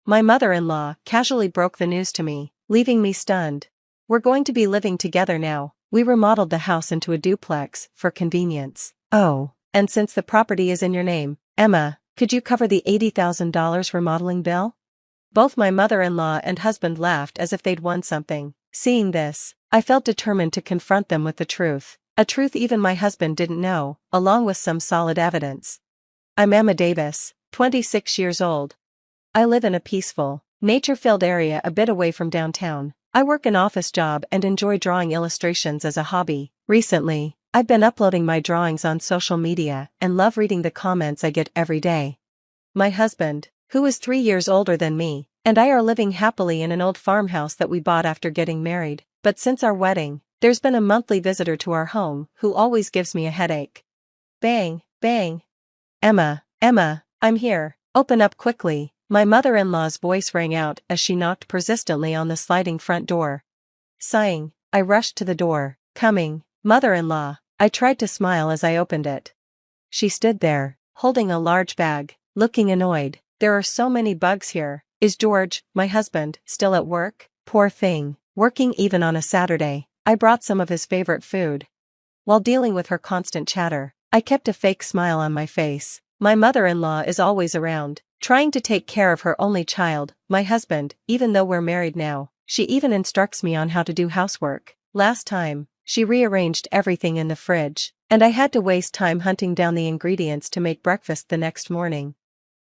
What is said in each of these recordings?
My mother-in-law casually broke the news to me, leaving me stunned. We're going to be living together now. We remodeled the house into a duplex for convenience. Oh, and since the property is in your name, Emma, could you cover the $80,000 remodeling bill? Both my mother-in-law and husband laughed as if they'd won something. Seeing this, I felt determined to confront them with the truth, a truth even my husband didn't know, along with some solid evidence. I'm Emma Davis, 26 years old. I live in a peaceful, nature-filled area a bit away from downtown. I work an office job and enjoy drawing illustrations as a hobby. Recently, I've been uploading my drawings on social media and love reading the comments I get every day. My husband, who is 3 years older than me, and I are living happily in an old farmhouse that we bought after getting married, but since our wedding, there's been a monthly visitor to our home who always gives me a headache. Bang, bang. Emma, I'm here. Open up quickly. My mother-in-law's voice rang out as she knocked persistently on the sliding front door. Sighing, I rushed to the door. Coming, mother-in-law. I tried to smile as I opened it. She stood there, holding a large bag, looking annoyed. There are so many bugs here. Is George, my husband, still at work? Poor thing, working even on a Saturday. I brought some of his favorite food. While dealing with her constant chatter, I kept a fake smile on my face. My mother-in-law is always around, trying to take care of her only child, my husband, even though we're married now. She even instructs me on how to do housework. Last time, she rearranged everything in the fridge, and I had to waste time hunting down the ingredients to make breakfast the next morning.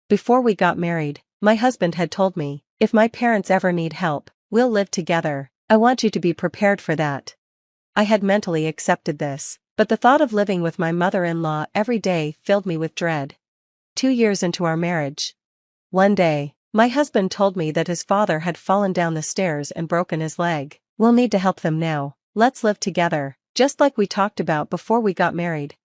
Before we got married, my husband had told me, if my parents ever need help, we'll live together. I want you to be prepared for that. I had mentally accepted this, but the thought of living with my mother-in-law every day filled me with dread. 2 years into our marriage. One day, my husband told me that his father had fallen down the stairs and broken his leg. We'll need to help them now. Let's live together, just like we talked about before we got married.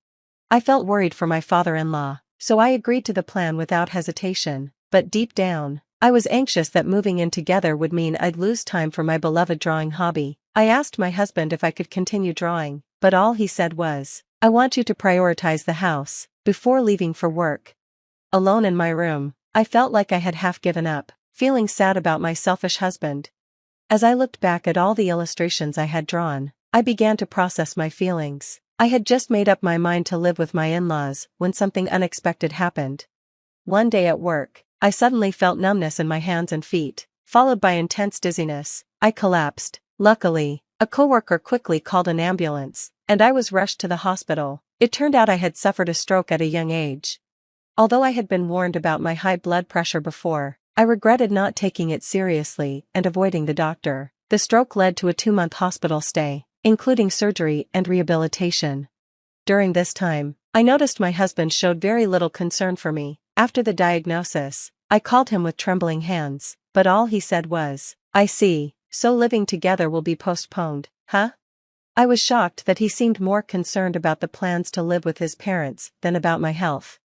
I felt worried for my father-in-law, so I agreed to the plan without hesitation, but deep down, I was anxious that moving in together would mean I'd lose time for my beloved drawing hobby. I asked my husband if I could continue drawing, but all he said was, I want you to prioritize the house before leaving for work. Alone in my room, I felt like I had half given up, feeling sad about my selfish husband. As I looked back at all the illustrations I had drawn, I began to process my feelings. I had just made up my mind to live with my in-laws when something unexpected happened. One day at work, I suddenly felt numbness in my hands and feet, followed by intense dizziness. I collapsed. Luckily, a coworker quickly called an ambulance, and I was rushed to the hospital. It turned out I had suffered a stroke at a young age. Although I had been warned about my high blood pressure before, I regretted not taking it seriously and avoiding the doctor. The stroke led to a 2-month hospital stay, including surgery and rehabilitation. During this time, I noticed my husband showed very little concern for me. After the diagnosis, I called him with trembling hands, but all he said was, I see, so living together will be postponed, huh? I was shocked that he seemed more concerned about the plans to live with his parents than about my health.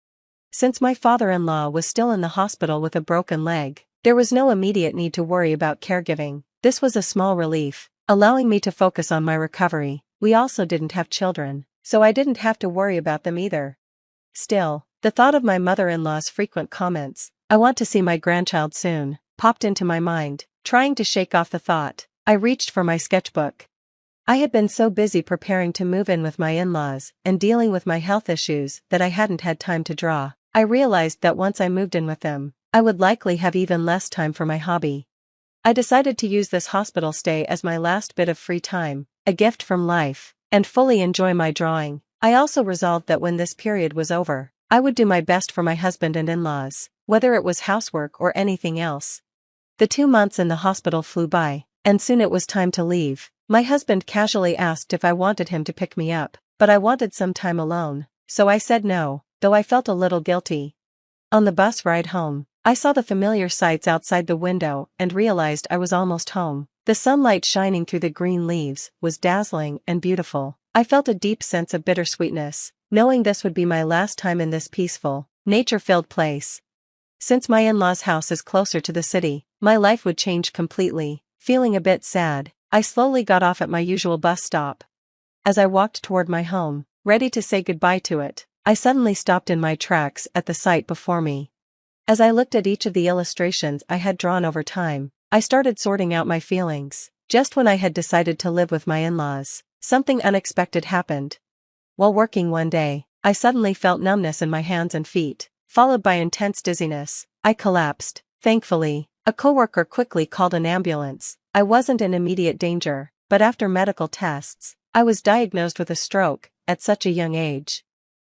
Since my father-in-law was still in the hospital with a broken leg, there was no immediate need to worry about caregiving. This was a small relief, allowing me to focus on my recovery. We also didn't have children, so I didn't have to worry about them either. Still, the thought of my mother-in-law's frequent comments, I want to see my grandchild soon, popped into my mind. Trying to shake off the thought, I reached for my sketchbook. I had been so busy preparing to move in with my in-laws and dealing with my health issues that I hadn't had time to draw. I realized that once I moved in with them, I would likely have even less time for my hobby. I decided to use this hospital stay as my last bit of free time, a gift from life, and fully enjoy my drawing. I also resolved that when this period was over, I would do my best for my husband and in-laws, whether it was housework or anything else. The 2 months in the hospital flew by, and soon it was time to leave. My husband casually asked if I wanted him to pick me up, but I wanted some time alone, so I said no, though I felt a little guilty. On the bus ride home, I saw the familiar sights outside the window and realized I was almost home. The sunlight shining through the green leaves was dazzling and beautiful. I felt a deep sense of bittersweetness, knowing this would be my last time in this peaceful, nature-filled place. Since my in-laws' house is closer to the city, my life would change completely. Feeling a bit sad, I slowly got off at my usual bus stop. As I walked toward my home, ready to say goodbye to it, I suddenly stopped in my tracks at the sight before me. As I looked at each of the illustrations I had drawn over time, I started sorting out my feelings. Just when I had decided to live with my in-laws, something unexpected happened. While working one day, I suddenly felt numbness in my hands and feet, followed by intense dizziness. I collapsed. Thankfully, a coworker quickly called an ambulance. I wasn't in immediate danger, but after medical tests, I was diagnosed with a stroke at such a young age.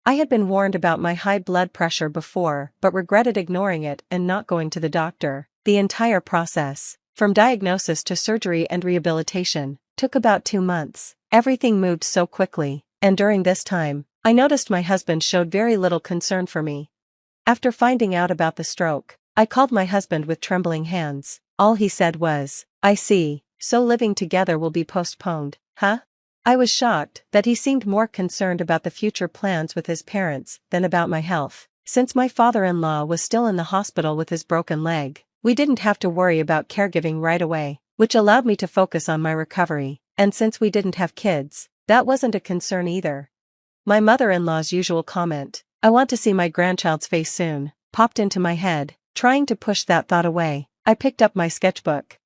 I had been warned about my high blood pressure before but regretted ignoring it and not going to the doctor. The entire process, from diagnosis to surgery and rehabilitation, took about 2 months. Everything moved so quickly, and during this time, I noticed my husband showed very little concern for me. After finding out about the stroke, I called my husband with trembling hands. All he said was, "I see, so living together will be postponed, huh?" I was shocked that he seemed more concerned about the future plans with his parents than about my health. Since my father-in-law was still in the hospital with his broken leg, we didn't have to worry about caregiving right away, which allowed me to focus on my recovery, and since we didn't have kids, that wasn't a concern either. My mother-in-law's usual comment, "I want to see my grandchild's face soon," popped into my head. Trying to push that thought away, I picked up my sketchbook.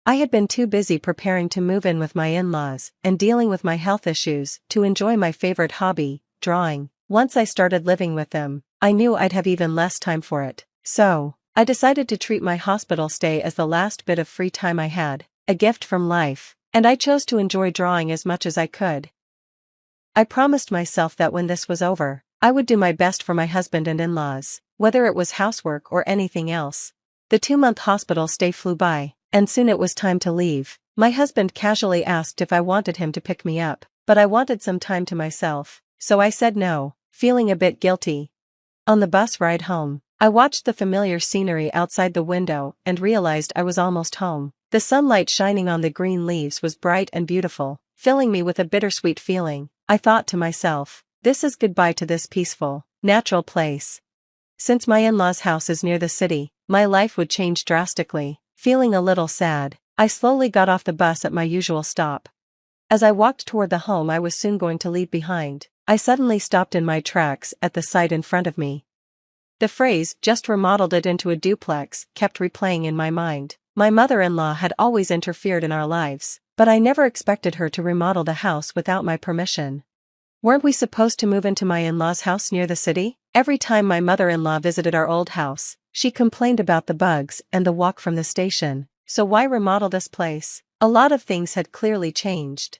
I had been too busy preparing to move in with my in-laws and dealing with my health issues to enjoy my favorite hobby, drawing. Once I started living with them, I knew I'd have even less time for it. So, I decided to treat my hospital stay as the last bit of free time I had, a gift from life, and I chose to enjoy drawing as much as I could. I promised myself that when this was over, I would do my best for my husband and in-laws, whether it was housework or anything else. The 2-month hospital stay flew by, and soon it was time to leave. My husband casually asked if I wanted him to pick me up, but I wanted some time to myself, so I said no, feeling a bit guilty. On the bus ride home, I watched the familiar scenery outside the window and realized I was almost home. The sunlight shining on the green leaves was bright and beautiful, filling me with a bittersweet feeling. I thought to myself, this is goodbye to this peaceful, natural place. Since my in-laws' house is near the city, my life would change drastically. Feeling a little sad, I slowly got off the bus at my usual stop. As I walked toward the home I was soon going to leave behind, I suddenly stopped in my tracks at the sight in front of me. The phrase, "just remodeled it into a duplex," kept replaying in my mind. My mother-in-law had always interfered in our lives, but I never expected her to remodel the house without my permission. Weren't we supposed to move into my in-laws' house near the city? Every time my mother-in-law visited our old house, she complained about the bugs and the walk from the station. So why remodel this place? A lot of things had clearly changed.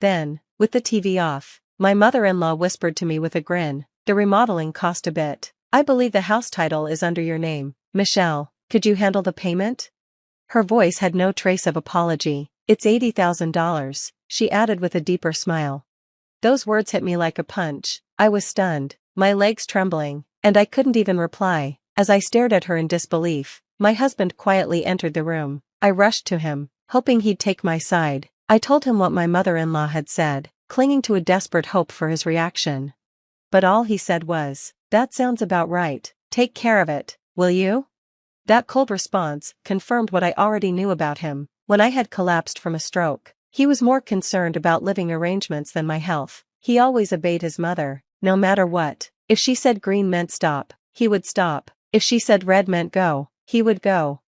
Then, with the TV off, my mother-in-law whispered to me with a grin, "The remodeling cost a bit. I believe the house title is under your name. Michelle, could you handle the payment?" Her voice had no trace of apology. "It's $80,000, she added with a deeper smile. Those words hit me like a punch. I was stunned, my legs trembling, and I couldn't even reply. As I stared at her in disbelief, my husband quietly entered the room. I rushed to him, hoping he'd take my side. I told him what my mother-in-law had said, clinging to a desperate hope for his reaction. But all he said was, "That sounds about right. Take care of it, will you?" That cold response confirmed what I already knew about him. When I had collapsed from a stroke, he was more concerned about living arrangements than my health. He always obeyed his mother, no matter what. If she said green meant stop, he would stop. If she said red meant go, he would go.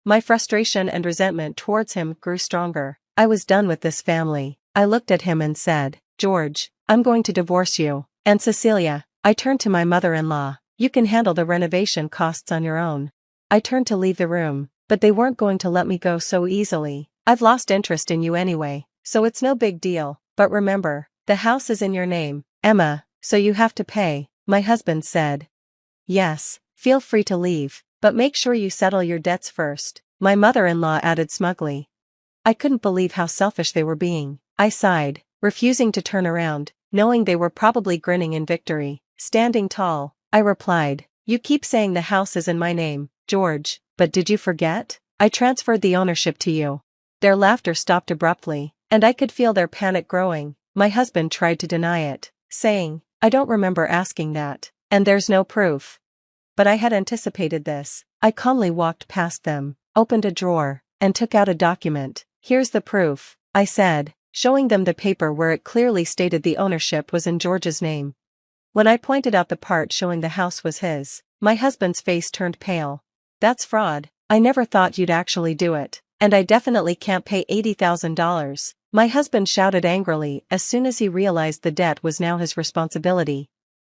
My frustration and resentment towards him grew stronger. I was done with this family. I looked at him and said, "George, I'm going to divorce you. And Cecilia," I turned to my mother-in-law, "you can handle the renovation costs on your own." I turned to leave the room, but they weren't going to let me go so easily. "I've lost interest in you anyway, so it's no big deal, but remember, the house is in your name, Emma, so you have to pay," my husband said. "Yes, feel free to leave, but make sure you settle your debts first," my mother-in-law added smugly. I couldn't believe how selfish they were being. I sighed, refusing to turn around, knowing they were probably grinning in victory. Standing tall, I replied, "You keep saying the house is in my name, George, but did you forget? I transferred the ownership to you." Their laughter stopped abruptly, and I could feel their panic growing. My husband tried to deny it, saying, "I don't remember asking that, and there's no proof." But I had anticipated this. I calmly walked past them, opened a drawer, and took out a document. "Here's the proof," I said, showing them the paper where it clearly stated the ownership was in George's name. When I pointed out the part showing the house was his, My husband's face turned pale. That's fraud. I never thought you'd actually do it. And I definitely can't pay $80,000. My husband shouted angrily as soon as he realized the debt was now his responsibility.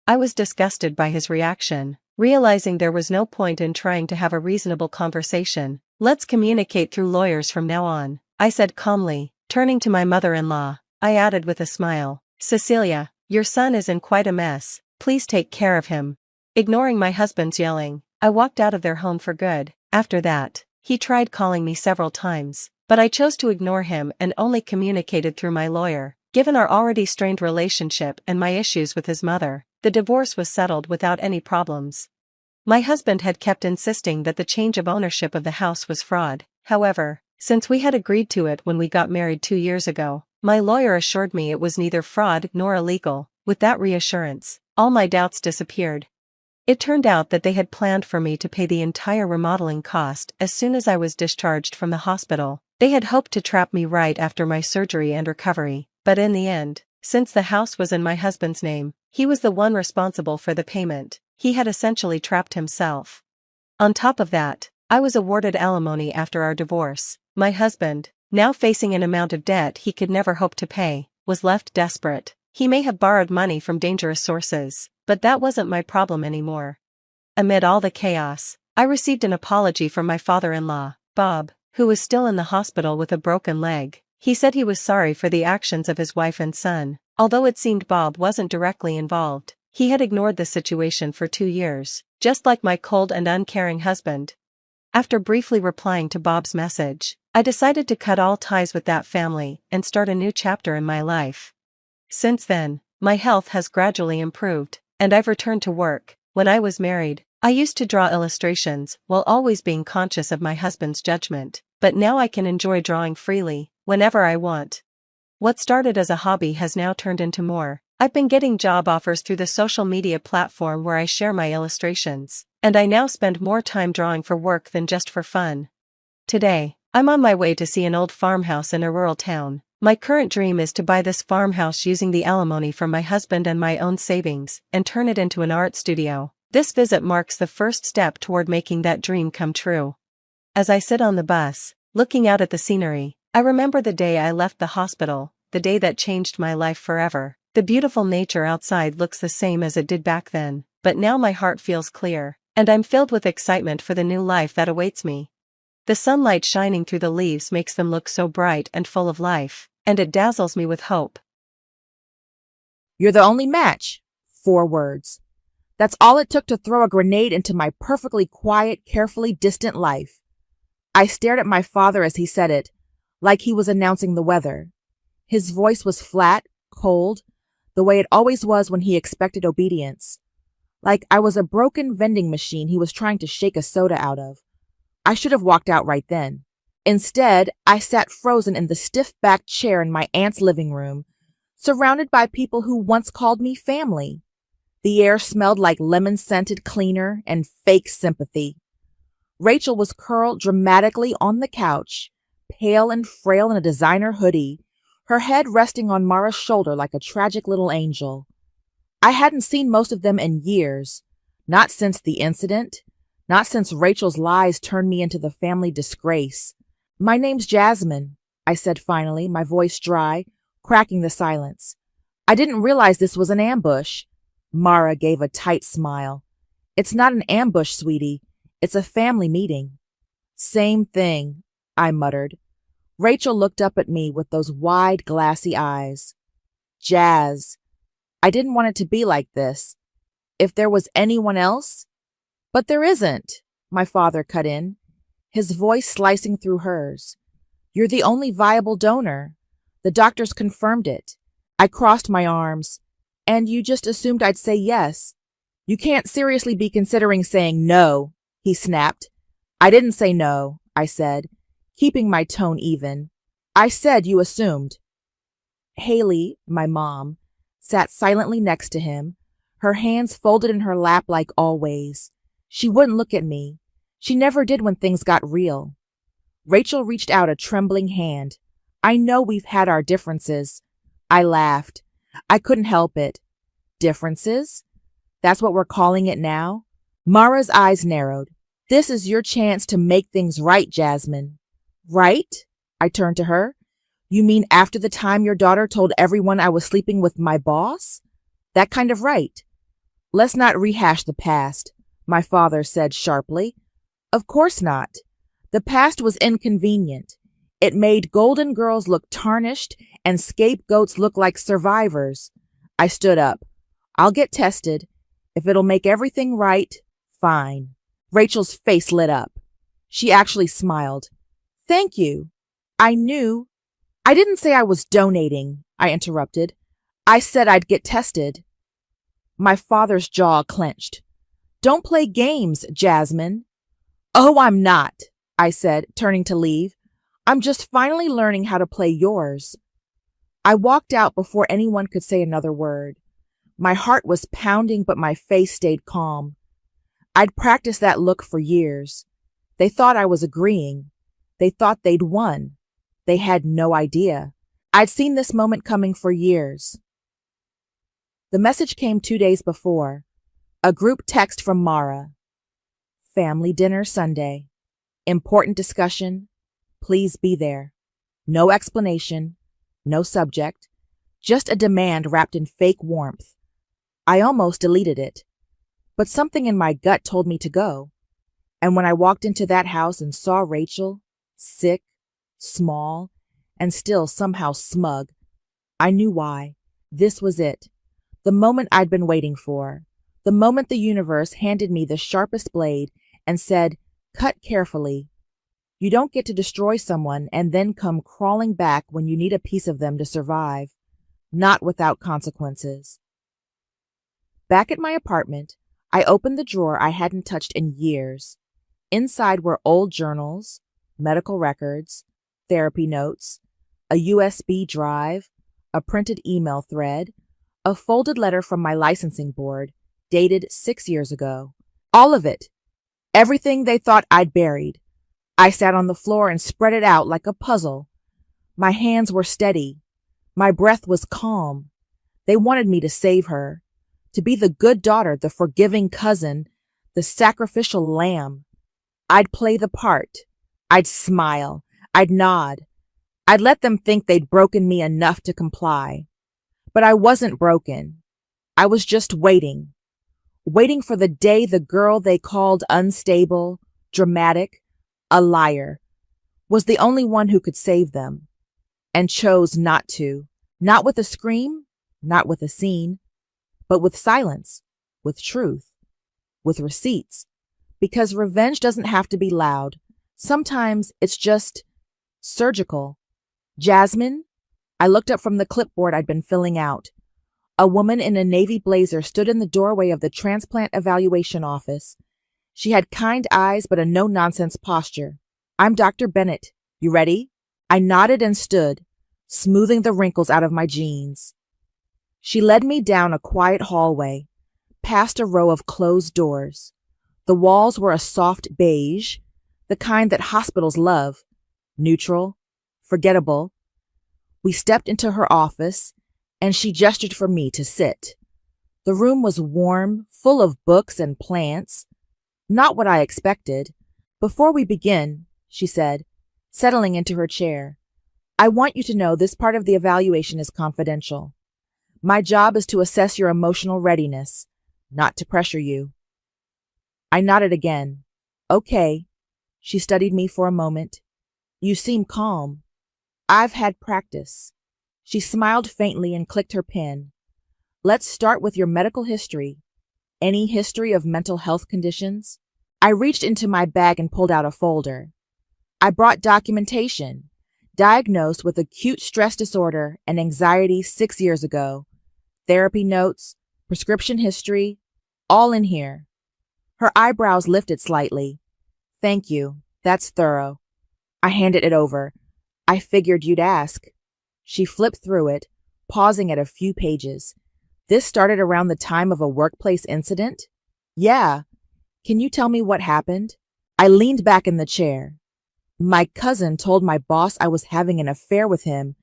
I was disgusted by his reaction, realizing there was no point in trying to have a reasonable conversation. Let's communicate through lawyers from now on, I said calmly. Turning to my mother-in-law, I added with a smile, Cecilia, your son is in quite a mess, please take care of him. Ignoring my husband's yelling, I walked out of their home for good. After that, he tried calling me several times, but I chose to ignore him and only communicated through my lawyer. Given our already strained relationship and my issues with his mother, the divorce was settled without any problems. My husband had kept insisting that the change of ownership of the house was fraud. However, since we had agreed to it when we got married 2 years ago, my lawyer assured me it was neither fraud nor illegal. With that reassurance, all my doubts disappeared. It turned out that they had planned for me to pay the entire remodeling cost as soon as I was discharged from the hospital. They had hoped to trap me right after my surgery and recovery, but in the end, since the house was in my husband's name, he was the one responsible for the payment. He had essentially trapped himself. On top of that, I was awarded alimony after our divorce. My husband, now facing an amount of debt he could never hope to pay, was left desperate. He may have borrowed money from dangerous sources, but that wasn't my problem anymore. Amid all the chaos, I received an apology from my father-in-law, Bob, who was still in the hospital with a broken leg. He said he was sorry for the actions of his wife and son. Although it seemed Bob wasn't directly involved, he had ignored the situation for 2 years, just like my cold and uncaring husband. After briefly replying to Bob's message, I decided to cut all ties with that family and start a new chapter in my life. Since then, my health has gradually improved, and I've returned to work. When I was married, I used to draw illustrations while always being conscious of my husband's judgment, but now I can enjoy drawing freely, whenever I want. What started as a hobby has now turned into more. I've been getting job offers through the social media platform where I share my illustrations, and I now spend more time drawing for work than just for fun. Today, I'm on my way to see an old farmhouse in a rural town. My current dream is to buy this farmhouse using the alimony from my husband and my own savings, and turn it into an art studio. This visit marks the first step toward making that dream come true. As I sit on the bus, looking out at the scenery, I remember the day I left the hospital, the day that changed my life forever. The beautiful nature outside looks the same as it did back then, but now my heart feels clear, and I'm filled with excitement for the new life that awaits me. The sunlight shining through the leaves makes them look so bright and full of life, and it dazzles me with hope. You're the only match. 4 words. That's all it took to throw a grenade into my perfectly quiet, carefully distant life. I stared at my father as he said it, like he was announcing the weather. His voice was flat, cold, the way it always was when he expected obedience. Like I was a broken vending machine he was trying to shake a soda out of. I should have walked out right then. Instead, I sat frozen in the stiff-backed chair in my aunt's living room, surrounded by people who once called me family. The air smelled like lemon-scented cleaner and fake sympathy. Rachel was curled dramatically on the couch, pale and frail in a designer hoodie, her head resting on Mara's shoulder like a tragic little angel. I hadn't seen most of them in years, not since the incident, not since Rachel's lies turned me into the family disgrace. My name's Jasmine, I said finally, my voice dry, cracking the silence. I didn't realize this was an ambush. Mara gave a tight smile. It's not an ambush, sweetie. It's a family meeting. Same thing, I muttered. Rachel looked up at me with those wide, glassy eyes. Jazz. I didn't want it to be like this. If there was anyone else? But there isn't, my father cut in, his voice slicing through hers. You're the only viable donor. The doctors confirmed it. I crossed my arms. And you just assumed I'd say yes. You can't seriously be considering saying no, he snapped. I didn't say no, I said, keeping my tone even. I said you assumed. Haley, my mom, sat silently next to him, her hands folded in her lap like always. She wouldn't look at me. She never did when things got real. Rachel reached out a trembling hand. I know we've had our differences. I laughed. I couldn't help it. Differences? That's what we're calling it now? Mara's eyes narrowed. This is your chance to make things right, Jasmine. Right? I turned to her. You mean after the time your daughter told everyone I was sleeping with my boss? That kind of right. Let's not rehash the past, my father said sharply. Of course not. The past was inconvenient. It made golden girls look tarnished and scapegoats look like survivors. I stood up. I'll get tested. If it'll make everything right, fine. Rachel's face lit up. She actually smiled. Thank you. I didn't say I was donating, I interrupted. I said I'd get tested. My father's jaw clenched. Don't play games, Jasmine. Oh, I'm not, I said, turning to leave. I'm just finally learning how to play yours. I walked out before anyone could say another word. My heart was pounding, but my face stayed calm. I'd practiced that look for years. They thought I was agreeing. They thought they'd won. They had no idea. I'd seen this moment coming for years. The message came 2 days before. A group text from Mara. Family dinner Sunday. Important discussion. Please be there. No explanation. No subject. Just a demand wrapped in fake warmth. I almost deleted it. But something in my gut told me to go. And when I walked into that house and saw Rachel, sick, small, and still somehow smug, I knew why. This was it. The moment I'd been waiting for. The moment the universe handed me the sharpest blade and said, cut carefully. You don't get to destroy someone and then come crawling back when you need a piece of them to survive. Not without consequences. Back at my apartment, I opened the drawer I hadn't touched in years. Inside were old journals, medical records, therapy notes, a USB drive, a printed email thread, a folded letter from my licensing board, dated 6 years ago. All of it. Everything they thought I'd buried. I sat on the floor and spread it out like a puzzle. My hands were steady. My breath was calm. They wanted me to save her. To be the good daughter, the forgiving cousin, the sacrificial lamb. I'd play the part. I'd smile. I'd nod. I'd let them think they'd broken me enough to comply. But I wasn't broken. I was just waiting. Waiting for the day the girl they called unstable, dramatic, a liar, was the only one who could save them. And chose not to. Not with a scream, not with a scene, but with silence, with truth, with receipts. Because revenge doesn't have to be loud. Sometimes it's just surgical. Jasmine? I looked up from the clipboard I'd been filling out. A woman in a navy blazer stood in the doorway of the transplant evaluation office. She had kind eyes but a no-nonsense posture. I'm Dr. Bennett. You ready? I nodded and stood, smoothing the wrinkles out of my jeans. She led me down a quiet hallway, past a row of closed doors. The walls were a soft beige, the kind that hospitals love, neutral, forgettable. We stepped into her office, and she gestured for me to sit. The room was warm, full of books and plants. Not what I expected. Before we begin, she said, settling into her chair, I want you to know this part of the evaluation is confidential. My job is to assess your emotional readiness, not to pressure you. I nodded again. Okay. She studied me for a moment. You seem calm. I've had practice. She smiled faintly and clicked her pen. Let's start with your medical history. Any history of mental health conditions? I reached into my bag and pulled out a folder. I brought documentation. Diagnosed with acute stress disorder and anxiety 6 years ago. Therapy notes, prescription history, all in here. Her eyebrows lifted slightly. Thank you. That's thorough. I handed it over. I figured you'd ask. She flipped through it, pausing at a few pages. This started around the time of a workplace incident? Yeah. Can you tell me what happened? I leaned back in the chair. My cousin told my boss I was having an affair with him,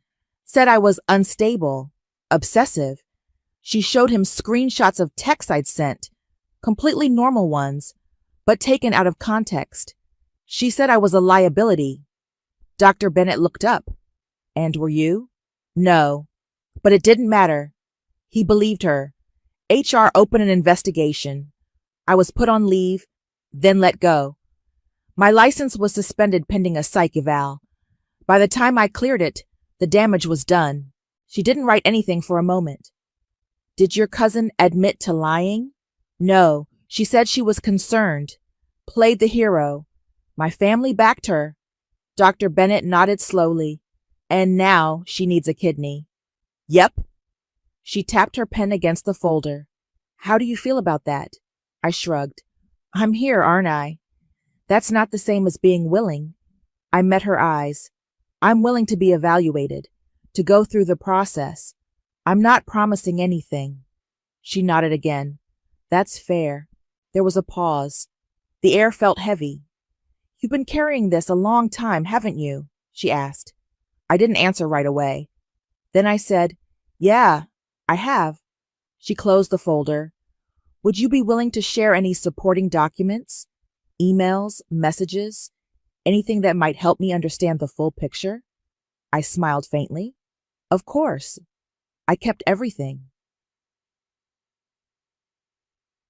said I was unstable, obsessive. She showed him screenshots of texts I'd sent, completely normal ones, but taken out of context. She said I was a liability. Dr. Bennett looked up. And were you? No, but it didn't matter. He believed her. HR opened an investigation. I was put on leave, then let go. My license was suspended pending a psych eval. By the time I cleared it, the damage was done. She didn't write anything for a moment. Did your cousin admit to lying? No, she said she was concerned. Played the hero. My family backed her. Dr. Bennett nodded slowly. And now she needs a kidney. Yep. She tapped her pen against the folder. How do you feel about that? I shrugged. I'm here, aren't I? That's not the same as being willing. I met her eyes. I'm willing to be evaluated, to go through the process. I'm not promising anything. She nodded again. That's fair. There was a pause. The air felt heavy. You've been carrying this a long time, haven't you? She asked. I didn't answer right away. Then I said, yeah, I have. She closed the folder. Would you be willing to share any supporting documents? Emails, messages, anything that might help me understand the full picture? I smiled faintly. Of course. I kept everything.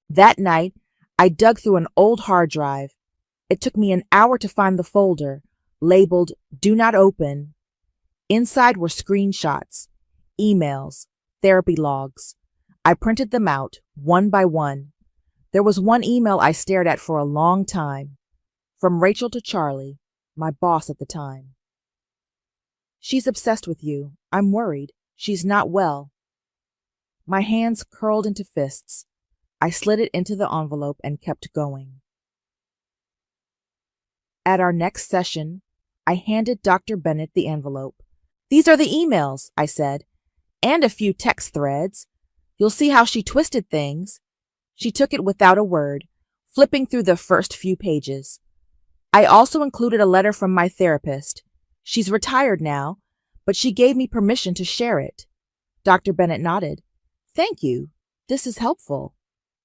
That night, I dug through an old hard drive. It took me an hour to find the folder, labeled Do Not Open. Inside were screenshots, emails, therapy logs. I printed them out, one by one. There was one email I stared at for a long time. From Rachel to Charlie, my boss at the time. She's obsessed with you. I'm worried. She's not well. My hands curled into fists. I slid it into the envelope and kept going. At our next session, I handed Dr. Bennett the envelope. These are the emails, I said, and a few text threads. You'll see how she twisted things. She took it without a word, flipping through the first few pages. I also included a letter from my therapist. She's retired now, but she gave me permission to share it. Dr. Bennett nodded. Thank you. This is helpful.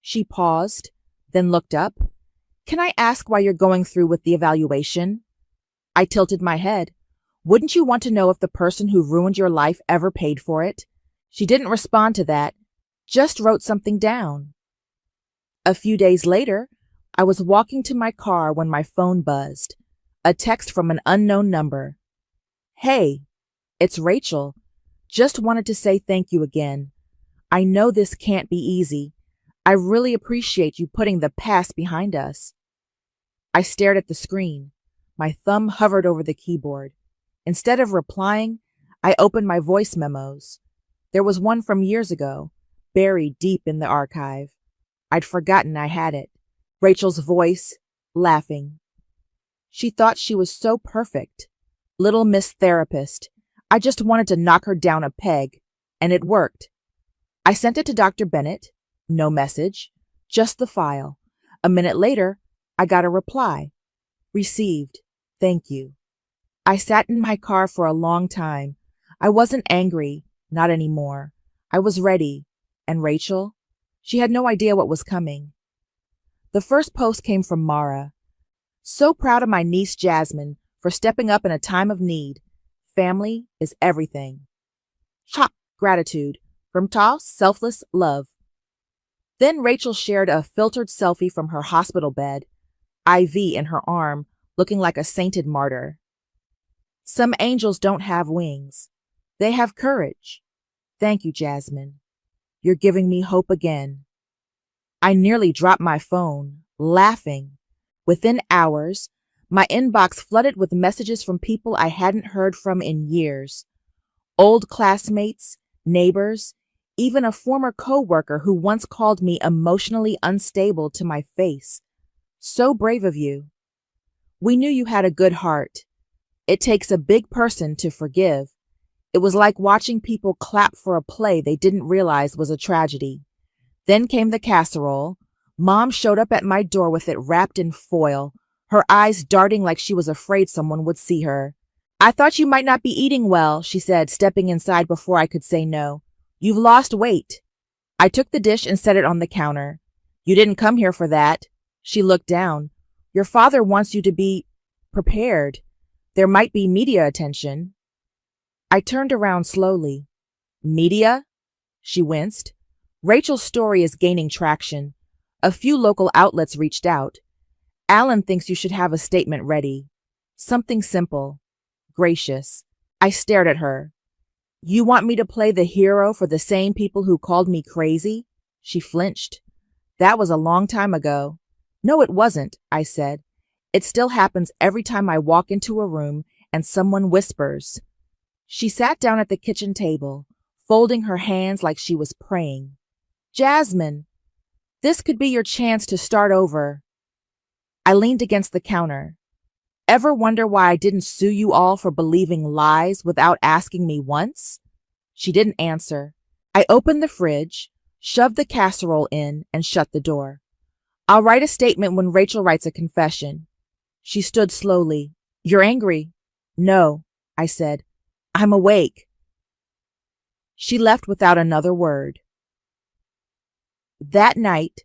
She paused, then looked up. Can I ask why you're going through with the evaluation? I tilted my head. Wouldn't you want to know if the person who ruined your life ever paid for it? She didn't respond to that, just wrote something down. A few days later, I was walking to my car when my phone buzzed. A text from an unknown number. Hey, it's Rachel. Just wanted to say thank you again. I know this can't be easy. I really appreciate you putting the past behind us. I stared at the screen. My thumb hovered over the keyboard. Instead of replying, I opened my voice memos. There was one from years ago, buried deep in the archive. I'd forgotten I had it. Rachel's voice, laughing. She thought she was so perfect. Little Miss Therapist. I just wanted to knock her down a peg, and it worked. I sent it to Dr. Bennett. No message, just the file. A minute later, I got a reply. Received. Thank you. I sat in my car for a long time. I wasn't angry, not anymore. I was ready. And Rachel? She had no idea what was coming. The first post came from Mara. So proud of my niece Jasmine for stepping up in a time of need. Family is everything. Chop, gratitude. From Toss, selfless love. Then Rachel shared a filtered selfie from her hospital bed, IV in her arm, looking like a sainted martyr. Some angels don't have wings. They have courage. Thank you, Jasmine. You're giving me hope again. I nearly dropped my phone, laughing. Within hours, my inbox flooded with messages from people I hadn't heard from in years. Old classmates, neighbors, even a former coworker who once called me emotionally unstable to my face. So brave of you. We knew you had a good heart. It takes a big person to forgive. It was like watching people clap for a play they didn't realize was a tragedy. Then came the casserole. Mom showed up at my door with it wrapped in foil, her eyes darting like she was afraid someone would see her. I thought you might not be eating well, she said, stepping inside before I could say no. You've lost weight. I took the dish and set it on the counter. You didn't come here for that. She looked down. Your father wants you to be prepared. There might be media attention. I turned around slowly. Media? She winced. Rachel's story is gaining traction. A few local outlets reached out. Alan thinks you should have a statement ready. Something simple. Gracious. I stared at her. You want me to play the hero for the same people who called me crazy? She flinched. That was a long time ago. No, it wasn't, I said. It still happens every time I walk into a room and someone whispers. She sat down at the kitchen table, folding her hands like she was praying. Jasmine, this could be your chance to start over. I leaned against the counter. Ever wonder why I didn't sue you all for believing lies without asking me once? She didn't answer. I opened the fridge, shoved the casserole in, and shut the door. I'll write a statement when Rachel writes a confession. She stood slowly. You're angry? No, I said. I'm awake. She left without another word. That night,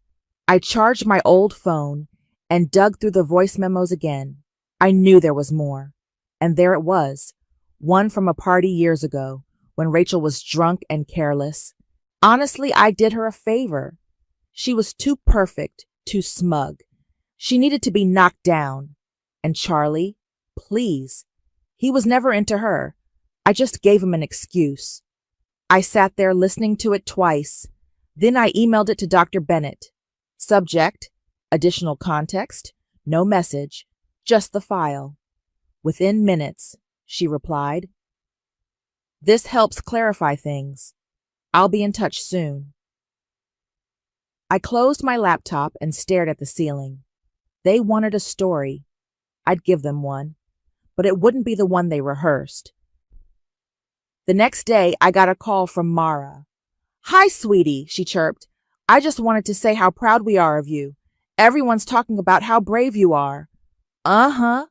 I charged my old phone and dug through the voice memos again. I knew there was more. And there it was, one from a party years ago when Rachel was drunk and careless. Honestly, I did her a favor. She was too perfect, too smug. She needed to be knocked down. And Charlie, please. He was never into her. I just gave him an excuse. I sat there listening to it twice. Then I emailed it to Dr. Bennett. Subject, additional context, no message, just the file. Within minutes, she replied. This helps clarify things. I'll be in touch soon. I closed my laptop and stared at the ceiling. They wanted a story. I'd give them one, but it wouldn't be the one they rehearsed. The next day, I got a call from Mara. Hi, sweetie, she chirped. I just wanted to say how proud we are of you. Everyone's talking about how brave you are. Uh-huh.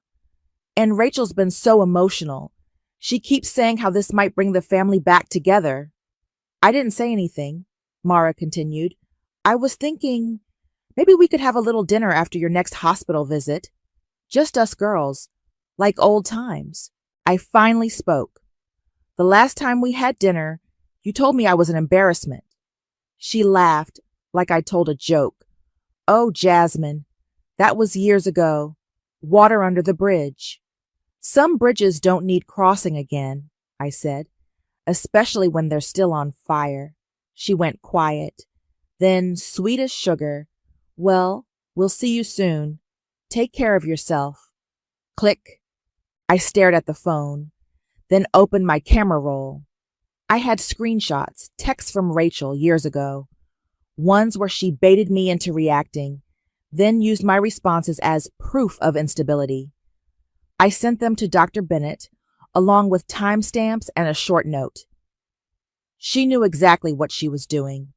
And Rachel's been so emotional. She keeps saying how this might bring the family back together. I didn't say anything, Mara continued. I was thinking maybe we could have a little dinner after your next hospital visit. Just us girls, like old times. I finally spoke. The last time we had dinner, you told me I was an embarrassment. She laughed like I told a joke. Oh, Jasmine, that was years ago. Water under the bridge. Some bridges don't need crossing again, I said, especially when they're still on fire. She went quiet. Then, sweet as sugar, well, we'll see you soon. Take care of yourself. Click. I stared at the phone, then opened my camera roll. I had screenshots, texts from Rachel years ago, ones where she baited me into reacting, then used my responses as proof of instability. I sent them to Dr. Bennett, along with timestamps and a short note. She knew exactly what she was doing.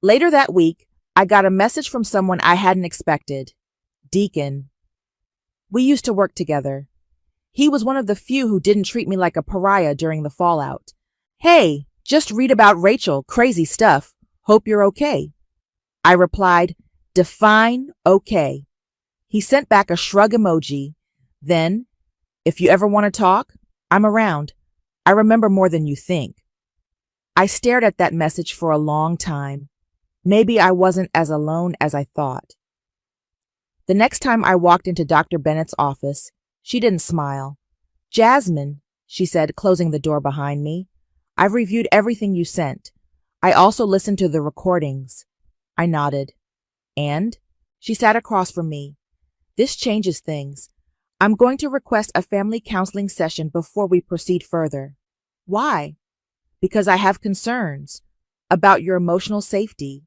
Later that week, I got a message from someone I hadn't expected. Deacon. We used to work together. He was one of the few who didn't treat me like a pariah during the fallout. Hey, just read about Rachel, crazy stuff. Hope you're okay. I replied, define okay. He sent back a shrug emoji. Then, if you ever want to talk, I'm around. I remember more than you think. I stared at that message for a long time. Maybe I wasn't as alone as I thought. The next time I walked into Dr. Bennett's office, she didn't smile. Jasmine, she said, closing the door behind me, I've reviewed everything you sent. I also listened to the recordings. I nodded. And? She sat across from me. This changes things. I'm going to request a family counseling session before we proceed further. Why? Because I have concerns about your emotional safety,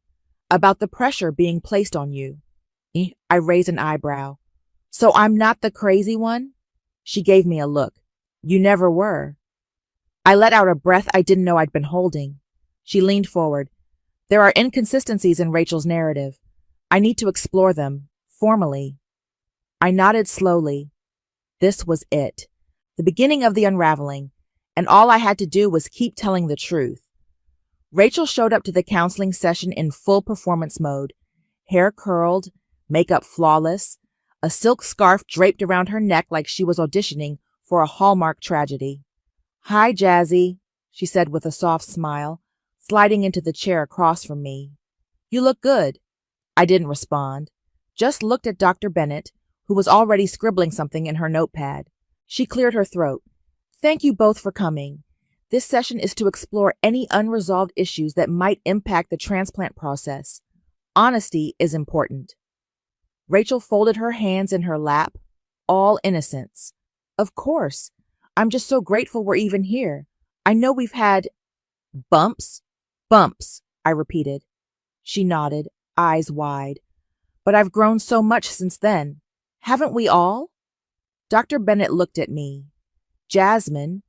about the pressure being placed on you. I raised an eyebrow. So I'm not the crazy one? She gave me a look. You never were. I let out a breath I didn't know I'd been holding. She leaned forward. There are inconsistencies in Rachel's narrative. I need to explore them, formally. I nodded slowly. This was it. The beginning of the unraveling, and all I had to do was keep telling the truth. Rachel showed up to the counseling session in full performance mode, hair curled, makeup flawless, a silk scarf draped around her neck like she was auditioning for a Hallmark tragedy. "Hi, Jazzy," she said with a soft smile, sliding into the chair across from me. "You look good." I didn't respond, just looked at Dr. Bennett, who was already scribbling something in her notepad. She cleared her throat. "Thank you both for coming. This session is to explore any unresolved issues that might impact the transplant process. Honesty is important." Rachel folded her hands in her lap, all innocence. "Of course. I'm just so grateful we're even here. I know we've had bumps." "Bumps," I repeated. She nodded, eyes wide. "But I've grown so much since then. Haven't we all?" Dr. Bennett looked at me. "Jasmine,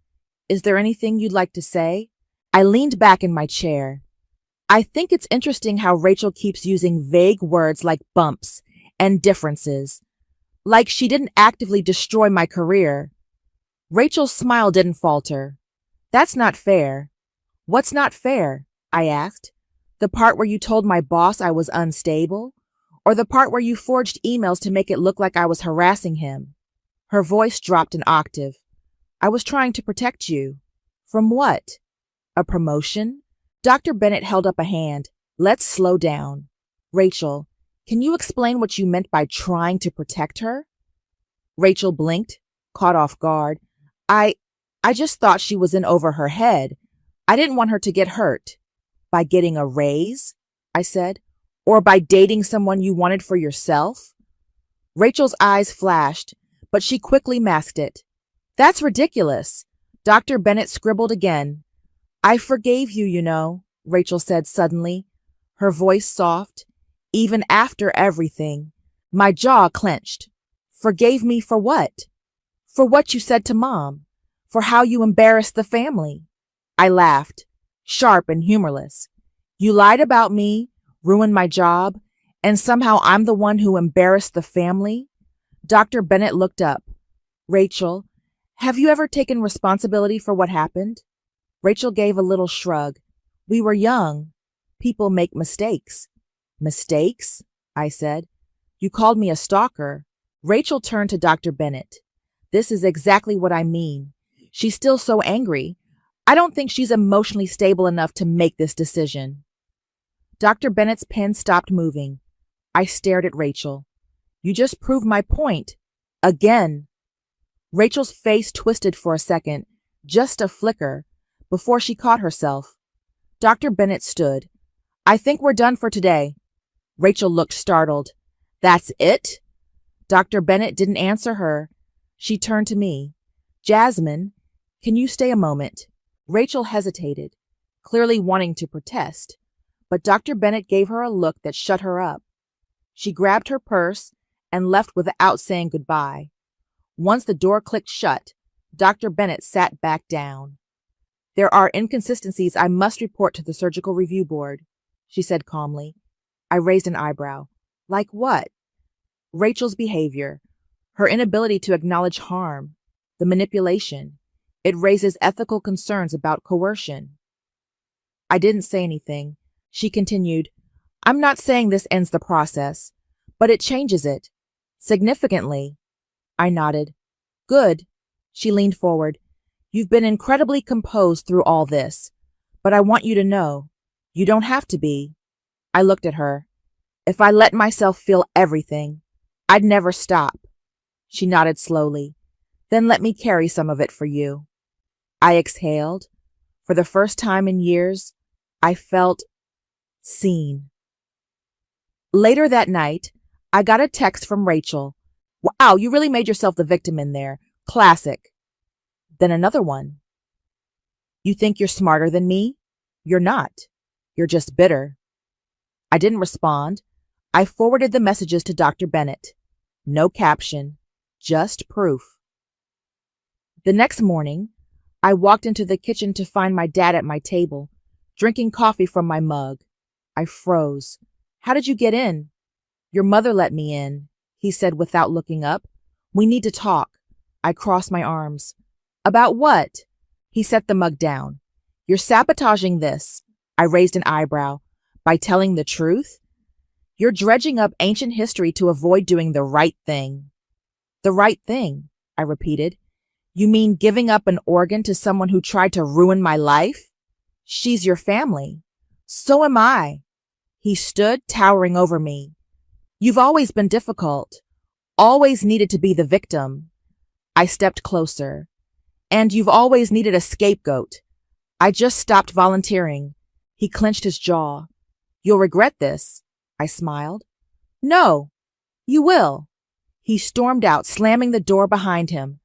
is there anything you'd like to say?" I leaned back in my chair. I think it's interesting how Rachel keeps using vague words like bumps and differences, like she didn't actively destroy my career. Rachel's smile didn't falter. "That's not fair." "What's not fair?" I asked. "The part where you told my boss I was unstable? Or the part where you forged emails to make it look like I was harassing him?" Her voice dropped an octave. "I was trying to protect you." "From what? A promotion?" Dr. Bennett held up a hand. "Let's slow down. Rachel, can you explain what you meant by trying to protect her?" Rachel blinked, caught off guard. I just thought she was in over her head. I didn't want her to get hurt." "By getting a raise?" I said. "Or by dating someone you wanted for yourself?" Rachel's eyes flashed, but she quickly masked it. "That's ridiculous." Dr. Bennett scribbled again. "I forgave you, you know," Rachel said suddenly, her voice soft. "Even after everything." My jaw clenched. "Forgave me for what?" "For what you said to Mom. For how you embarrassed the family." I laughed, sharp and humorless. "You lied about me, ruined my job, and somehow I'm the one who embarrassed the family?" Dr. Bennett looked up. "Rachel, have you ever taken responsibility for what happened?" Rachel gave a little shrug. "We were young. People make mistakes." "Mistakes?" I said. "You called me a stalker." Rachel turned to Dr. Bennett. "This is exactly what I mean. She's still so angry. I don't think she's emotionally stable enough to make this decision." Dr. Bennett's pen stopped moving. I stared at Rachel. "You just proved my point. Again." Rachel's face twisted for a second, just a flicker, before she caught herself. Dr. Bennett stood. "I think we're done for today." Rachel looked startled. "That's it?" Dr. Bennett didn't answer her. She turned to me. "Jasmine, can you stay a moment?" Rachel hesitated, clearly wanting to protest, but Dr. Bennett gave her a look that shut her up. She grabbed her purse and left without saying goodbye. Once the door clicked shut, Dr. Bennett sat back down. "There are inconsistencies I must report to the surgical review board," she said calmly. I raised an eyebrow. "Like what?" "Rachel's behavior, her inability to acknowledge harm, the manipulation. It raises ethical concerns about coercion." I didn't say anything. She continued, "I'm not saying this ends the process, but it changes it. Significantly." I nodded. "Good." She leaned forward. "You've been incredibly composed through all this, but I want you to know, you don't have to be." I looked at her. "If I let myself feel everything, I'd never stop." She nodded slowly. "Then let me carry some of it for you." I exhaled. For the first time in years, I felt seen. Later that night, I got a text from Rachel. "Wow, you really made yourself the victim in there. Classic." Then another one. "You think you're smarter than me? You're not. You're just bitter." I didn't respond. I forwarded the messages to Dr. Bennett. No caption, just proof. The next morning, I walked into the kitchen to find my dad at my table, drinking coffee from my mug. I froze. "How did you get in?" "Your mother let me in," he said without looking up. "We need to talk." I crossed my arms. "About what?" He set the mug down. "You're sabotaging this." I raised an eyebrow. By telling the truth? You're dredging up ancient history to avoid doing the right thing. The right thing, I repeated. You mean giving up an organ to someone who tried to ruin my life? She's your family. So am I. He stood, towering over me. You've always been difficult. Always needed to be the victim. I stepped closer. And you've always needed a scapegoat. I just stopped volunteering. He clenched his jaw. You'll regret this. I smiled. No, you will. He stormed out, slamming the door behind him.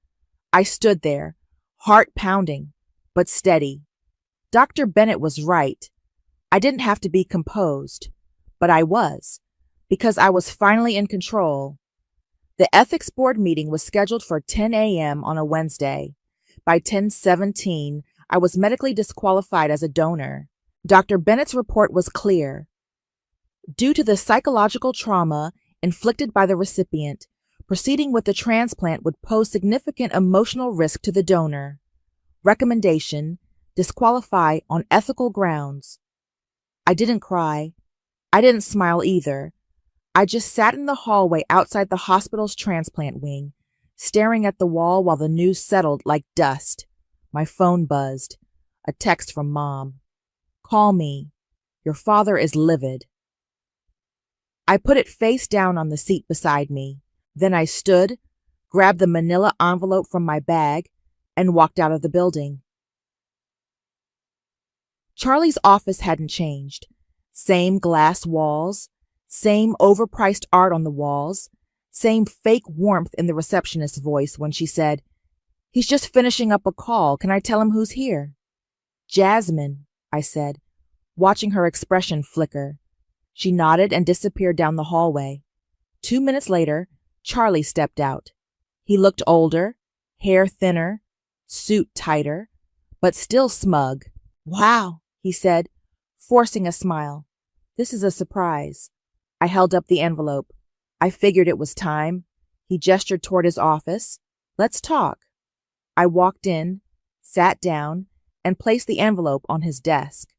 I stood there, heart pounding, but steady. Dr. Bennett was right. I didn't have to be composed, but I was, because I was finally in control. The ethics board meeting was scheduled for 10 a.m. on a Wednesday. By 10:17, I was medically disqualified as a donor. Dr. Bennett's report was clear. Due to the psychological trauma inflicted by the recipient, proceeding with the transplant would pose significant emotional risk to the donor. Recommendation: disqualify on ethical grounds. I didn't cry. I didn't smile either. I just sat in the hallway outside the hospital's transplant wing, staring at the wall while the news settled like dust. My phone buzzed. A text from Mom. Call me. Your father is livid. I put it face down on the seat beside me. Then I stood, grabbed the manila envelope from my bag, and walked out of the building. Charlie's office hadn't changed. Same glass walls, same overpriced art on the walls, same fake warmth in the receptionist's voice when she said, "He's just finishing up a call. Can I tell him who's here?" "Jasmine," I said, watching her expression flicker. She nodded and disappeared down the hallway. 2 minutes later, Charlie stepped out. He looked older, hair thinner, suit tighter, but still smug. "Wow," he said, forcing a smile. "This is a surprise." I held up the envelope. I figured it was time. He gestured toward his office. "Let's talk." I walked in, sat down, and placed the envelope on his desk.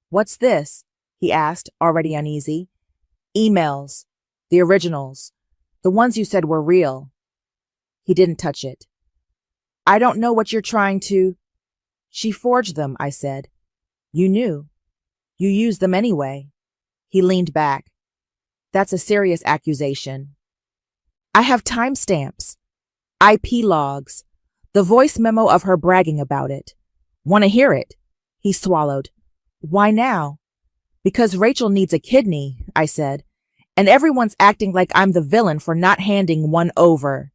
"What's this?" he asked, already uneasy. "Emails. The originals. The ones you said were real." He didn't touch it. "I don't know what you're trying to—" "She forged them," I said. "You knew. You used them anyway." He leaned back. "That's a serious accusation." "I have timestamps, IP logs, the voice memo of her bragging about it." "Want to hear it?" He swallowed. "Why now?" "Because Rachel needs a kidney," I said, "and everyone's acting like I'm the villain for not handing one over."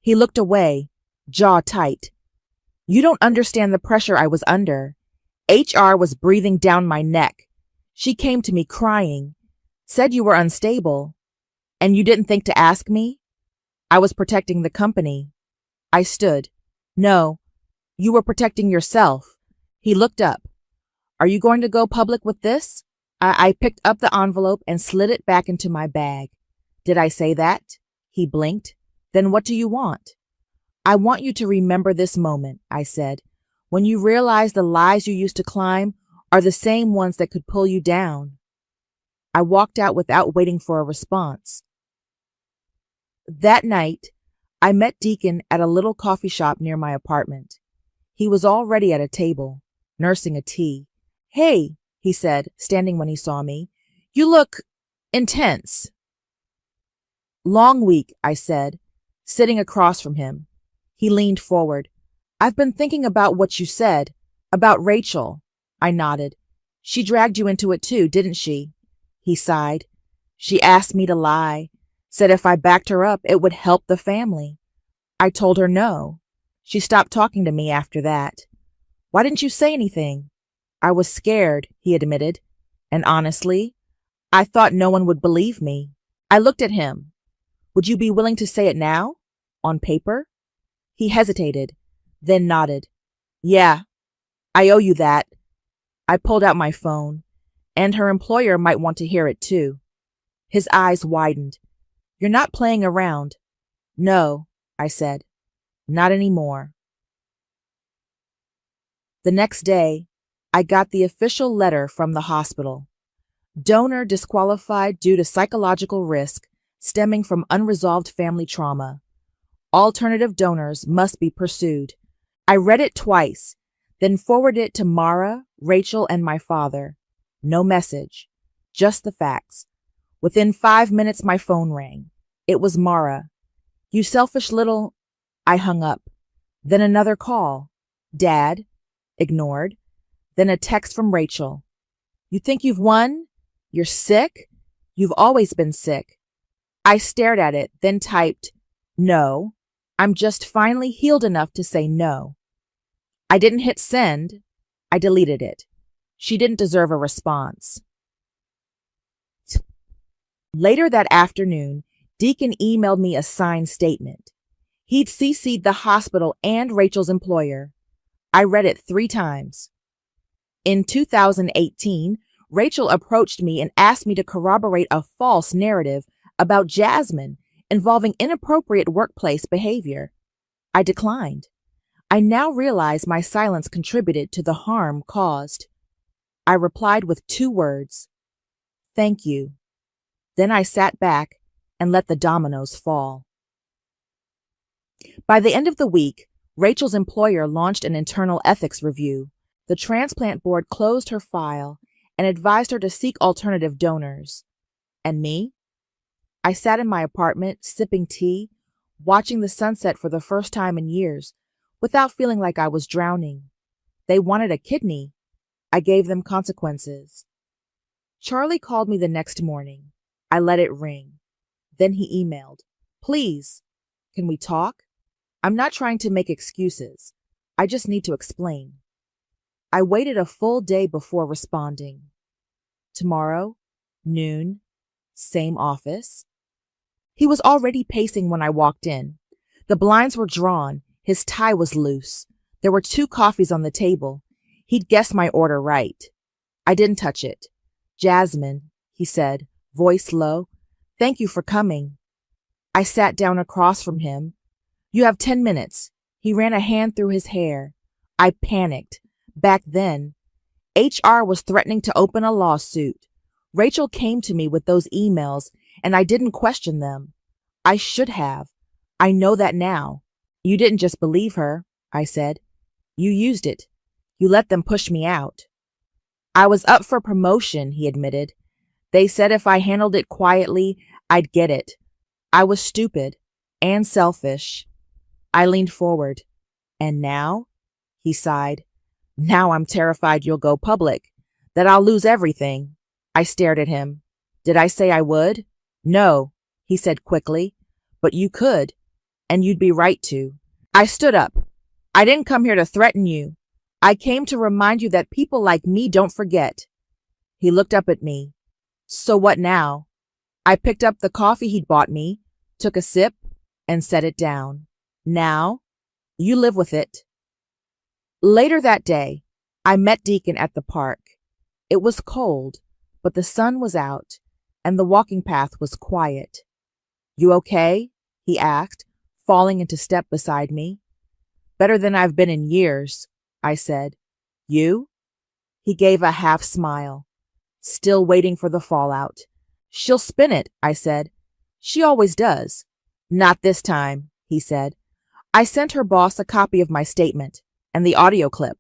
He looked away, jaw tight. "You don't understand the pressure I was under. HR was breathing down my neck. She came to me crying, said you were unstable. And you didn't think to ask me?" "I was protecting the company." I stood. "No, you were protecting yourself." He looked up. "Are you going to go public with this?" I picked up the envelope and slid it back into my bag. "Did I say that?" He blinked. "Then what do you want?" "I want you to remember this moment," I said, "when you realize the lies you used to climb are the same ones that could pull you down." I walked out without waiting for a response. That night, I met Deacon at a little coffee shop near my apartment. He was already at a table, nursing a tea. "Hey," he said, standing when he saw me. "You look intense." "Long week," I said, sitting across from him. He leaned forward. "I've been thinking about what you said, about Rachel." I nodded. "She dragged you into it too, didn't she?" He sighed. "She asked me to lie, said if I backed her up, it would help the family. I told her no. She stopped talking to me after that." "Why didn't you say anything?" "I was scared," he admitted. "And honestly, I thought no one would believe me." I looked at him. "Would you be willing to say it now? On paper?" He hesitated, then nodded. "Yeah, I owe you that." I pulled out my phone, and her employer might want to hear it too. His eyes widened. "You're not playing around." "No," I said. "Not anymore." The next day, I got the official letter from the hospital. Donor disqualified due to psychological risk stemming from unresolved family trauma. Alternative donors must be pursued. I read it twice, then forwarded it to Mara, Rachel, and my father. No message, just the facts. Within 5 minutes, my phone rang. It was Mara. You selfish little... I hung up. Then another call. Dad. Ignored. Then a text from Rachel. You think you've won? You're sick? You've always been sick. I stared at it, then typed, no. I'm just finally healed enough to say no. I didn't hit send. I deleted it. She didn't deserve a response. Later that afternoon, Deacon emailed me a signed statement. He'd CC'd the hospital and Rachel's employer. I read it 3 times. In 2018, Rachel approached me and asked me to corroborate a false narrative about Jasmine involving inappropriate workplace behavior. I declined. I now realize my silence contributed to the harm caused. I replied with 2 words, thank you. Then I sat back and let the dominoes fall. By the end of the week, Rachel's employer launched an internal ethics review. The transplant board closed her file and advised her to seek alternative donors. And me? I sat in my apartment, sipping tea, watching the sunset for the first time in years, without feeling like I was drowning. They wanted a kidney. I gave them consequences. Charlie called me the next morning. I let it ring. Then he emailed, please, can we talk? I'm not trying to make excuses. I just need to explain. I waited a full day before responding. Tomorrow, noon, same office. He was already pacing when I walked in. The blinds were drawn. His tie was loose. There were 2 coffees on the table. He'd guessed my order right. I didn't touch it. Jasmine, he said, voice low, thank you for coming. I sat down across from him. You have 10 minutes. He ran a hand through his hair. I panicked. Back then, HR was threatening to open a lawsuit. Rachel came to me with those emails, and I didn't question them. I should have. I know that now. You didn't just believe her, I said. You used it. You let them push me out. I was up for promotion, he admitted. They said if I handled it quietly, I'd get it. I was stupid and selfish. I leaned forward. And now? He sighed. Now I'm terrified you'll go public, that I'll lose everything. I stared at him. Did I say I would? No, he said quickly, but you could, and you'd be right to. I stood up. I didn't come here to threaten you. I came to remind you that people like me don't forget. He looked up at me. So what now? I picked up the coffee he'd bought me, took a sip, and set it down. Now, you live with it. Later that day, I met Deacon at the park. It was cold, but the sun was out, and the walking path was quiet. You okay? He asked, falling into step beside me. Better than I've been in years, I said. You? He gave a half smile. Still waiting for the fallout. She'll spin it, I said. She always does. Not this time, he said. I sent her boss a copy of my statement and the audio clip.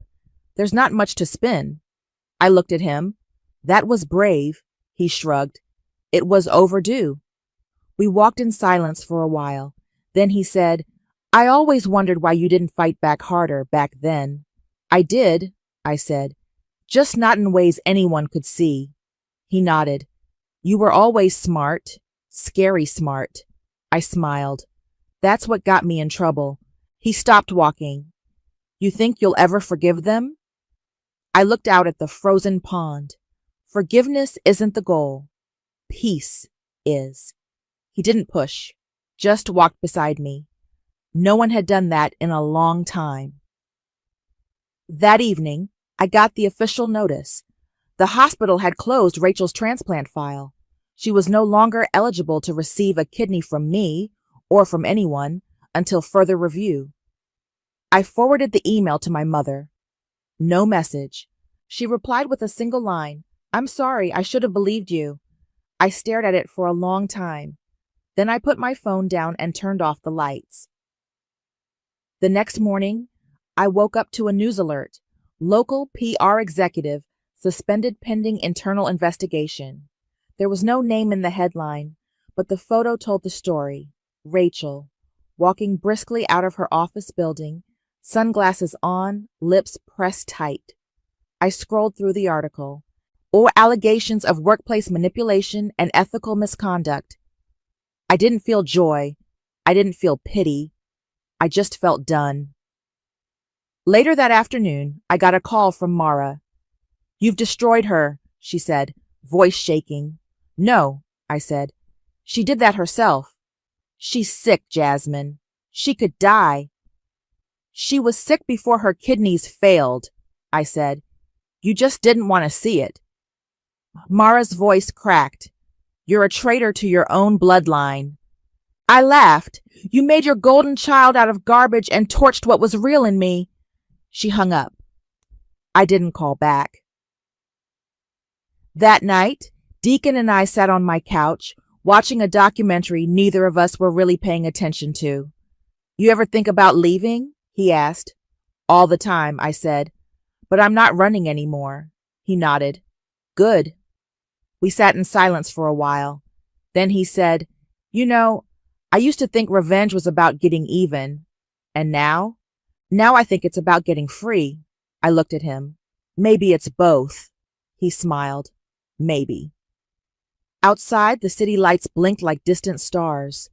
There's not much to spin. I looked at him. That was brave, he shrugged. It was overdue. We walked in silence for a while. Then he said, I always wondered why you didn't fight back harder back then. I did, I said, just not in ways anyone could see. He nodded. You were always smart, scary smart. I smiled. That's what got me in trouble. He stopped walking. You think you'll ever forgive them? I looked out at the frozen pond. Forgiveness isn't the goal. Peace is. He didn't push, just walked beside me. No one had done that in a long time. That evening, I got the official notice. The hospital had closed Rachel's transplant file. She was no longer eligible to receive a kidney from me or from anyone until further review. I forwarded the email to my mother. No message, She replied with a single line, "I'm sorry, I should have believed you." I stared at it for a long time. Then I put my phone down and turned off the lights. The next morning, I woke up to a news alert. Local PR executive suspended pending internal investigation. There was no name in the headline, but the photo told the story. Rachel, walking briskly out of her office building, sunglasses on, lips pressed tight. I scrolled through the article. Or allegations of workplace manipulation and ethical misconduct. I didn't feel joy. I didn't feel pity. I just felt done. Later that afternoon, I got a call from Mara. "You've destroyed her," she said, voice shaking. "No," I said. "She did that herself." "She's sick, Jasmine. She could die." "She was sick before her kidneys failed," I said. "You just didn't want to see it." Mara's voice cracked. "You're a traitor to your own bloodline." I laughed. "You made your golden child out of garbage and torched what was real in me." She hung up. I didn't call back. That night, Deacon and I sat on my couch, watching a documentary neither of us were really paying attention to. "You ever think about leaving?" he asked. "All the time," I said. "But I'm not running anymore." He nodded. "Good." We sat in silence for a while. Then he said, "You know, I used to think revenge was about getting even. And now? Now I think it's about getting free." I looked at him. "Maybe it's both." He smiled. "Maybe." Outside, the city lights blinked like distant stars.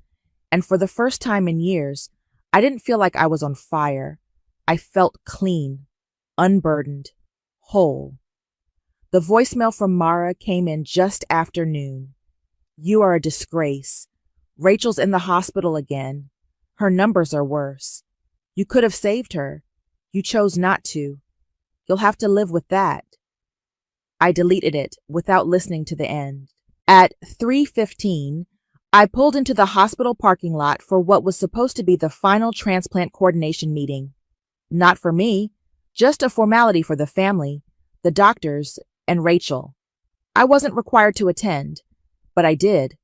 And for the first time in years, I didn't feel like I was on fire. I felt clean, unburdened, whole. The voicemail from Mara came in just after noon. "You are a disgrace. Rachel's in the hospital again. Her numbers are worse. You could have saved her. You chose not to. You'll have to live with that." I deleted it without listening to the end. At 3:15, I pulled into the hospital parking lot for what was supposed to be the final transplant coordination meeting. Not for me, just a formality for the family, the doctors, and Rachel. I wasn't required to attend, but I did.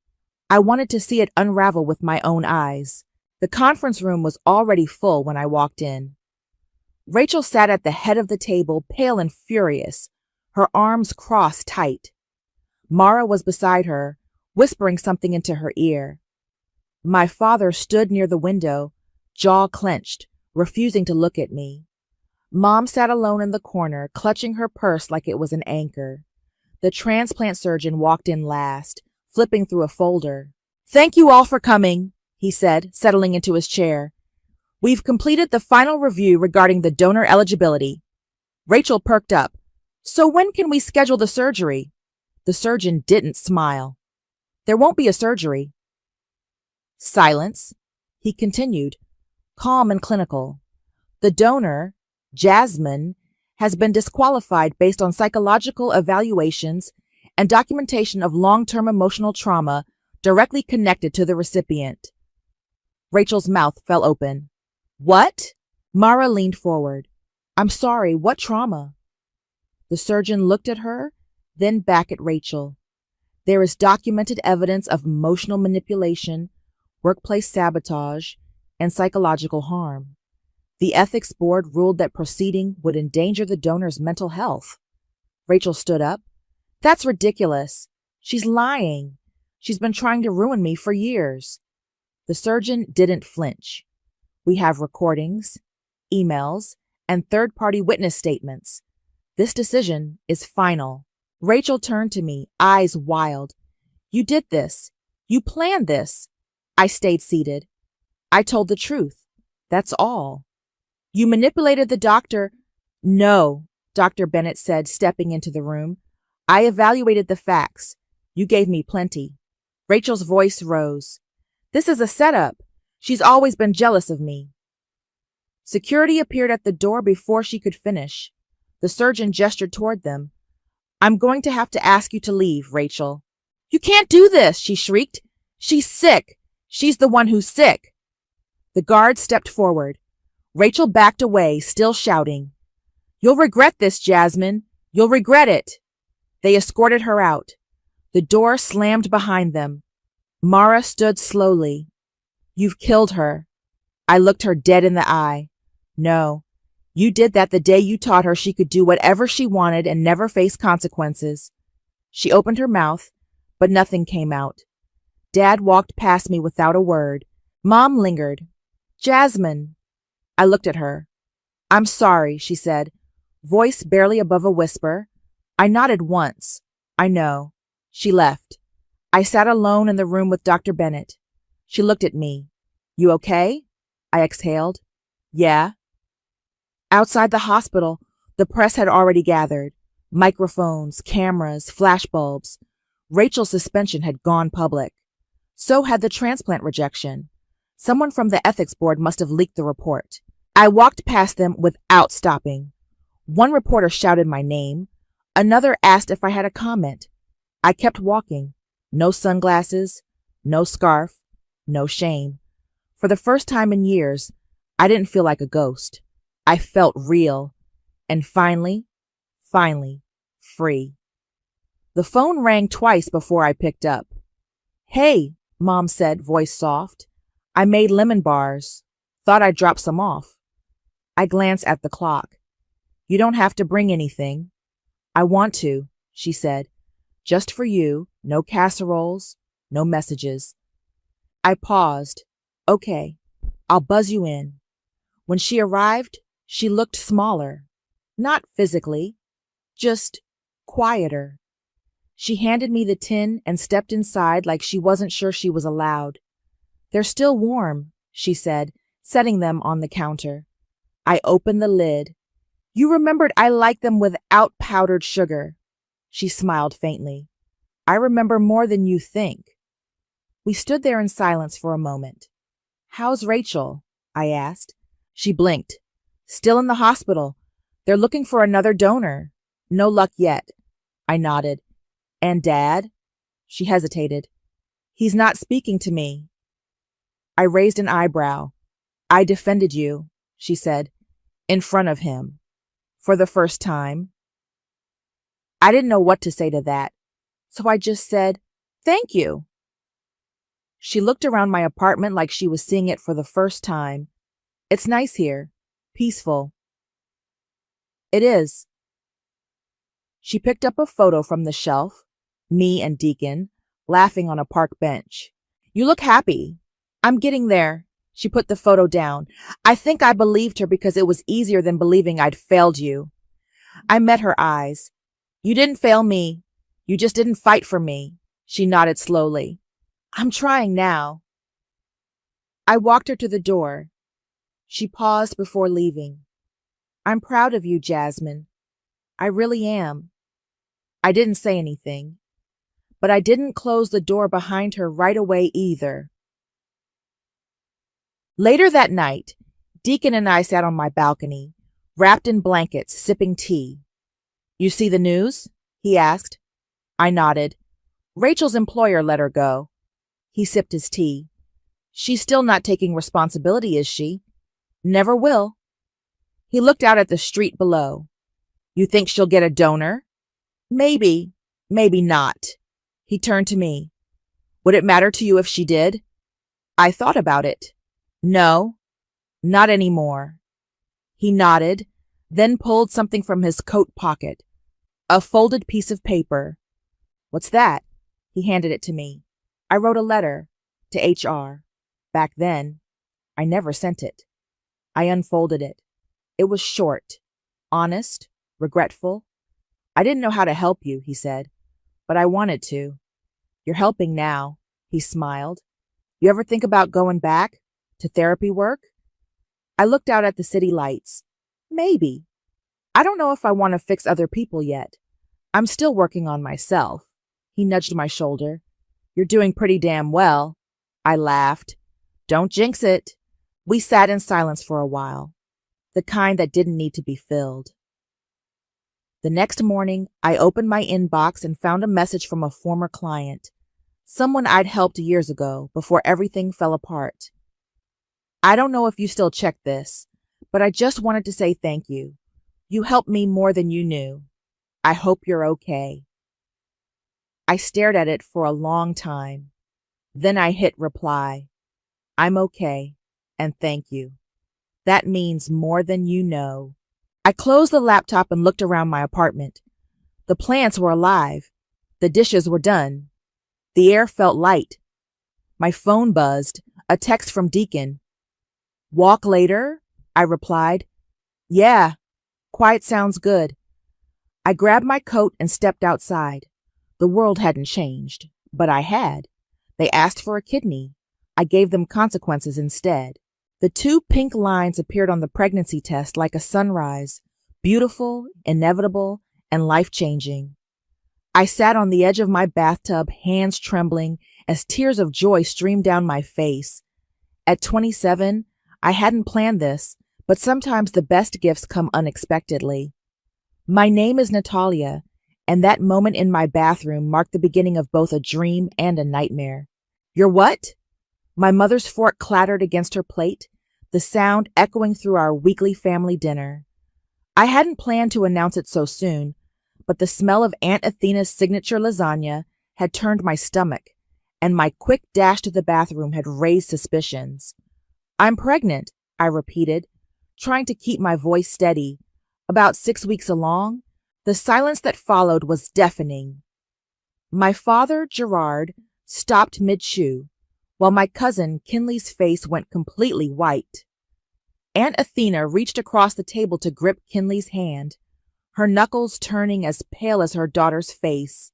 I wanted to see it unravel with my own eyes. The conference room was already full when I walked in. Rachel sat at the head of the table, pale and furious, her arms crossed tight. Mara was beside her, whispering something into her ear. My father stood near the window, jaw clenched, refusing to look at me. Mom sat alone in the corner, clutching her purse like it was an anchor. The transplant surgeon walked in last, flipping through a folder. "Thank you all for coming," he said, settling into his chair. "We've completed the final review regarding the donor eligibility." Rachel perked up. "So when can we schedule the surgery?" The surgeon didn't smile. "There won't be a surgery." Silence. He continued, calm and clinical. "The donor, Jasmine, has been disqualified based on psychological evaluations and documentation of long-term emotional trauma directly connected to the recipient." Rachel's mouth fell open. "What?" Mara leaned forward. "I'm sorry, what trauma?" The surgeon looked at her, then back at Rachel. "There is documented evidence of emotional manipulation, workplace sabotage, and psychological harm. The ethics board ruled that proceeding would endanger the donor's mental health." Rachel stood up. "That's ridiculous. She's lying. She's been trying to ruin me for years." The surgeon didn't flinch. "We have recordings, emails, and third-party witness statements. This decision is final." Rachel turned to me, eyes wild. "You did this. You planned this." I stayed seated. "I told the truth. That's all." "You manipulated the doctor." "No," Dr. Bennett said, stepping into the room. "I evaluated the facts. You gave me plenty." Rachel's voice rose. "This is a setup. She's always been jealous of me." Security appeared at the door before she could finish. The surgeon gestured toward them. "I'm going to have to ask you to leave, Rachel." "You can't do this," she shrieked. "She's sick. She's the one who's sick." The guard stepped forward. Rachel backed away, still shouting. "You'll regret this, Jasmine. You'll regret it. They escorted her out. The door slammed behind them. Mara stood slowly. You've killed her. I looked her dead in the eye. No, you did that the day you taught her she could do whatever she wanted and never face consequences. She opened her mouth, but nothing came out. Dad walked past me without a word. Mom lingered. Jasmine. I looked at her. I'm sorry, she said, voice barely above a whisper. I nodded once. I know. She left. I sat alone in the room with Dr. Bennett. She looked at me. You okay? I exhaled. Yeah. Outside the hospital, the press had already gathered. Microphones, cameras, flashbulbs. Rachel's suspension had gone public. So had the transplant rejection. Someone from the ethics board must have leaked the report. I walked past them without stopping. One reporter shouted my name. Another asked if I had a comment. I kept walking. No sunglasses, no scarf, no shame. For the first time in years, I didn't feel like a ghost. I felt real. And finally, free. The phone rang twice before I picked up. Hey, Mom said, voice soft. I made lemon bars. Thought I'd drop some off. I glanced at the clock. You don't have to bring anything. I want to, she said. Just for you, no casseroles, no messages. I paused. Okay, I'll buzz you in. When she arrived, she looked smaller. Not physically, just quieter. She handed me the tin and stepped inside like she wasn't sure she was allowed. They're still warm, she said, setting them on the counter. I opened the lid. You remembered I liked them without powdered sugar. She smiled faintly. I remember more than you think. We stood there in silence for a moment. How's Rachel? I asked. She blinked. Still in the hospital. They're looking for another donor. No luck yet. I nodded. And Dad? She hesitated. He's not speaking to me. I raised an eyebrow. I defended you, she said, in front of him. For the first time. I didn't know what to say to that, so I just said, thank you. She looked around my apartment like she was seeing it for the first time. It's nice here. Peaceful. It is. She picked up a photo from the shelf, me and Deacon, laughing on a park bench. You look happy. I'm getting there. She put the photo down. I think I believed her because it was easier than believing I'd failed you. I met her eyes. You didn't fail me. You just didn't fight for me. She nodded slowly. I'm trying now. I walked her to the door. She paused before leaving. I'm proud of you, Jasmine. I really am. I didn't say anything, but I didn't close the door behind her right away either. Later that night, Deacon and I sat on my balcony, wrapped in blankets, sipping tea. You see the news? He asked. I nodded. Rachel's employer let her go. He sipped his tea. She's still not taking responsibility, is she? Never will. He looked out at the street below. You think she'll get a donor? Maybe, maybe not. He turned to me. Would it matter to you if she did? I thought about it. No, not anymore. He nodded, then pulled something from his coat pocket. A folded piece of paper. What's that? He handed it to me. I wrote a letter to HR. Back then, I never sent it. I unfolded it. It was short, honest, regretful. I didn't know how to help you, he said, but I wanted to. You're helping now, he smiled. You ever think about going back to therapy work? I looked out at the city lights. Maybe. I don't know if I want to fix other people yet. I'm still working on myself. He nudged my shoulder. You're doing pretty damn well. I laughed. Don't jinx it. We sat in silence for a while, the kind that didn't need to be filled. The next morning, I opened my inbox and found a message from a former client, someone I'd helped years ago before everything fell apart. I don't know if you still check this, but I just wanted to say thank you. You helped me more than you knew. I hope you're okay. I stared at it for a long time. Then I hit reply. I'm okay, and thank you. That means more than you know. I closed the laptop and looked around my apartment. The plants were alive. The dishes were done. The air felt light. My phone buzzed, a text from Deacon. Walk later? I replied. Yeah, quiet sounds good. I grabbed my coat and stepped outside. The world hadn't changed, but I had. They asked for a kidney. I gave them consequences instead. The 2 pink lines appeared on the pregnancy test like a sunrise, beautiful, inevitable, and life-changing. I sat on the edge of my bathtub, hands trembling, as tears of joy streamed down my face. At 27, I hadn't planned this, but sometimes the best gifts come unexpectedly. My name is Natalia, and that moment in my bathroom marked the beginning of both a dream and a nightmare. You're what? My mother's fork clattered against her plate, the sound echoing through our weekly family dinner. I hadn't planned to announce it so soon, but the smell of Aunt Athena's signature lasagna had turned my stomach, and my quick dash to the bathroom had raised suspicions. I'm pregnant, I repeated, trying to keep my voice steady. About 6 weeks along, the silence that followed was deafening. My father, Gerard, stopped mid-chew, while my cousin, Kinley's face went completely white. Aunt Athena reached across the table to grip Kinley's hand, her knuckles turning as pale as her daughter's face.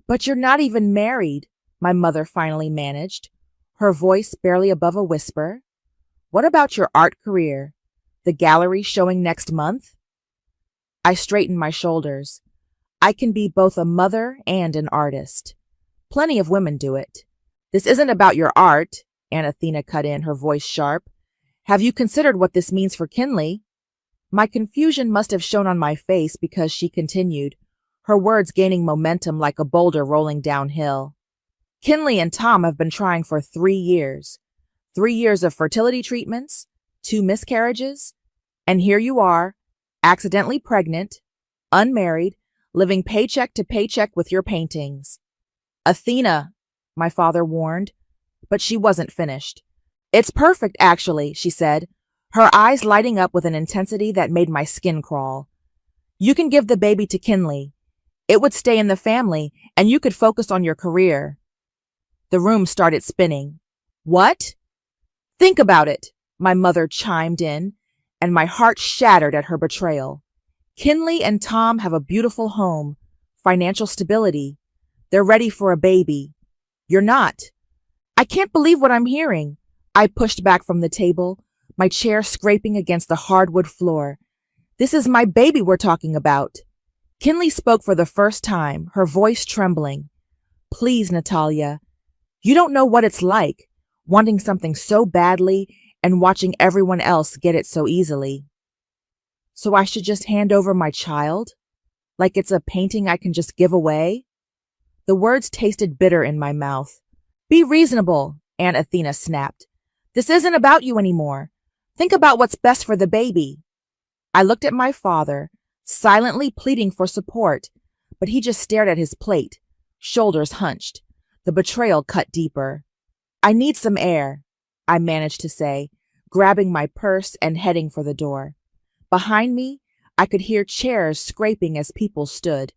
But you're not even married, my mother finally managed, her voice barely above a whisper. What about your art career? The gallery showing next month? I straightened my shoulders. I can be both a mother and an artist. Plenty of women do it. This isn't about your art, Aunt Athena cut in, her voice sharp. Have you considered what this means for Kinley? My confusion must have shown on my face because she continued, her words gaining momentum like a boulder rolling downhill. Kinley and Tham have been trying for 3 years. 3 years of fertility treatments, 2 miscarriages, and here you are, accidentally pregnant, unmarried, living paycheck to paycheck with your paintings. Athena, my father warned, but she wasn't finished. It's perfect, actually, she said, her eyes lighting up with an intensity that made my skin crawl. You can give the baby to Kinley. It would stay in the family, and you could focus on your career. The room started spinning. What? Think about it, my mother chimed in, and my heart shattered at her betrayal. Kinley and Tham have a beautiful home, financial stability. They're ready for a baby. You're not. I can't believe what I'm hearing. I pushed back from the table, my chair scraping against the hardwood floor. This is my baby we're talking about. Kinley spoke for the first time, her voice trembling. Please, Natalia, you don't know what it's like, wanting something so badly and watching everyone else get it so easily. So I should just hand over my child? Like it's a painting I can just give away? The words tasted bitter in my mouth. Be reasonable, Aunt Athena snapped. This isn't about you anymore. Think about what's best for the baby. I looked at my father, silently pleading for support, but he just stared at his plate, shoulders hunched. The betrayal cut deeper. I need some air, I managed to say, grabbing my purse and heading for the door. Behind me, I could hear chairs scraping as people stood.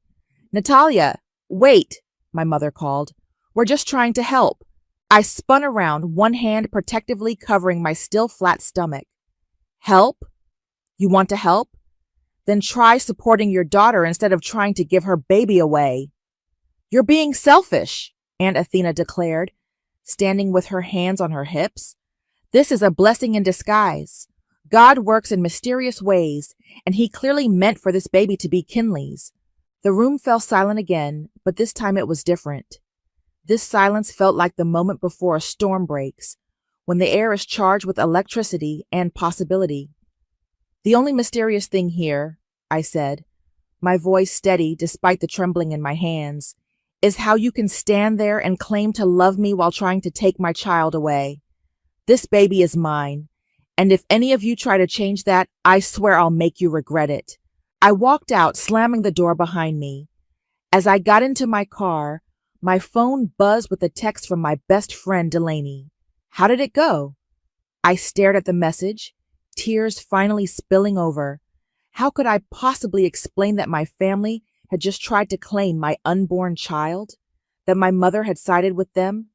Natalia, wait, my mother called. We're just trying to help. I spun around, one hand protectively covering my still flat stomach. Help? You want to help? Then try supporting your daughter instead of trying to give her baby away. You're being selfish, Aunt Athena declared, standing with her hands on her hips. This is a blessing in disguise. God works in mysterious ways, and he clearly meant for this baby to be Kinley's. The room fell silent again, but this time it was different. This silence felt like the moment before a storm breaks, when the air is charged with electricity and possibility. The only mysterious thing here, I said, my voice steady despite the trembling in my hands, is how you can stand there and claim to love me while trying to take my child away. This baby is mine, and if any of you try to change that, I swear I'll make you regret it. I walked out, slamming the door behind me. As I got into my car, my phone buzzed with a text from my best friend, Delaney. How did it go? I stared at the message, tears finally spilling over. How could I possibly explain that my family had just tried to claim my unborn child? That my mother had sided with them?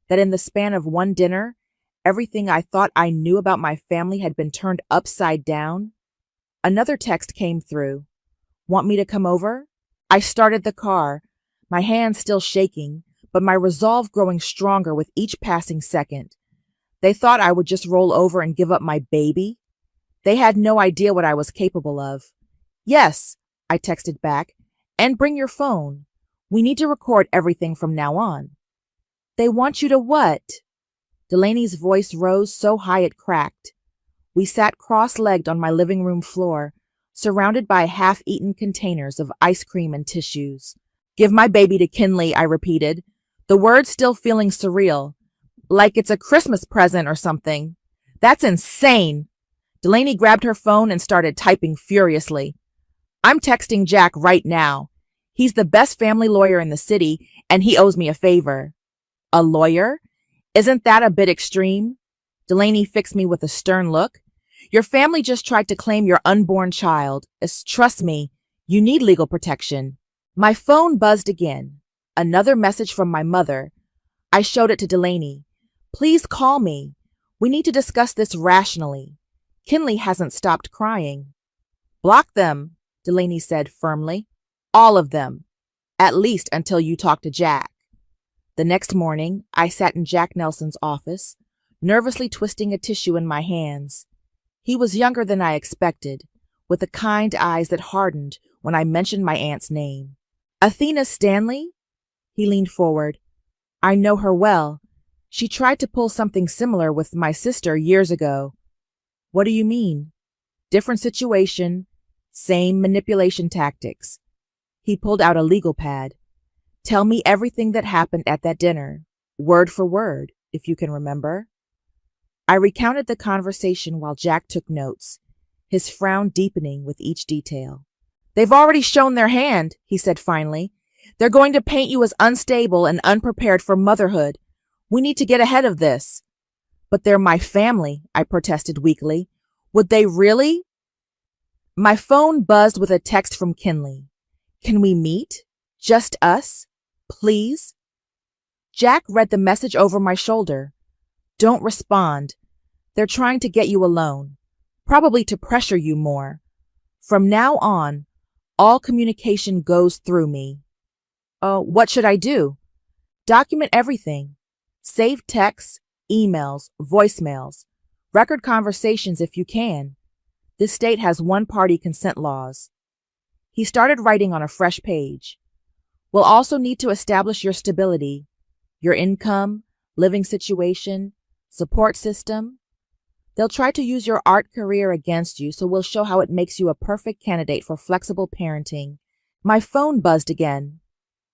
That in the span of one dinner, everything I thought I knew about my family had been turned upside down? Another text came through. Want me to come over? I started the car, my hands still shaking, but my resolve growing stronger with each passing second. They thought I would just roll over and give up my baby. They had no idea what I was capable of. Yes, I texted back, and bring your phone. We need to record everything from now on. They want you to what? Delaney's voice rose so high it cracked. We sat cross-legged on my living room floor, surrounded by half-eaten containers of ice cream and tissues. Give my baby to Kinley, I repeated, the words still feeling surreal, like it's a Christmas present or something. That's insane. Delaney grabbed her phone and started typing furiously. I'm texting Jack right now. He's the best family lawyer in the city, and he owes me a favor. A lawyer? Isn't that a bit extreme? Delaney fixed me with a stern look. Your family just tried to claim your unborn child. Trust me, you need legal protection. My phone buzzed again. Another message from my mother. I showed it to Delaney. Please call me. We need to discuss this rationally. Kinley hasn't stopped crying. Block them, Delaney said firmly. All of them. At least until you talk to Jack. The next morning, I sat in Jack Nelson's office, nervously twisting a tissue in my hands. He was younger than I expected, with the kind eyes that hardened when I mentioned my aunt's name. Athena Stanley? He leaned forward. I know her well. She tried to pull something similar with my sister years ago. What do you mean? Different situation, same manipulation tactics. He pulled out a legal pad. Tell me everything that happened at that dinner, word for word, if you can remember. I recounted the conversation while Jack took notes, his frown deepening with each detail. They've already shown their hand, he said finally. They're going to paint you as unstable and unprepared for motherhood. We need to get ahead of this. But they're my family, I protested weakly. Would they really? My phone buzzed with a text from Kinley. Can we meet? Just us? Please? Jack read the message over my shoulder. Don't respond. They're trying to get you alone, probably to pressure you more. From now on, all communication goes through me. What should I do? Document everything. Save texts, emails, voicemails. Record conversations if you can. This state has one-party consent laws. He started writing on a fresh page. We'll also need to establish your stability, your income, living situation, support system. They'll try to use your art career against you, so we'll show how it makes you a perfect candidate for flexible parenting. My phone buzzed again.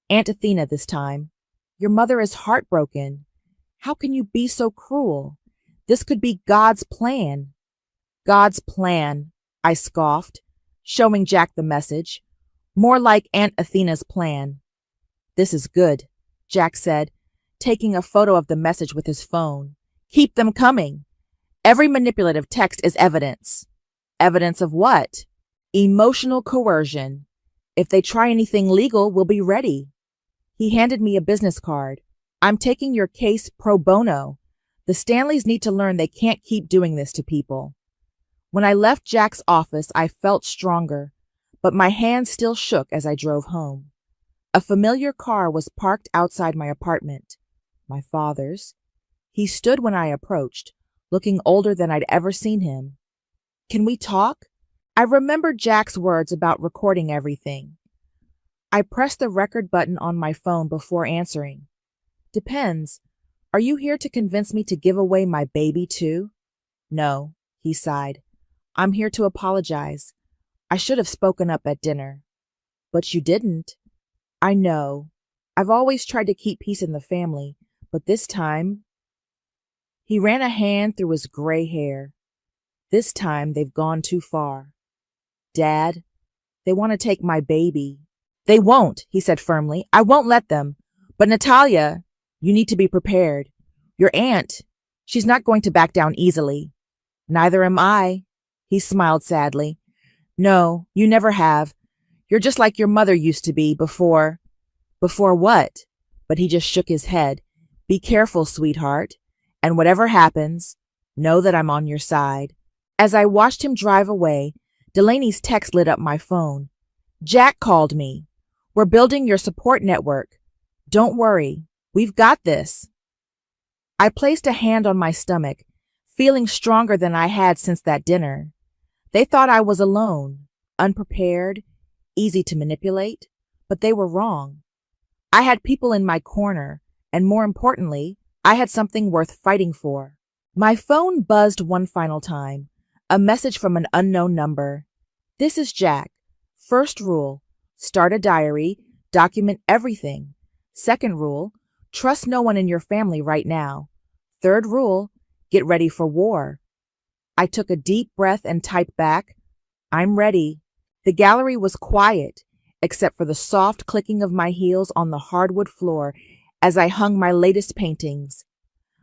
Aunt Athena this time. Your mother is heartbroken. How can you be so cruel? This could be God's plan. God's plan, I scoffed, showing Jack the message. More like Aunt Athena's plan. This is good, Jack said, taking a photo of the message with his phone. Keep them coming. Every manipulative text is evidence. Evidence of what? Emotional coercion. If they try anything legal, we'll be ready. He handed me a business card. I'm taking your case pro bono. The Stanleys need to learn they can't keep doing this to people. When I left Jack's office, I felt stronger, but my hands still shook as I drove home. A familiar car was parked outside my apartment, my father's. He stood when I approached, looking older than I'd ever seen him. Can we talk? I remembered Jack's words about recording everything. I pressed the record button on my phone before answering. Depends. Are you here to convince me to give away my baby too? No, he sighed. I'm here to apologize. I should have spoken up at dinner. But you didn't. I know. I've always tried to keep peace in the family, but this time... He ran a hand through his gray hair. This time they've gone too far. Dad, They want to take my baby. They won't, he said firmly. I won't let them. But Natalia, you need to be prepared. Your aunt, she's not going to back down easily. Neither am I, he smiled sadly. No, you never have. You're just like your mother used to be before. Before what? But he just shook his head. Be careful, sweetheart. And whatever happens, know that I'm on your side. As I watched him drive away, Delaney's text lit up my phone. Jack called me. We're building your support network. Don't worry. We've got this. I placed a hand on my stomach, feeling stronger than I had since that dinner. They thought I was alone, unprepared, easy to manipulate, but they were wrong. I had people in my corner, and more importantly, I had something worth fighting for. My phone buzzed one final time, a message from an unknown number. This is Jack. First rule, start a diary, document everything. Second rule, trust no one in your family right now. Third rule, get ready for war. I took a deep breath and typed back, I'm ready. The gallery was quiet, except for the soft clicking of my heels on the hardwood floor as I hung my latest paintings.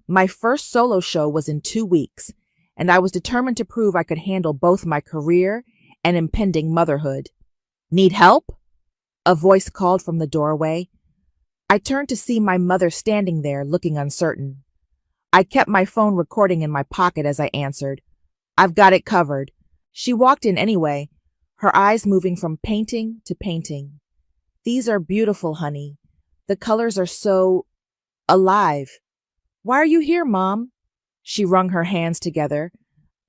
My first solo show was in 2 weeks, and I was determined to prove I could handle both my career and impending motherhood. Need help? A voice called from the doorway. I turned to see my mother standing there, looking uncertain. I kept my phone recording in my pocket as I answered. I've got it covered. She walked in anyway, her eyes moving from painting to painting. These are beautiful, honey. The colors are so alive. Why are you here, Mom? She wrung her hands together.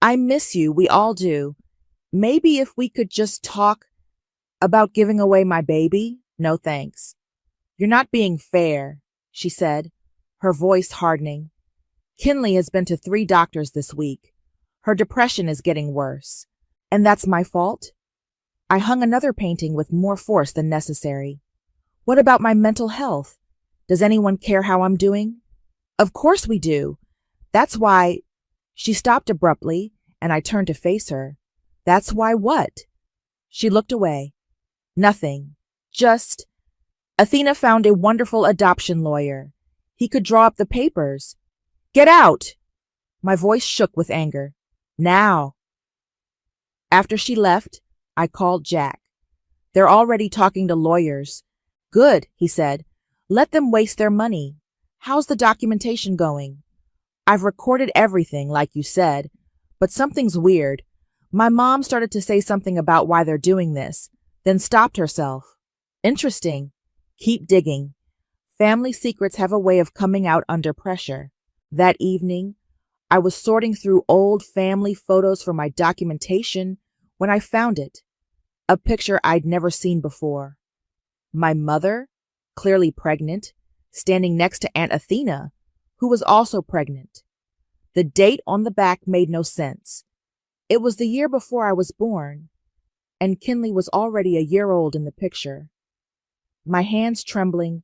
I miss you, we all do. Maybe if we could just talk about giving away my baby? No thanks. You're not being fair, she said, her voice hardening. Kinley has been to 3 doctors this week. Her depression is getting worse. And that's my fault? I hung another painting with more force than necessary. What about my mental health? Does anyone care how I'm doing? Of course we do. That's why... She stopped abruptly, and I turned to face her. That's why what? She looked away. Nothing. Just... Athena found a wonderful adoption lawyer. He could draw up the papers. Get out! My voice shook with anger. Now! After she left, I called Jack. They're already talking to lawyers. Good, he said. Let them waste their money. How's the documentation going? I've recorded everything, like you said, but something's weird. My mom started to say something about why they're doing this, then stopped herself. Interesting. Keep digging. Family secrets have a way of coming out under pressure. That evening, I was sorting through old family photos for my documentation when I found it. A picture I'd never seen before. My mother, clearly pregnant, standing next to Aunt Athena, who was also pregnant. The date on the back made no sense. It was the year before I was born, and Kinley was already a year old in the picture. My hands trembling,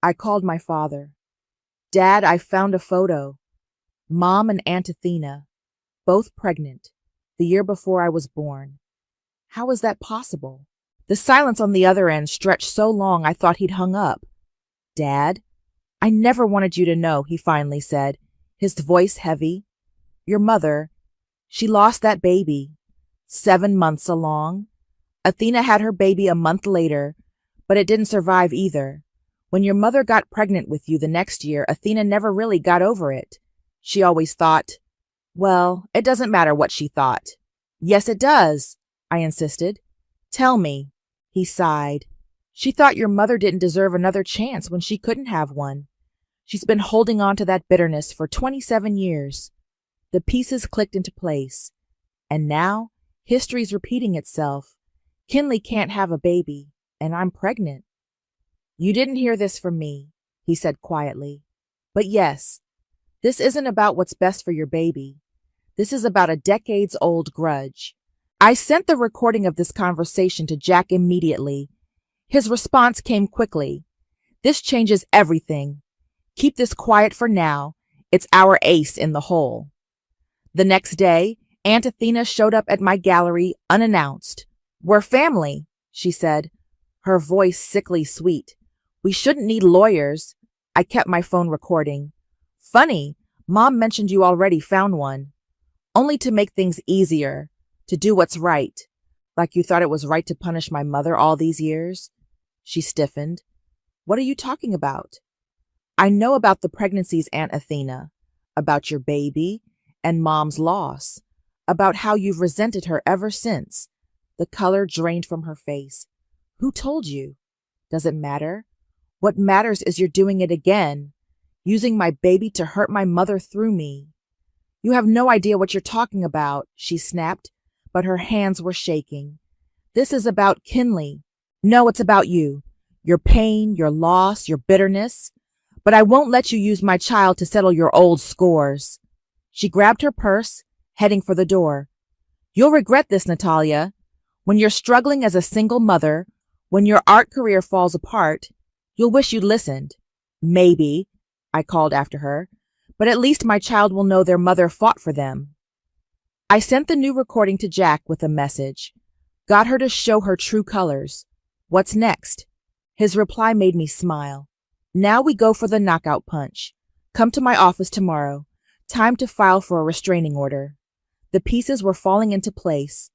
I called my father. Dad, I found a photo. Mom and Aunt Athena, both pregnant, the year before I was born. How is that possible? The silence on the other end stretched so long I thought he'd hung up. Dad, I never wanted you to know, he finally said, his voice heavy. Your mother, she lost that baby. 7 months along. Athena had her baby a month later, but it didn't survive either. When your mother got pregnant with you the next year, Athena never really got over it. She always thought, well, it doesn't matter what she thought. Yes, it does, I insisted. Tell me, he sighed. She thought your mother didn't deserve another chance when she couldn't have one. She's been holding on to that bitterness for 27 years. The pieces clicked into place. And now, history's repeating itself. Kinley can't have a baby, and I'm pregnant. You didn't hear this from me, he said quietly. But yes, this isn't about what's best for your baby. This is about a decades-old grudge. I sent the recording of this conversation to Jack immediately. His response came quickly. This changes everything. Keep this quiet for now. It's our ace in the hole. The next day, Aunt Athena showed up at my gallery unannounced. We're family, she said, her voice sickly sweet. We shouldn't need lawyers. I kept my phone recording. Funny, Mom mentioned you already found one. Only to make things easier, to do what's right. Like you thought it was right to punish my mother all these years? She stiffened. What are you talking about? I know about the pregnancies, Aunt Athena, about your baby and Mom's loss, about how you've resented her ever since. The color drained from her face. Who told you? Does it matter? What matters is you're doing it again, using my baby to hurt my mother through me. You have no idea what you're talking about, she snapped, but her hands were shaking. This is about Kinley. No, it's about you. Your pain, your loss, your bitterness. But I won't let you use my child to settle your old scores. She grabbed her purse, heading for the door. You'll regret this, Natalia. When you're struggling as a single mother, when your art career falls apart, you'll wish you'd listened. Maybe, I called after her, but at least my child will know their mother fought for them. I sent the new recording to Jack with a message. Got her to show her true colors. What's next? His reply made me smile. Now we go for the knockout punch. Come to my office tomorrow. Time to file for a restraining order. The pieces were falling into place.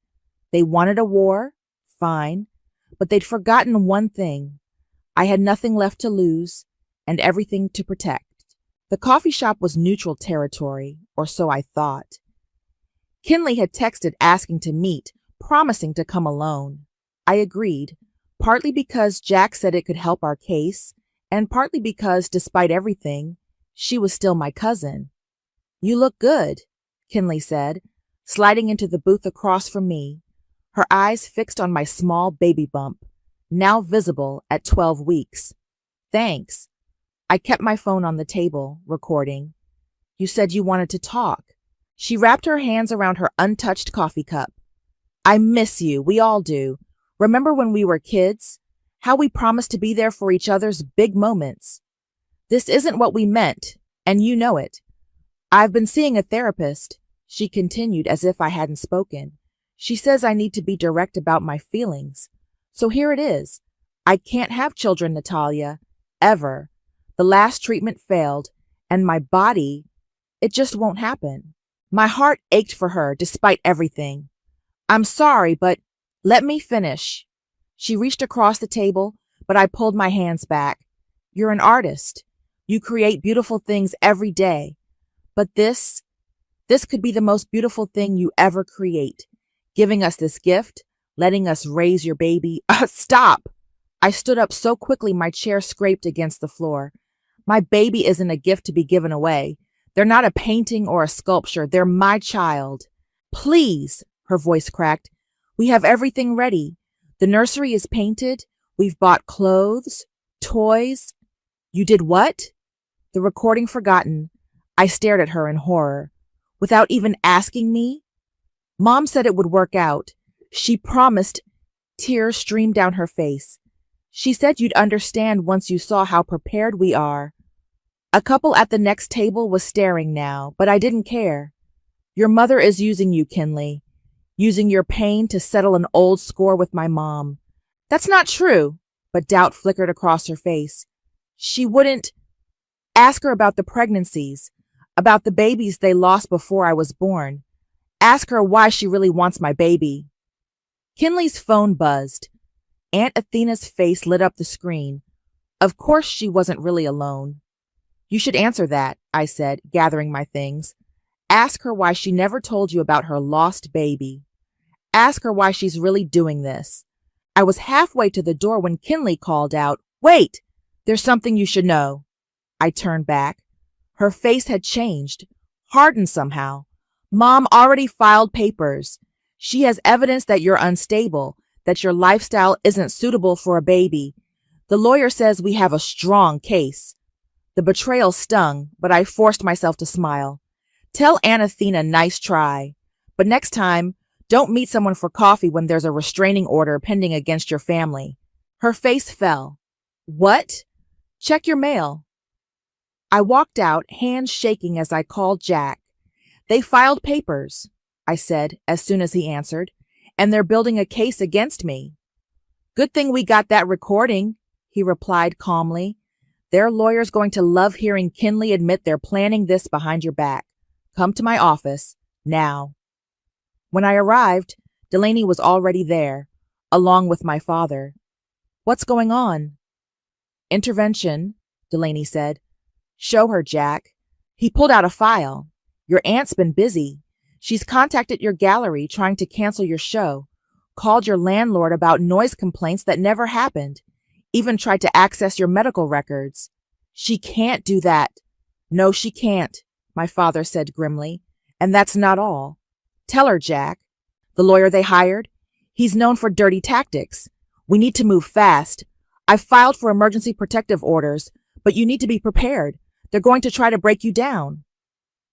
They wanted a war, fine, but they'd forgotten one thing. I had nothing left to lose and everything to protect. The coffee shop was neutral territory, or so I thought. Kinley had texted asking to meet, promising to come alone. I agreed, partly because Jack said it could help our case, and partly because, despite everything, she was still my cousin. You look good, Kinley said, sliding into the booth across from me, her eyes fixed on my small baby bump, now visible at 12 weeks. Thanks. I kept my phone on the table, recording. You said you wanted to talk. She wrapped her hands around her untouched coffee cup. I miss you. We all do. Remember when we were kids? How we promised to be there for each other's big moments. This isn't what we meant, and you know it. I've been seeing a therapist, she continued as if I hadn't spoken. She says I need to be direct about my feelings. So here it is. I can't have children, Natalia. Ever. The last treatment failed, and my body, it just won't happen. My heart ached for her despite everything. I'm sorry, but let me finish. She reached across the table, but I pulled my hands back. You're an artist. You create beautiful things every day. But this could be the most beautiful thing you ever create. Giving us this gift, letting us raise your baby. Stop! I stood up so quickly my chair scraped against the floor. My baby isn't a gift to be given away. They're not a painting or a sculpture. They're my child. Please, her voice cracked. We have everything ready. The nursery is painted. We've bought clothes, toys. You did what? The recording forgotten. I stared at her in horror. Without even asking me? Mom said it would work out. She promised. Tears streamed down her face. She said you'd understand once you saw how prepared we are. A couple at the next table was staring now, but I didn't care. Your mother is using you, Kinley. Using your pain to settle an old score with my mom. That's not true, but doubt flickered across her face. She wouldn't. Ask her about the pregnancies, about the babies they lost before I was born. Ask her why she really wants my baby. Kinley's phone buzzed. Aunt Athena's face lit up the screen. Of course she wasn't really alone. You should answer that, I said, gathering my things. Ask her why she never told you about her lost baby. Ask her why she's really doing this. I was halfway to the door when Kinley called out, Wait! There's something you should know. I turned back. Her face had changed, hardened somehow. Mom already filed papers. She has evidence that you're unstable, that your lifestyle isn't suitable for a baby. The lawyer says we have a strong case. The betrayal stung, but I forced myself to smile. Tell Aunt Athena nice try. But next time, don't meet someone for coffee when there's a restraining order pending against your family. Her face fell. What? Check your mail. I walked out, hands shaking as I called Jack. They filed papers, I said as soon as he answered, and they're building a case against me. Good thing we got that recording, he replied calmly. Their lawyer's going to love hearing Kinley admit they're planning this behind your back. Come to my office, now. When I arrived, Delaney was already there, along with my father. What's going on? Intervention, Delaney said. Show her, Jack. He pulled out a file. Your aunt's been busy. She's contacted your gallery trying to cancel your show, called your landlord about noise complaints that never happened, even tried to access your medical records. She can't do that. No, she can't, my father said grimly. And that's not all. Tell her, Jack. The lawyer they hired? He's known for dirty tactics. We need to move fast. I've filed for emergency protective orders, but you need to be prepared. They're going to try to break you down.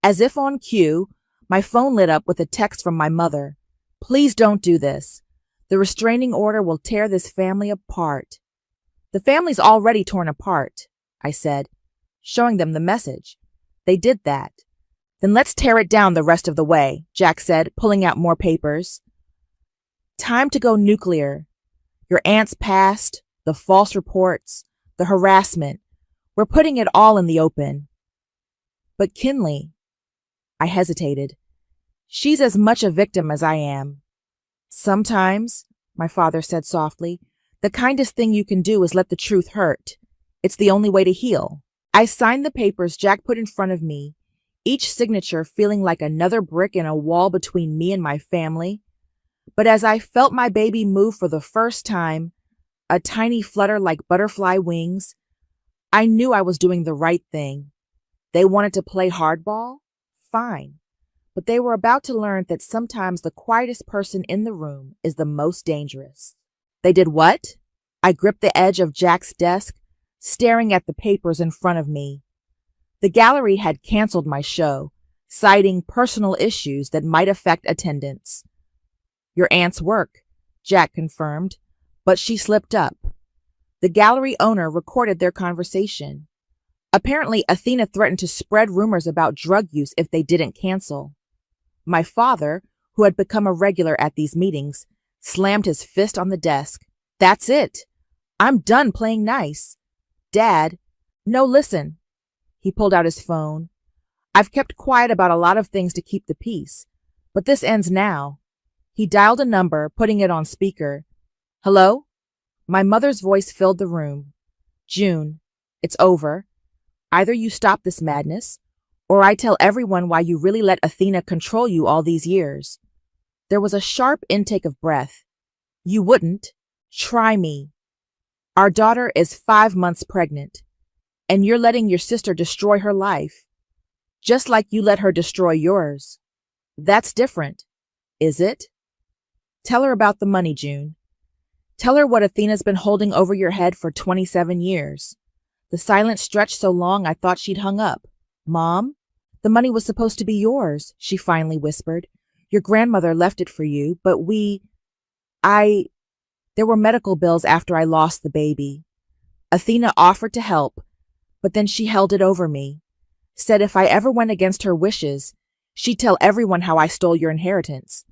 As if on cue, my phone lit up with a text from my mother. Please don't do this. The restraining order will tear this family apart. The family's already torn apart, I said, showing them the message. They did that. Then let's tear it down the rest of the way, Jack said, pulling out more papers. Time to go nuclear. Your aunt's past, the false reports, the harassment. We're putting it all in the open. But Kinley, I hesitated. She's as much a victim as I am. Sometimes, my father said softly, the kindest thing you can do is let the truth hurt. It's the only way to heal. I signed the papers Jack put in front of me, each signature feeling like another brick in a wall between me and my family. But as I felt my baby move for the first time, a tiny flutter like butterfly wings, I knew I was doing the right thing. They wanted to play hardball? Fine. But they were about to learn that sometimes the quietest person in the room is the most dangerous. They did what? I gripped the edge of Jack's desk, staring at the papers in front of me. The gallery had canceled my show, citing personal issues that might affect attendance. Your aunt's work, Jack confirmed, but she slipped up. The gallery owner recorded their conversation. Apparently, Athena threatened to spread rumors about drug use if they didn't cancel. My father, who had become a regular at these meetings, slammed his fist on the desk. That's it. I'm done playing nice. Dad, no, listen. He pulled out his phone. I've kept quiet about a lot of things to keep the peace, but this ends now. He dialed a number, putting it on speaker. Hello? My mother's voice filled the room. June, it's over. Either you stop this madness, or I tell everyone why you really let Athena control you all these years. There was a sharp intake of breath. You wouldn't. Try me. Our daughter is 5 months pregnant, and you're letting your sister destroy her life, just like you let her destroy yours. That's different, is it? Tell her about the money, June. Tell her what Athena's been holding over your head for 27 years. The silence stretched so long I thought she'd hung up. Mom, the money was supposed to be yours, she finally whispered. Your grandmother left it for you, but there were medical bills after I lost the baby. Athena offered to help, but then she held it over me. Said if I ever went against her wishes, she'd tell everyone how I stole your inheritance.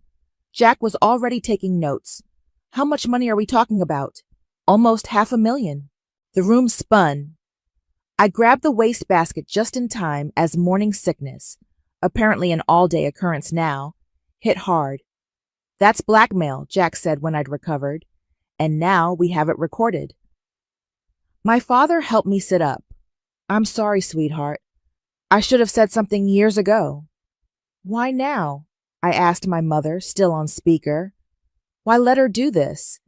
Jack was already taking notes. How much money are we talking about? Almost $500,000. The room spun. I grabbed the wastebasket just in time as morning sickness, apparently an all-day occurrence now, hit hard. That's blackmail, Jack said when I'd recovered, and now we have it recorded. My father helped me sit up. I'm sorry, sweetheart. I should have said something years ago. Why now? I asked my mother, still on speaker. Why let her do this?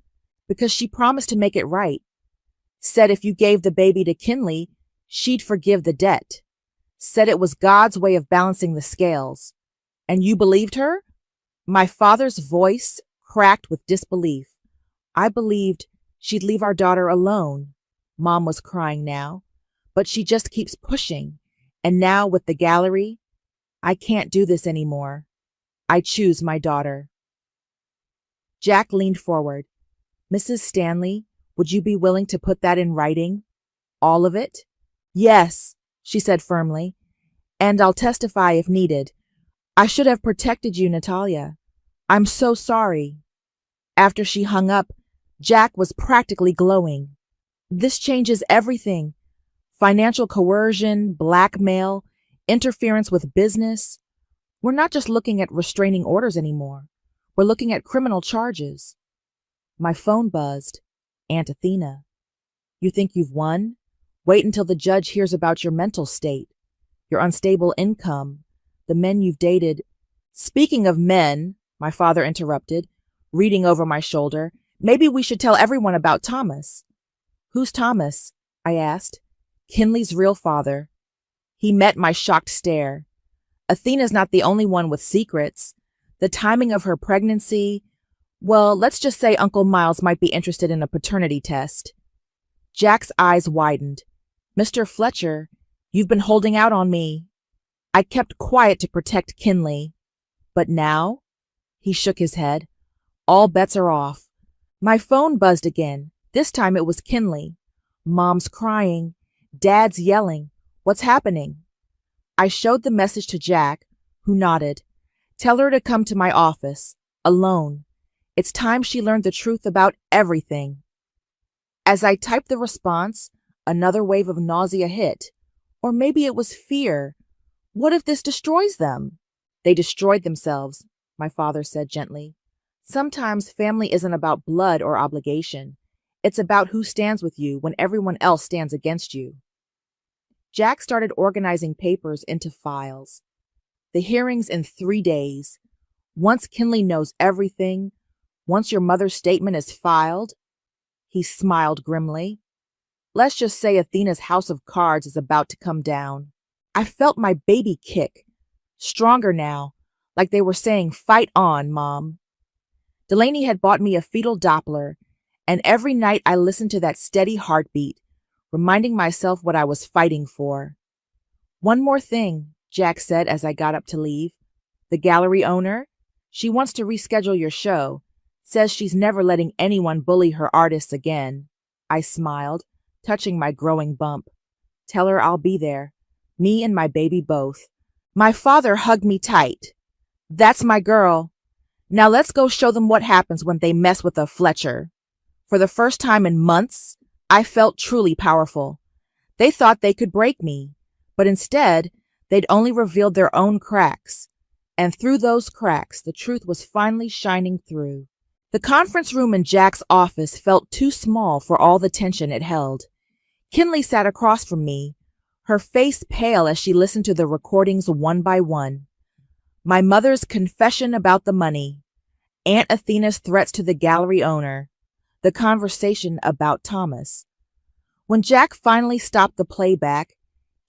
Because she promised to make it right. Said if you gave the baby to Kinley, she'd forgive the debt. Said it was God's way of balancing the scales. And you believed her? My father's voice cracked with disbelief. I believed she'd leave our daughter alone. Mom was crying now, but she just keeps pushing. And now with the gallery, I can't do this anymore. I choose my daughter. Jack leaned forward. Mrs. Stanley, would you be willing to put that in writing? All of it? Yes, she said firmly. And I'll testify if needed. I should have protected you, Natalia. I'm so sorry. After she hung up, Jack was practically glowing. This changes everything. Financial coercion, blackmail, interference with business. We're not just looking at restraining orders anymore. We're looking at criminal charges. My phone buzzed. Aunt Athena. You think you've won? Wait until the judge hears about your mental state, your unstable income, the men you've dated. Speaking of men, my father interrupted, reading over my shoulder, maybe we should tell everyone about Thomas. Who's Thomas? I asked. Kinley's real father. He met my shocked stare. Athena's not the only one with secrets. The timing of her pregnancy, well, let's just say Uncle Miles might be interested in a paternity test. Jack's eyes widened. Mr. Fletcher, you've been holding out on me. I kept quiet to protect Kinley. But now? He shook his head. All bets are off. My phone buzzed again. This time it was Kinley. Mom's crying. Dad's yelling. What's happening? I showed the message to Jack, who nodded. Tell her to come to my office, alone. It's time she learned the truth about everything. As I typed the response, another wave of nausea hit. Or maybe it was fear. What if this destroys them? They destroyed themselves, my father said gently. Sometimes family isn't about blood or obligation. It's about who stands with you when everyone else stands against you. Jack started organizing papers into files. The hearing's in 3 days. Once Kinley knows everything, once your mother's statement is filed, he smiled grimly. Let's just say Athena's house of cards is about to come down. I felt my baby kick. Stronger now, like they were saying, fight on, Mom. Delaney had bought me a fetal Doppler, and every night I listened to that steady heartbeat, reminding myself what I was fighting for. One more thing, Jack said as I got up to leave. The gallery owner, she wants to reschedule your show, says she's never letting anyone bully her artists again. I smiled, touching my growing bump. Tell her I'll be there, me and my baby both. My father hugged me tight. That's my girl. Now let's go show them what happens when they mess with a Fletcher. For the first time in months, I felt truly powerful. They thought they could break me, but instead, they'd only revealed their own cracks. And through those cracks, the truth was finally shining through. The conference room in Jack's office felt too small for all the tension it held. Kinley sat across from me, her face pale as she listened to the recordings one by one. My mother's confession about the money, Aunt Athena's threats to the gallery owner, the conversation about Thomas. When Jack finally stopped the playback,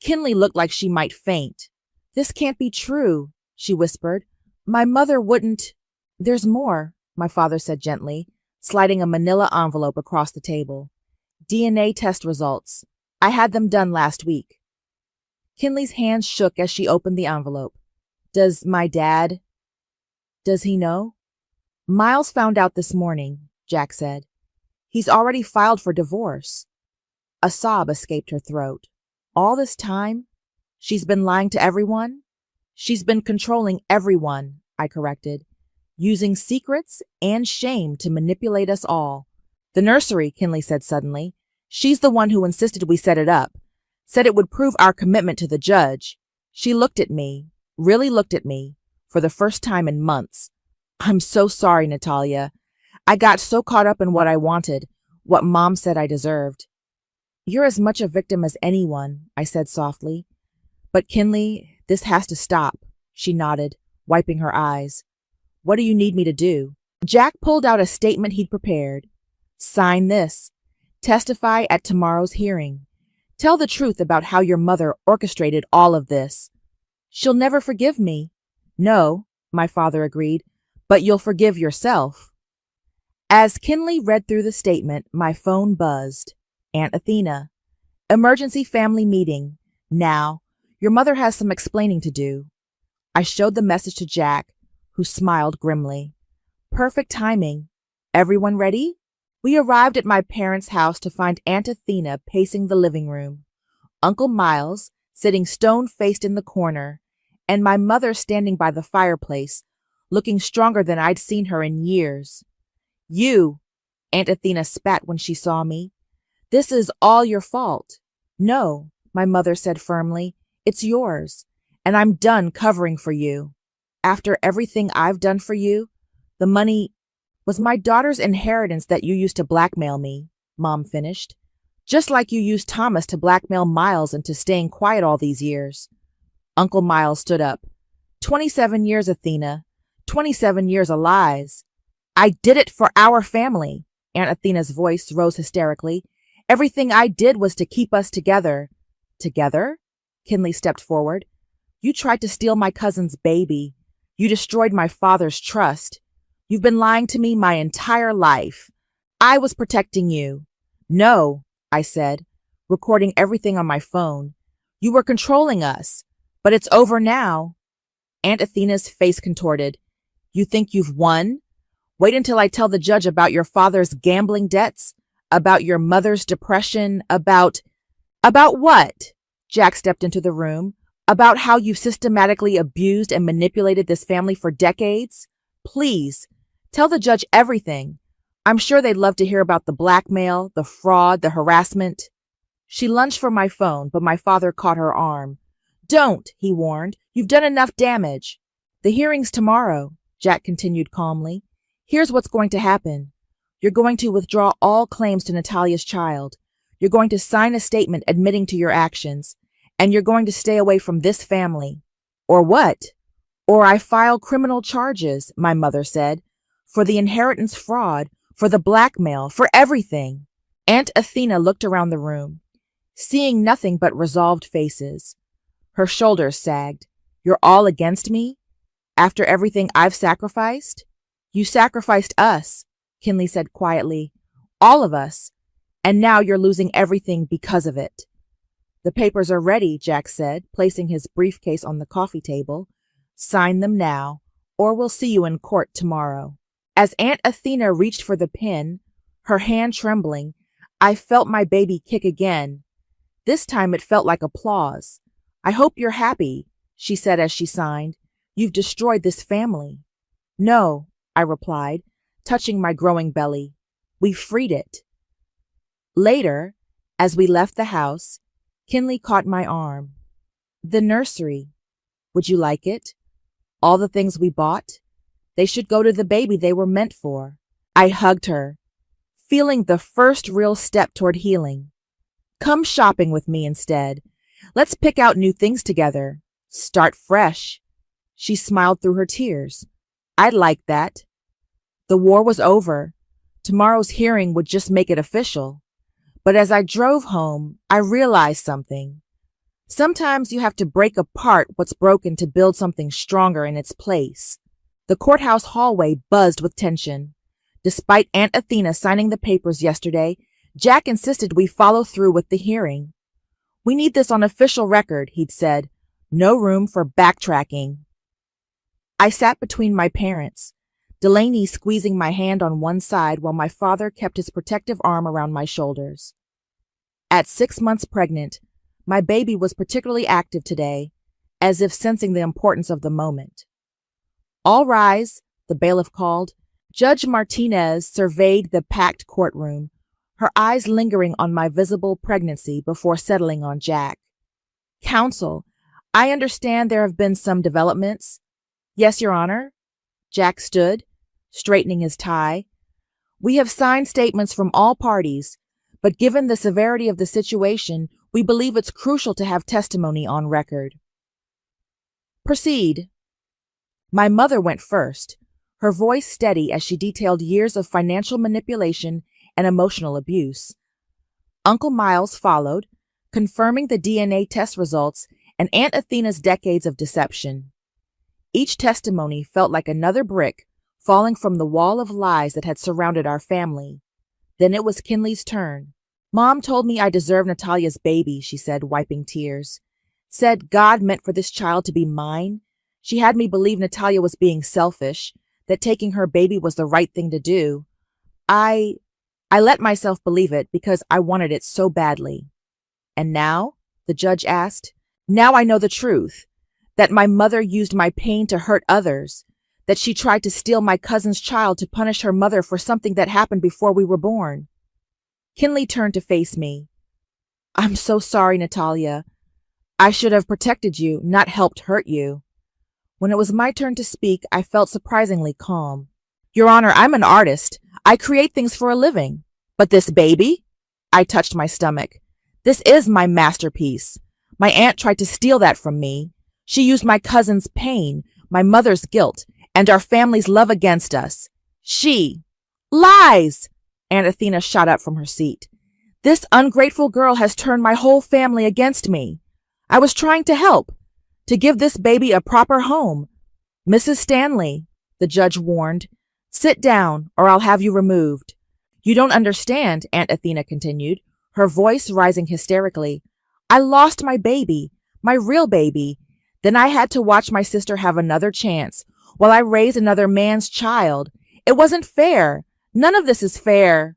Kinley looked like she might faint. This can't be true, she whispered. My mother wouldn't. There's more, my father said gently, sliding a manila envelope across the table. DNA test results. I had them done last week. Kinley's hands shook as she opened the envelope. Does he know? Miles found out this morning, Jack said. He's already filed for divorce. A sob escaped her throat. All this time, she's been lying to everyone? She's been controlling everyone, I corrected, using secrets and shame to manipulate us all. The nursery, Kinley said suddenly. She's the one who insisted we set it up, said it would prove our commitment to the judge. She looked at me, really looked at me, for the first time in months. I'm so sorry, Natalia. I got so caught up in what I wanted, what Mom said I deserved. You're as much a victim as anyone, I said softly. But Kinley, this has to stop, she nodded, wiping her eyes. What do you need me to do? Jack pulled out a statement he'd prepared. Sign this. Testify at tomorrow's hearing. Tell the truth about how your mother orchestrated all of this. She'll never forgive me. No, my father agreed, but you'll forgive yourself. As Kinley read through the statement, my phone buzzed. Aunt Athena. Emergency family meeting. Now, your mother has some explaining to do. I showed the message to Jack, who smiled grimly. Perfect timing. Everyone ready? We arrived at my parents' house to find Aunt Athena pacing the living room, Uncle Miles sitting stone-faced in the corner, and my mother standing by the fireplace, looking stronger than I'd seen her in years. You, Aunt Athena spat when she saw me. This is all your fault. No, my mother said firmly. It's yours, and I'm done covering for you. After everything I've done for you, the money was my daughter's inheritance that you used to blackmail me, Mom finished. Just like you used Thomas to blackmail Miles into staying quiet all these years. Uncle Miles stood up. 27 years, Athena. 27 years of lies. I did it for our family. Aunt Athena's voice rose hysterically. Everything I did was to keep us together. Together? Kinley stepped forward. You tried to steal my cousin's baby. You destroyed my father's trust. You've been lying to me my entire life. I was protecting you. No, I said, recording everything on my phone. You were controlling us, but it's over now. Aunt Athena's face contorted. You think you've won? Wait until I tell the judge about your father's gambling debts, about your mother's depression, about what? Jack stepped into the room. About how you've systematically abused and manipulated this family for decades? Please, tell the judge everything. I'm sure they'd love to hear about the blackmail, the fraud, the harassment. She lunged for my phone, but my father caught her arm. Don't, he warned. You've done enough damage. The hearing's tomorrow, Jack continued calmly. Here's what's going to happen. You're going to withdraw all claims to Natalia's child. You're going to sign a statement admitting to your actions. And you're going to stay away from this family. Or what? Or I file criminal charges, my mother said, for the inheritance fraud, for the blackmail, for everything. Aunt Athena looked around the room, seeing nothing but resolved faces. Her shoulders sagged. You're all against me? After everything I've sacrificed? You sacrificed us, Kinley said quietly. All of us. And now you're losing everything because of it. The papers are ready, Jack said, placing his briefcase on the coffee table. Sign them now, or we'll see you in court tomorrow. As Aunt Athena reached for the pen, her hand trembling, I felt my baby kick again. This time it felt like applause. I hope you're happy, she said as she signed. You've destroyed this family. No, I replied, touching my growing belly. We freed it. Later, as we left the house, Kinley caught my arm. The nursery. Would you like it? All the things we bought? They should go to the baby they were meant for. I hugged her, feeling the first real step toward healing. Come shopping with me instead. Let's pick out new things together. Start fresh. She smiled through her tears. I'd like that. The war was over. Tomorrow's hearing would just make it official. But as I drove home, I realized something. Sometimes you have to break apart what's broken to build something stronger in its place. The courthouse hallway buzzed with tension. Despite Aunt Athena signing the papers yesterday, Jack insisted we follow through with the hearing. We need this on official record, he'd said. No room for backtracking. I sat between my parents, Delaney squeezing my hand on one side while my father kept his protective arm around my shoulders. At 6 months pregnant, my baby was particularly active today, as if sensing the importance of the moment. All rise, the bailiff called. Judge Martinez surveyed the packed courtroom, her eyes lingering on my visible pregnancy before settling on Jack. Counsel, I understand there have been some developments. Yes, Your Honor. Jack stood, straightening his tie. We have signed statements from all parties, but given the severity of the situation, we believe it's crucial to have testimony on record. Proceed. My mother went first, her voice steady as she detailed years of financial manipulation and emotional abuse. Uncle Miles followed, confirming the DNA test results and Aunt Athena's decades of deception. Each testimony felt like another brick falling from the wall of lies that had surrounded our family. Then it was Kinley's turn. Mom told me I deserved Natalia's baby, she said, wiping tears. Said God meant for this child to be mine. She had me believe Natalia was being selfish, that taking her baby was the right thing to do. I let myself believe it because I wanted it so badly. And now? The judge asked. Now I know the truth. That my mother used my pain to hurt others. that she tried to steal my cousin's child to punish her mother for something that happened before we were born. Kinley turned to face me. I'm so sorry, Natalia. I should have protected you, not helped hurt you. When it was my turn to speak, I felt surprisingly calm. Your Honor, I'm an artist. I create things for a living. But this baby? I touched my stomach. This is my masterpiece. My aunt tried to steal that from me. She used my cousin's pain, my mother's guilt, and our family's love against us. She lies! Aunt Athena shot up from her seat. This ungrateful girl has turned my whole family against me. I was trying to help, to give this baby a proper home. Mrs. Stanley, the judge warned, sit down or I'll have you removed. You don't understand, Aunt Athena continued, her voice rising hysterically. I lost my baby, my real baby. Then I had to watch my sister have another chance while I raised another man's child. It wasn't fair. None of this is fair.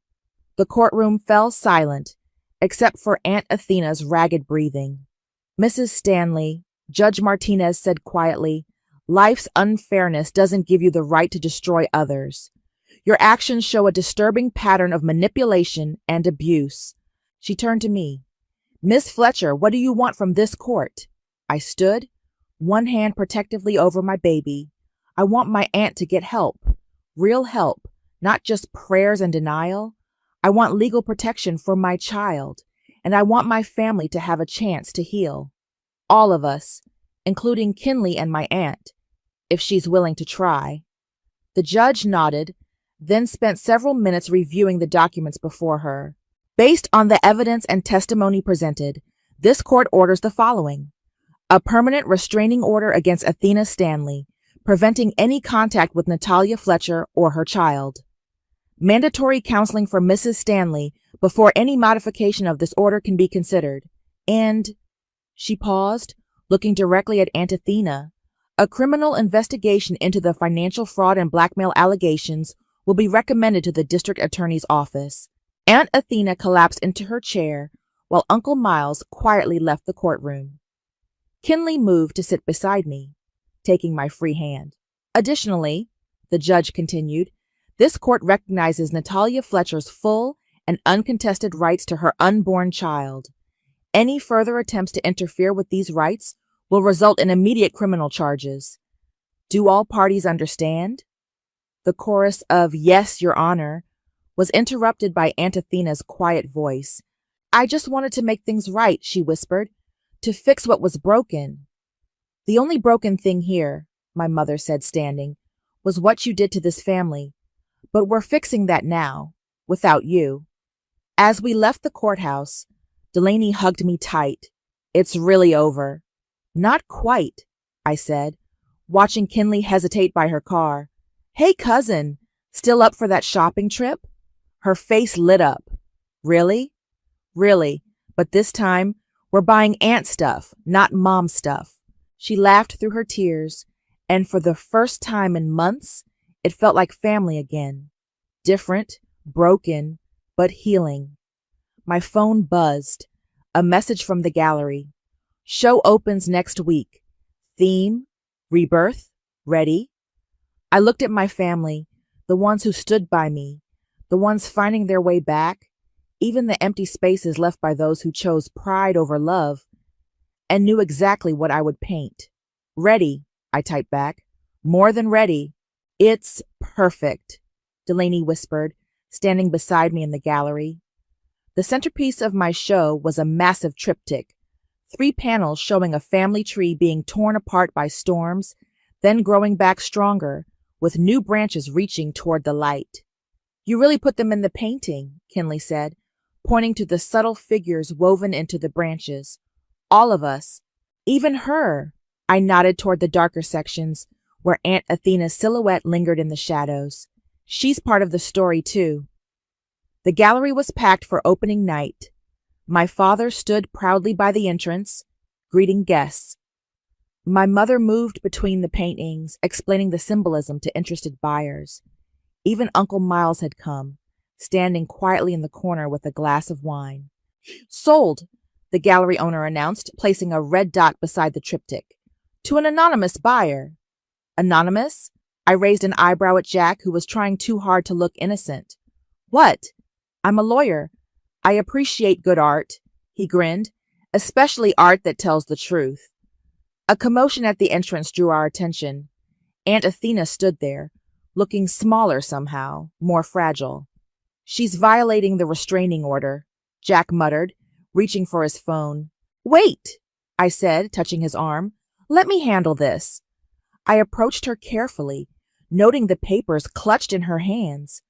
The courtroom fell silent, except for Aunt Athena's ragged breathing. Mrs. Stanley, Judge Martinez said quietly, life's unfairness doesn't give you the right to destroy others. Your actions show a disturbing pattern of manipulation and abuse. She turned to me. Miss Fletcher, what do you want from this court? I stood, one hand protectively over my baby. I want my aunt to get help, real help, not just prayers and denial. I want legal protection for my child, and I want my family to have a chance to heal. All of us, including Kinley and my aunt, if she's willing to try. The judge nodded, then spent several minutes reviewing the documents before her. Based on the evidence and testimony presented, this court orders the following. A permanent restraining order against Athena Stanley, preventing any contact with Natalia Fletcher or her child. Mandatory counseling for Mrs. Stanley before any modification of this order can be considered. And, she paused, looking directly at Aunt Athena, a criminal investigation into the financial fraud and blackmail allegations will be recommended to the district attorney's office. Aunt Athena collapsed into her chair while Uncle Miles quietly left the courtroom. Kinley moved to sit beside me, taking my free hand. Additionally, the judge continued, this court recognizes Natalia Fletcher's full and uncontested rights to her unborn child. Any further attempts to interfere with these rights will result in immediate criminal charges. Do all parties understand? The chorus of "Yes, Your Honor" was interrupted by Aunt Athena's quiet voice. I just wanted to make things right, she whispered, to fix what was broken. The only broken thing here, my mother said, standing, was what you did to this family. But we're fixing that now, without you. As we left the courthouse, Delaney hugged me tight. It's really over. Not quite, I said, watching Kinley hesitate by her car. Hey, cousin, still up for that shopping trip? Her face lit up. Really? Really, but this time we're buying aunt stuff, not mom stuff. She laughed through her tears, and for the first time in months, it felt like family again. Different, broken, but healing. My phone buzzed. A message from the gallery. Show opens next week. Theme, rebirth, ready? I looked at my family, the ones who stood by me, the ones finding their way back, even the empty spaces left by those who chose pride over love, and knew exactly what I would paint. Ready, I typed back. More than ready. It's perfect, Delaney whispered, standing beside me in the gallery. The centerpiece of my show was a massive triptych, 3 panels showing a family tree being torn apart by storms, then growing back stronger, with new branches reaching toward the light. You really put them in the painting, Kinley said, pointing to the subtle figures woven into the branches. All of us. Even her. I nodded toward the darker sections, where Aunt Athena's silhouette lingered in the shadows. She's part of the story, too. The gallery was packed for opening night. My father stood proudly by the entrance, greeting guests. My mother moved between the paintings, explaining the symbolism to interested buyers. Even Uncle Miles had come, standing quietly in the corner with a glass of wine. Sold, the gallery owner announced, placing a red dot beside the triptych. To an anonymous buyer. Anonymous? I raised an eyebrow at Jack, who was trying too hard to look innocent. What? I'm a lawyer. I appreciate good art, he grinned, especially art that tells the truth. A commotion at the entrance drew our attention. Aunt Athena stood there, looking smaller somehow, more fragile. She's violating the restraining order, Jack muttered, reaching for his phone. Wait, I said, touching his arm. Let me handle this. I approached her carefully, noting the papers clutched in her hands.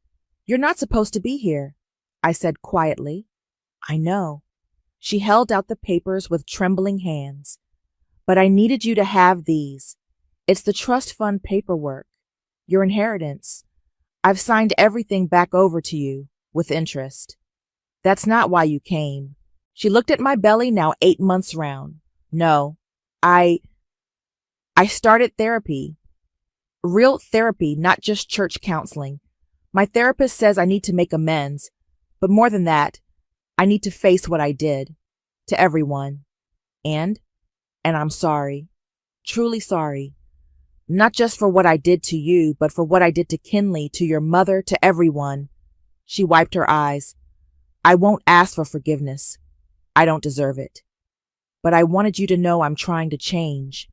You're not supposed to be here, I said quietly. I know. She held out the papers with trembling hands. But I needed you to have these. It's the trust fund paperwork, your inheritance. I've signed everything back over to you, with interest. That's not why you came. She looked at my belly, now 8 months round. No, I started therapy. Real therapy, not just church counseling. My therapist says I need to make amends, but more than that, I need to face what I did. To everyone. And I'm sorry. Truly sorry. Not just for what I did to you, but for what I did to Kinley, to your mother, to everyone. She wiped her eyes. I won't ask for forgiveness. I don't deserve it. But I wanted you to know I'm trying to change.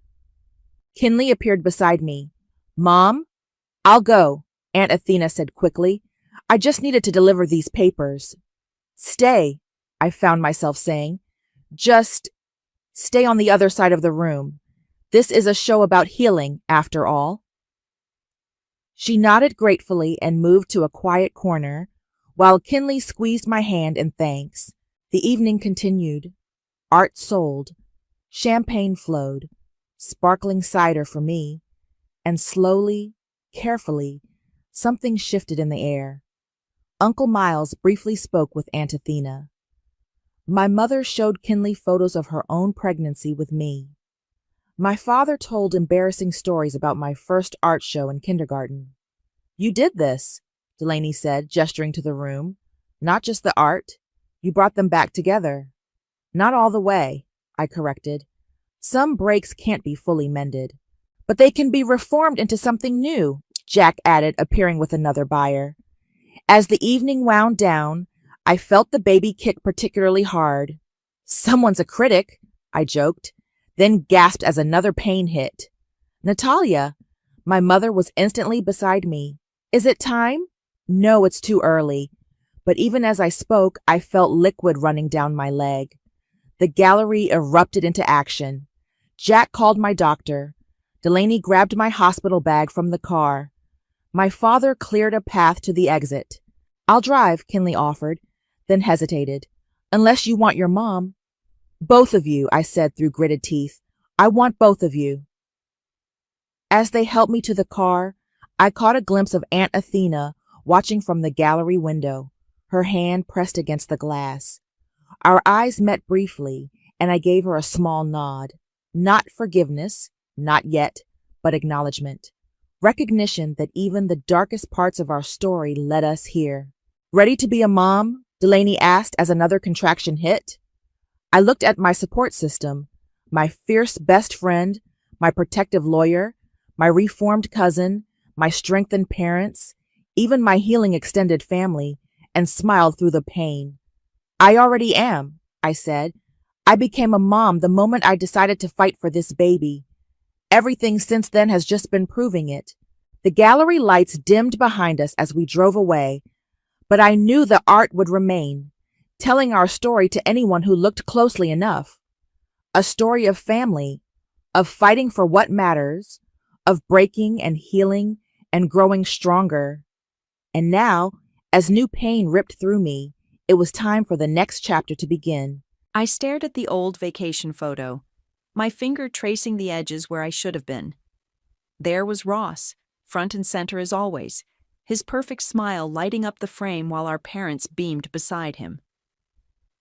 Kinley appeared beside me. Mom? I'll go, Aunt Athena said quickly. I just needed to deliver these papers. Stay, I found myself saying. Just stay on the other side of the room. This is a show about healing, after all. She nodded gratefully and moved to a quiet corner, while Kinley squeezed my hand in thanks. The evening continued. Art sold. Champagne flowed. Sparkling cider for me. And slowly, carefully, something shifted in the air. Uncle Miles briefly spoke with Aunt Athena. My mother showed Kinley photos of her own pregnancy with me. My father told embarrassing stories about my first art show in kindergarten. You did this, Delaney said, gesturing to the room. Not just the art. You brought them back together. Not all the way, I corrected. Some breaks can't be fully mended. But they can be reformed into something new, Jack added, appearing with another buyer. As the evening wound down, I felt the baby kick particularly hard. Someone's a critic, I joked, then gasped as another pain hit. Natalia, my mother was instantly beside me. Is it time? No, it's too early. But even as I spoke, I felt liquid running down my leg. The gallery erupted into action. Jack called my doctor. Delaney grabbed my hospital bag from the car. My father cleared a path to the exit. I'll drive, Kinley offered, then hesitated. Unless you want your mom. Both of you, I said through gritted teeth. I want both of you. As they helped me to the car, I caught a glimpse of Aunt Athena watching from the gallery window, her hand pressed against the glass. Our eyes met briefly, and I gave her a small nod. Not forgiveness, not yet, but acknowledgement. Recognition that even the darkest parts of our story led us here. Ready to be a mom? Delaney asked as another contraction hit. I looked at my support system, my fierce best friend, my protective lawyer, my reformed cousin, my strengthened parents, even my healing extended family, and smiled through the pain. I already am, I said. I became a mom the moment I decided to fight for this baby. Everything since then has just been proving it. The gallery lights dimmed behind us as we drove away, but I knew the art would remain, telling our story to anyone who looked closely enough. A story of family, of fighting for what matters, of breaking and healing and growing stronger. And now, as new pain ripped through me, it was time for the next chapter to begin. I stared at the old vacation photo, my finger tracing the edges where I should have been. There was Ross, front and center as always, his perfect smile lighting up the frame while our parents beamed beside him.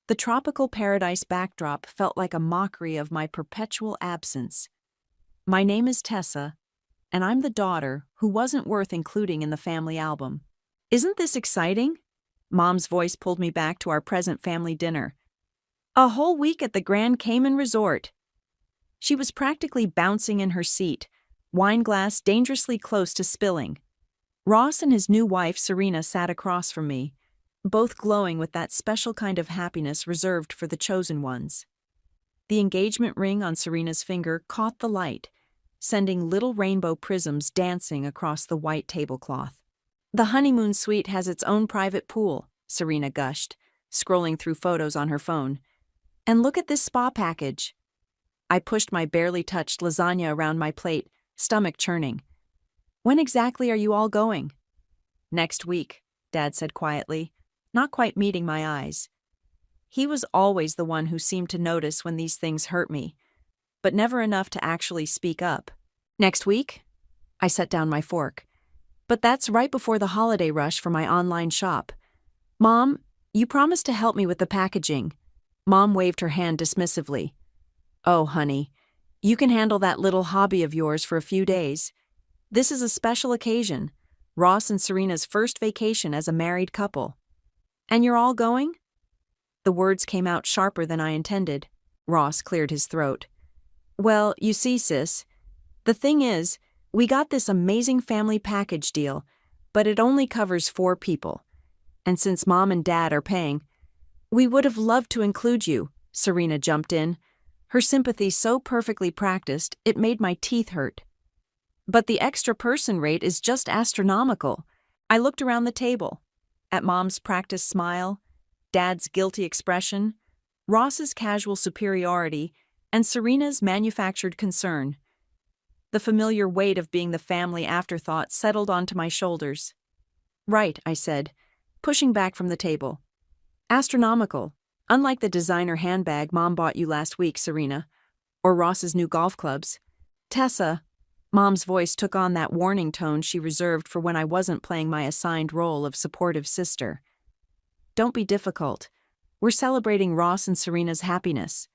The tropical paradise backdrop felt like a mockery of my perpetual absence. My name is Tessa, and I'm the daughter who wasn't worth including in the family album. Isn't this exciting? Mom's voice pulled me back to our present family dinner. A whole week at the Grand Cayman Resort. She was practically bouncing in her seat, wine glass dangerously close to spilling. Ross and his new wife, Serena, sat across from me, both glowing with that special kind of happiness reserved for the chosen ones. The engagement ring on Serena's finger caught the light, sending little rainbow prisms dancing across the white tablecloth. "The honeymoon suite has its own private pool," Serena gushed, scrolling through photos on her phone. "And look at this spa package." I pushed my barely touched lasagna around my plate, stomach churning. "When exactly are you all going?" "Next week," Dad said quietly, not quite meeting my eyes. He was always the one who seemed to notice when these things hurt me, but never enough to actually speak up. "Next week?" I set down my fork. "But that's right before the holiday rush for my online shop. Mom, you promised to help me with the packaging." Mom waved her hand dismissively. "Oh, honey, you can handle that little hobby of yours for a few days. This is a special occasion, Ross and Serena's first vacation as a married couple." "And you're all going?" The words came out sharper than I intended. Ross cleared his throat. "Well, you see, sis, the thing is, we got this amazing family package deal, but it only covers 4 people. And since Mom and Dad are paying, we would have loved to include you," Serena jumped in, her sympathy so perfectly practiced it made my teeth hurt. "But the extra person rate is just astronomical." I looked around the table, at Mom's practiced smile, Dad's guilty expression, Ross's casual superiority, and Serena's manufactured concern. The familiar weight of being the family afterthought settled onto my shoulders. "Right," I said, pushing back from the table. "Astronomical, unlike the designer handbag Mom bought you last week, Serena, or Ross's new golf clubs. Tessa," Mom's voice took on that warning tone she reserved for when I wasn't playing my assigned role of supportive sister. "Don't be difficult. We're celebrating Ross and Serena's happiness."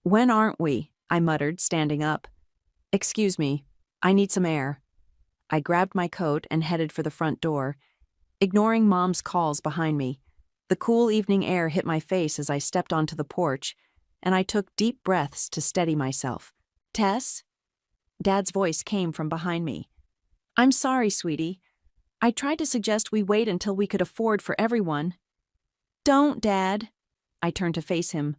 "When aren't we?" I muttered, standing up. "Excuse me, I need some air." I grabbed my coat and headed for the front door, ignoring Mom's calls behind me. The cool evening air hit my face as I stepped onto the porch, and I took deep breaths to steady myself. "Tess?" Dad's voice came from behind me. "I'm sorry, sweetie. I tried to suggest we wait until we could afford for everyone." "Don't, Dad." I turned to face him.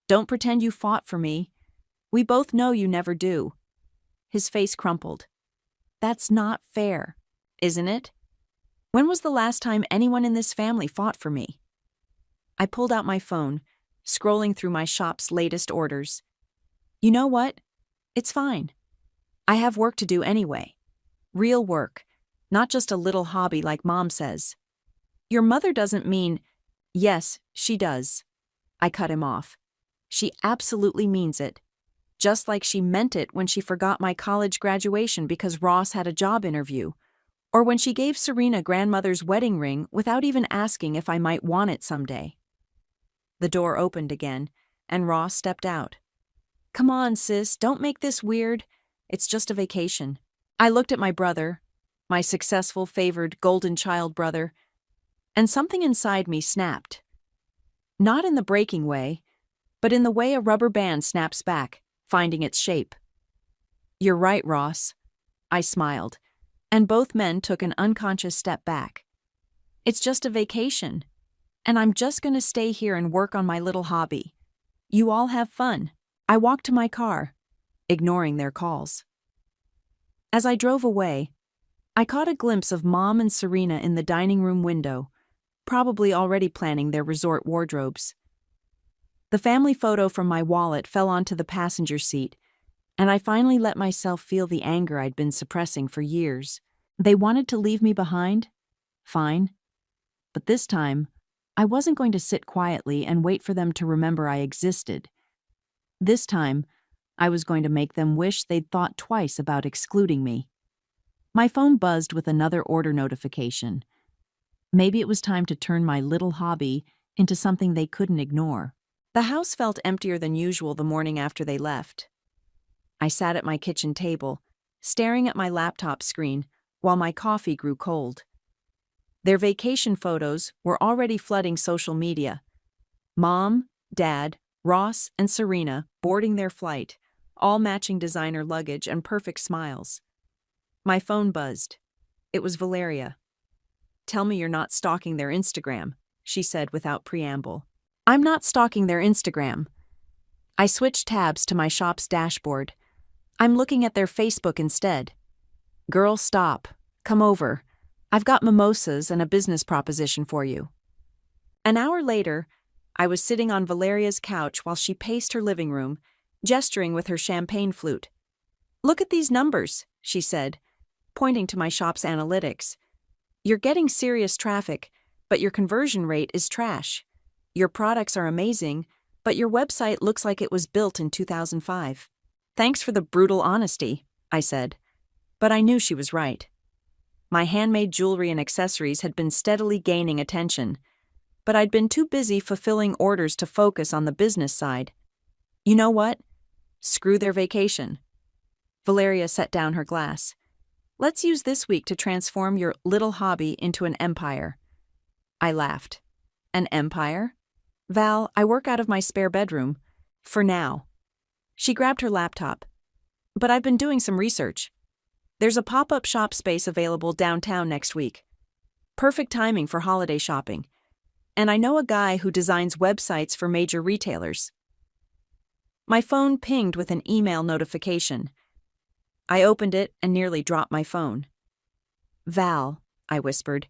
"Don't pretend you fought for me. We both know you never do." His face crumpled. "That's not fair, isn't it? When was the last time anyone in this family fought for me?" I pulled out my phone, scrolling through my shop's latest orders. "You know what? It's fine. I have work to do anyway. Real work, not just a little hobby like Mom says." "Your mother doesn't mean—" "Yes, she does." I cut him off. "She absolutely means it. Just like she meant it when she forgot my college graduation because Ross had a job interview, or when she gave Serena grandmother's wedding ring without even asking if I might want it someday." The door opened again, and Ross stepped out. "Come on, sis, don't make this weird. It's just a vacation." I looked at my brother, my successful, favored, golden child brother, and something inside me snapped. Not in the breaking way, but in the way a rubber band snaps back, finding its shape. "You're right, Ross." I smiled, and both men took an unconscious step back. "It's just a vacation, and I'm just going to stay here and work on my little hobby. You all have fun." I walked to my car, ignoring their calls. As I drove away, I caught a glimpse of Mom and Serena in the dining room window, probably already planning their resort wardrobes. The family photo from my wallet fell onto the passenger seat, and I finally let myself feel the anger I'd been suppressing for years. They wanted to leave me behind? Fine. But this time, I wasn't going to sit quietly and wait for them to remember I existed. This time, I was going to make them wish they'd thought twice about excluding me. My phone buzzed with another order notification. Maybe it was time to turn my little hobby into something they couldn't ignore. The house felt emptier than usual the morning after they left. I sat at my kitchen table, staring at my laptop screen while my coffee grew cold. Their vacation photos were already flooding social media. Mom, Dad, Ross, and Serena boarding their flight, all matching designer luggage and perfect smiles. My phone buzzed. It was Valeria. "Tell me you're not stalking their Instagram," she said without preamble. "I'm not stalking their Instagram." I switched tabs to my shop's dashboard. "I'm looking at their Facebook instead." "Girl, stop. Come over. I've got mimosas and a business proposition for you." An hour later, I was sitting on Valeria's couch while she paced her living room, gesturing with her champagne flute. "Look at these numbers," she said, pointing to my shop's analytics. "You're getting serious traffic, but your conversion rate is trash. Your products are amazing, but your website looks like it was built in 2005. "Thanks for the brutal honesty," I said. But I knew she was right. My handmade jewelry and accessories had been steadily gaining attention, but I'd been too busy fulfilling orders to focus on the business side. "You know what? Screw their vacation." Valeria set down her glass. "Let's use this week to transform your little hobby into an empire." I laughed. "An empire? Val, I work out of my spare bedroom. For now." She grabbed her laptop. "But I've been doing some research. There's a pop-up shop space available downtown next week. Perfect timing for holiday shopping. And I know a guy who designs websites for major retailers." My phone pinged with an email notification. I opened it and nearly dropped my phone. "Val," I whispered,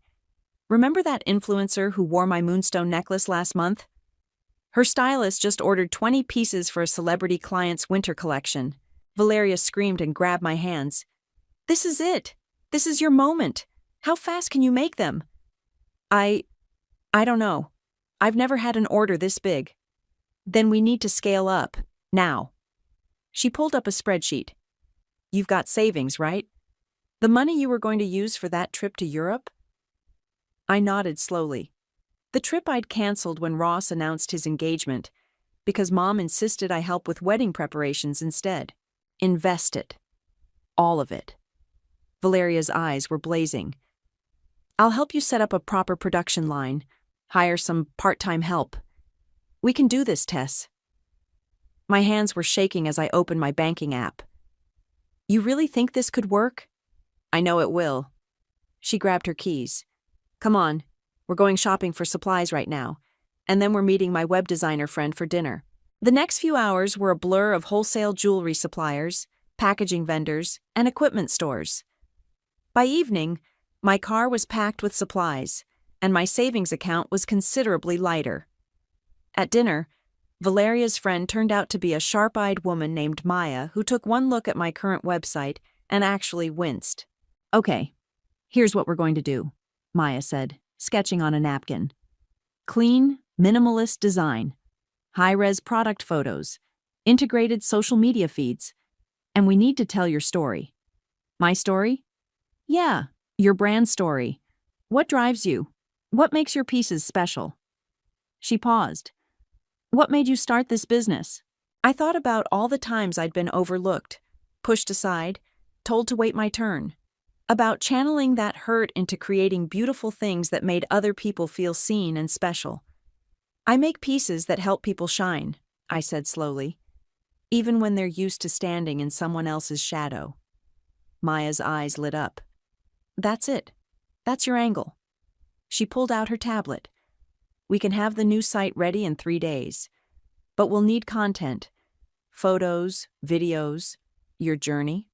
"remember that influencer who wore my moonstone necklace last month? Her stylist just ordered 20 pieces for a celebrity client's winter collection." Valeria screamed and grabbed my hands. "This is it! This is your moment! How fast can you make them?" I don't know. I've never had an order this big." "Then we need to scale up, now." She pulled up a spreadsheet. "You've got savings, right? The money you were going to use for that trip to Europe?" I nodded slowly. The trip I'd canceled when Ross announced his engagement, because Mom insisted I help with wedding preparations instead. "Invest it. All of it." Valeria's eyes were blazing. "I'll help you set up a proper production line, hire some part-time help. We can do this, Tess." My hands were shaking as I opened my banking app. "You really think this could work?" "I know it will." She grabbed her keys. "Come on, we're going shopping for supplies right now, and then we're meeting my web designer friend for dinner." The next few hours were a blur of wholesale jewelry suppliers, packaging vendors, and equipment stores. By evening, my car was packed with supplies, and my savings account was considerably lighter. At dinner, Valeria's friend turned out to be a sharp-eyed woman named Maya who took one look at my current website and actually winced. "Okay, here's what we're going to do," Maya said, sketching on a napkin. "Clean, minimalist design, high-res product photos, integrated social media feeds, and we need to tell your story." "My story?" "Yeah, your brand story. What drives you? What makes your pieces special?" She paused. "What made you start this business?" I thought about all the times I'd been overlooked, pushed aside, told to wait my turn. About channeling that hurt into creating beautiful things that made other people feel seen and special. "I make pieces that help people shine," I said slowly, "even when they're used to standing in someone else's shadow." Maya's eyes lit up. "That's it. That's your angle." She pulled out her tablet. "We can have the new site ready in 3 days, but we'll need content. Photos, videos, your journey."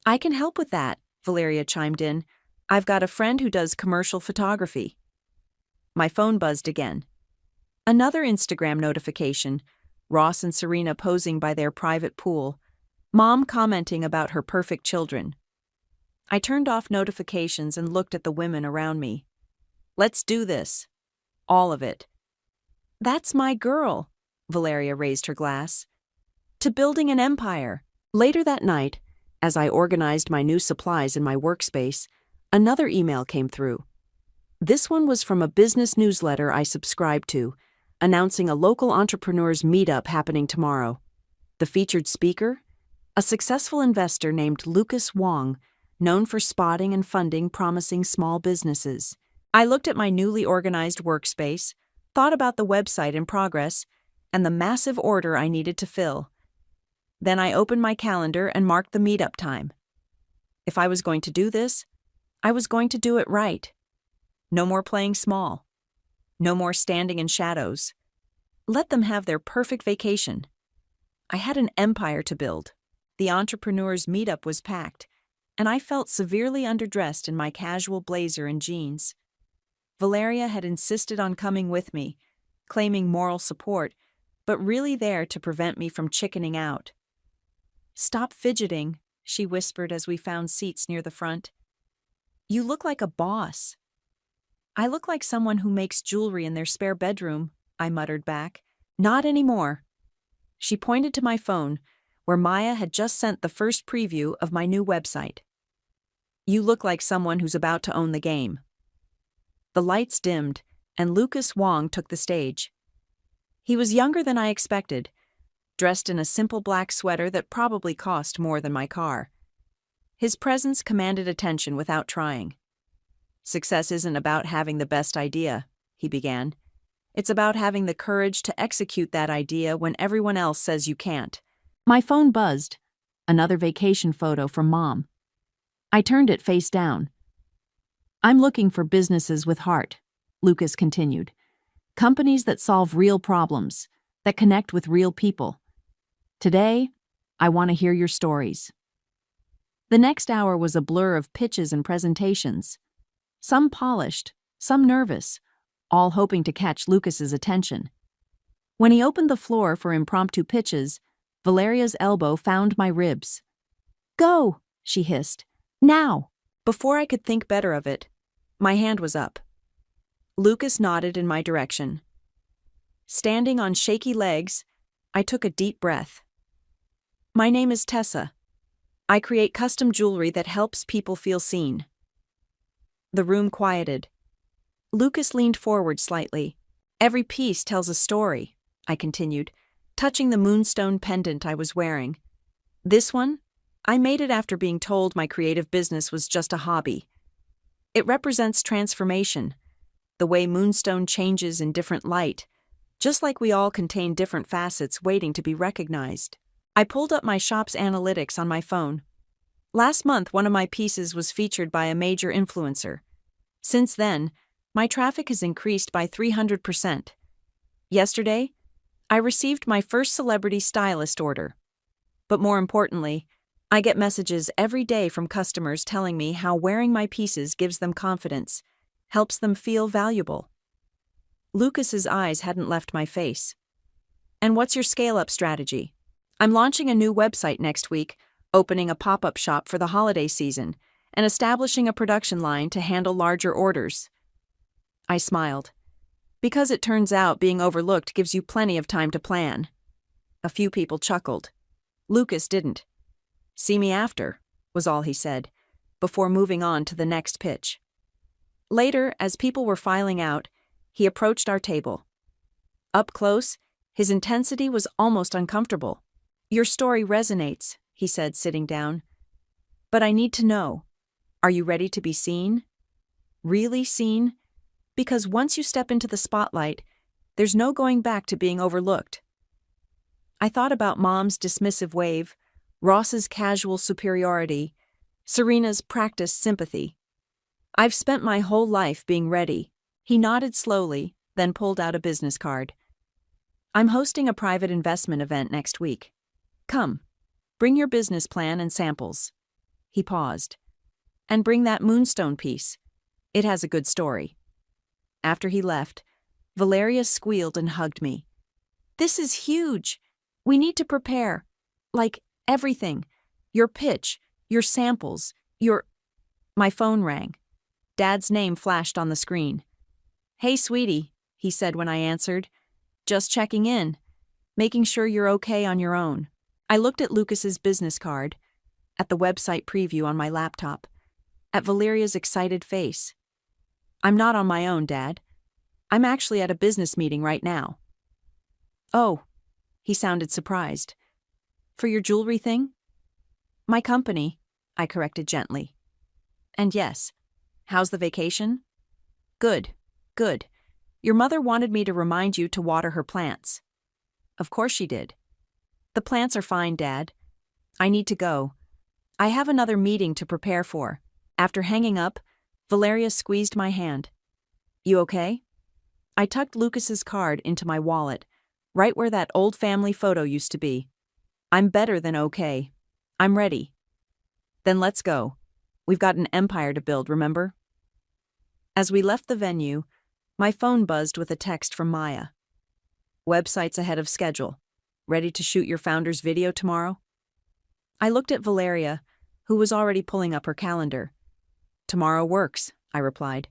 "I can help with that," Valeria chimed in. "I've got a friend who does commercial photography." My phone buzzed again. Another Instagram notification, Ross and Serena posing by their private pool, Mom commenting about her perfect children. I turned off notifications and looked at the women around me. "Let's do this. All of it." "That's my girl," Valeria raised her glass. "To building an empire." Later that night, as I organized my new supplies in my workspace, another email came through. This one was from a business newsletter I subscribed to, announcing a local entrepreneurs meetup happening tomorrow. The featured speaker? A successful investor named Lucas Wong, known for spotting and funding promising small businesses. I looked at my newly organized workspace, thought about the website in progress, and the massive order I needed to fill. Then I opened my calendar and marked the meetup time. If I was going to do this, I was going to do it right. No more playing small. No more standing in shadows. Let them have their perfect vacation. I had an empire to build. The entrepreneurs' meetup was packed, and I felt severely underdressed in my casual blazer and jeans. Valeria had insisted on coming with me, claiming moral support, but really there to prevent me from chickening out. "Stop fidgeting," she whispered as we found seats near the front. "You look like a boss." "I look like someone who makes jewelry in their spare bedroom," I muttered back. "Not anymore." She pointed to my phone, where Maya had just sent the first preview of my new website. "You look like someone who's about to own the game." The lights dimmed, and Lucas Wong took the stage. He was younger than I expected, dressed in a simple black sweater that probably cost more than my car. His presence commanded attention without trying. "Success isn't about having the best idea," he began. "It's about having the courage to execute that idea when everyone else says you can't." My phone buzzed. Another vacation photo from Mom. I turned it face down. "I'm looking for businesses with heart," Lucas continued. "Companies that solve real problems, that connect with real people. Today, I want to hear your stories." The next hour was a blur of pitches and presentations. Some polished, some nervous, all hoping to catch Lucas's attention. When he opened the floor for impromptu pitches, Valeria's elbow found my ribs. "Go," she hissed. "Now!" Before I could think better of it, my hand was up. Lucas nodded in my direction. Standing on shaky legs, I took a deep breath. "My name is Tessa. I create custom jewelry that helps people feel seen." The room quieted. Lucas leaned forward slightly. "Every piece tells a story," I continued, touching the moonstone pendant I was wearing. "This one? I made it after being told my creative business was just a hobby. It represents transformation, the way moonstone changes in different light, just like we all contain different facets waiting to be recognized." I pulled up my shop's analytics on my phone. Last month, one of my pieces was featured by a major influencer. Since then, my traffic has increased by 300%. Yesterday, I received my first celebrity stylist order. But more importantly, I get messages every day from customers telling me how wearing my pieces gives them confidence, helps them feel valuable. Lucas's eyes hadn't left my face. "And what's your scale-up strategy?" "I'm launching a new website next week, opening a pop-up shop for the holiday season, and establishing a production line to handle larger orders." I smiled. "Because it turns out being overlooked gives you plenty of time to plan." A few people chuckled. Lucas didn't. "See me after," was all he said, before moving on to the next pitch. Later, as people were filing out, he approached our table. Up close, his intensity was almost uncomfortable. "Your story resonates," he said, sitting down. "But I need to know, are you ready to be seen? Really seen? Because once you step into the spotlight, there's no going back to being overlooked." I thought about Mom's dismissive wave, Ross's casual superiority, Serena's practiced sympathy. I've spent my whole life being ready. He nodded slowly, then pulled out a business card. "I'm hosting a private investment event next week. Come, bring your business plan and samples." He paused. "And bring that moonstone piece. It has a good story." After he left, Valeria squealed and hugged me. "This is huge. We need to prepare. Like, everything. Your pitch, your samples, your—" My phone rang. Dad's name flashed on the screen. "Hey, sweetie," he said when I answered. "Just checking in. Making sure you're okay on your own." I looked at Lucas's business card, at the website preview on my laptop, at Valeria's excited face. "I'm not on my own, Dad. I'm actually at a business meeting right now." "Oh," he sounded surprised. "For your jewelry thing?" "My company," I corrected gently. "And yes, how's the vacation?" "Good, good. Your mother wanted me to remind you to water her plants." "Of course she did." "The plants are fine, Dad. I need to go. I have another meeting to prepare for. After hanging up, Valeria squeezed my hand. You okay? I tucked Lucas's card into my wallet, right where that old family photo used to be. I'm better than okay. I'm ready. Then let's go. We've got an empire to build, remember? As we left the venue, my phone buzzed with a text from Maya. Website's ahead of schedule. Ready to shoot your founder's video tomorrow? I looked at Valeria, who was already pulling up her calendar. Tomorrow works, I replied.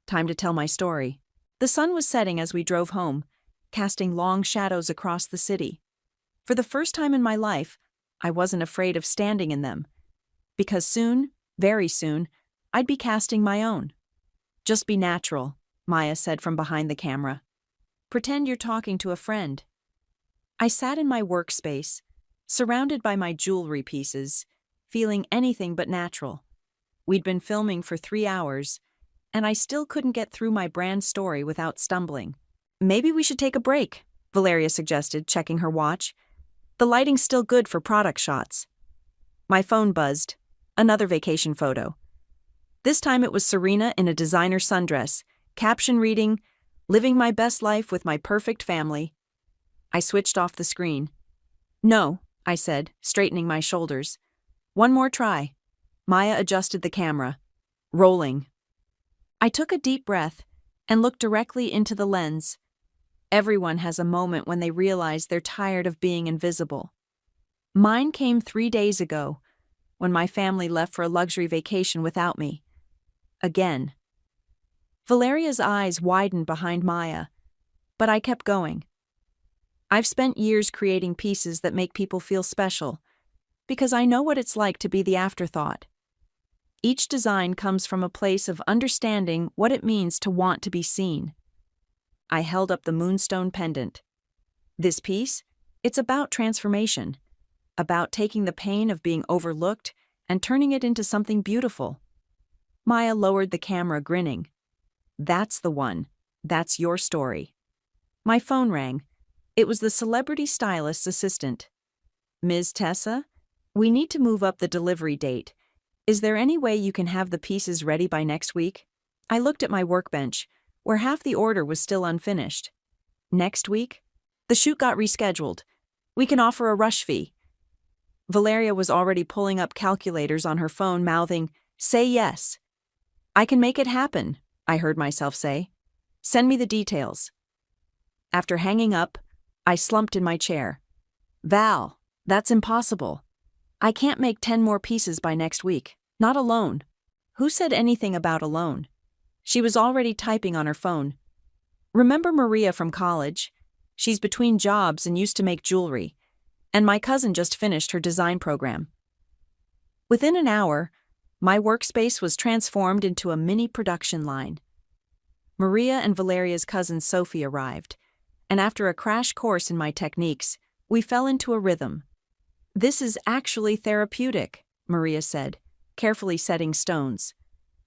Time to tell my story. The sun was setting as we drove home, casting long shadows across the city. For the first time in my life, I wasn't afraid of standing in them. Because soon, very soon, I'd be casting my own. Just be natural, Maya said from behind the camera. Pretend you're talking to a friend. I sat in my workspace, surrounded by my jewelry pieces, feeling anything but natural. We'd been filming for 3 hours, and I still couldn't get through my brand story without stumbling. Maybe we should take a break, Valeria suggested, checking her watch. The lighting's still good for product shots. My phone buzzed. Another vacation photo. This time it was Serena in a designer sundress, caption reading, "Living my best life with my perfect family." I switched off the screen. No, I said, straightening my shoulders. One more try. Maya adjusted the camera. Rolling. I took a deep breath and looked directly into the lens. Everyone has a moment when they realize they're tired of being invisible. Mine came 3 days ago, when my family left for a luxury vacation without me. Again. Valeria's eyes widened behind Maya, but I kept going. I've spent years creating pieces that make people feel special, because I know what it's like to be the afterthought. Each design comes from a place of understanding what it means to want to be seen. I held up the moonstone pendant. This piece, it's about transformation, about taking the pain of being overlooked and turning it into something beautiful. Maya lowered the camera, grinning. That's the one. That's your story. My phone rang. It was the celebrity stylist's assistant. Ms. Tessa, we need to move up the delivery date. Is there any way you can have the pieces ready by next week? I looked at my workbench, where half the order was still unfinished. Next week? The shoot got rescheduled. We can offer a rush fee. Valeria was already pulling up calculators on her phone, mouthing, "Say yes." I can make it happen, I heard myself say. Send me the details. After hanging up, I slumped in my chair. Val, that's impossible. I can't make 10 more pieces by next week. Not alone. Who said anything about alone? She was already typing on her phone. Remember Maria from college? She's between jobs and used to make jewelry. And my cousin just finished her design program. Within an hour, my workspace was transformed into a mini production line. Maria and Valeria's cousin Sophie arrived, and after a crash course in my techniques, we fell into a rhythm. This is actually therapeutic, Maria said, carefully setting stones.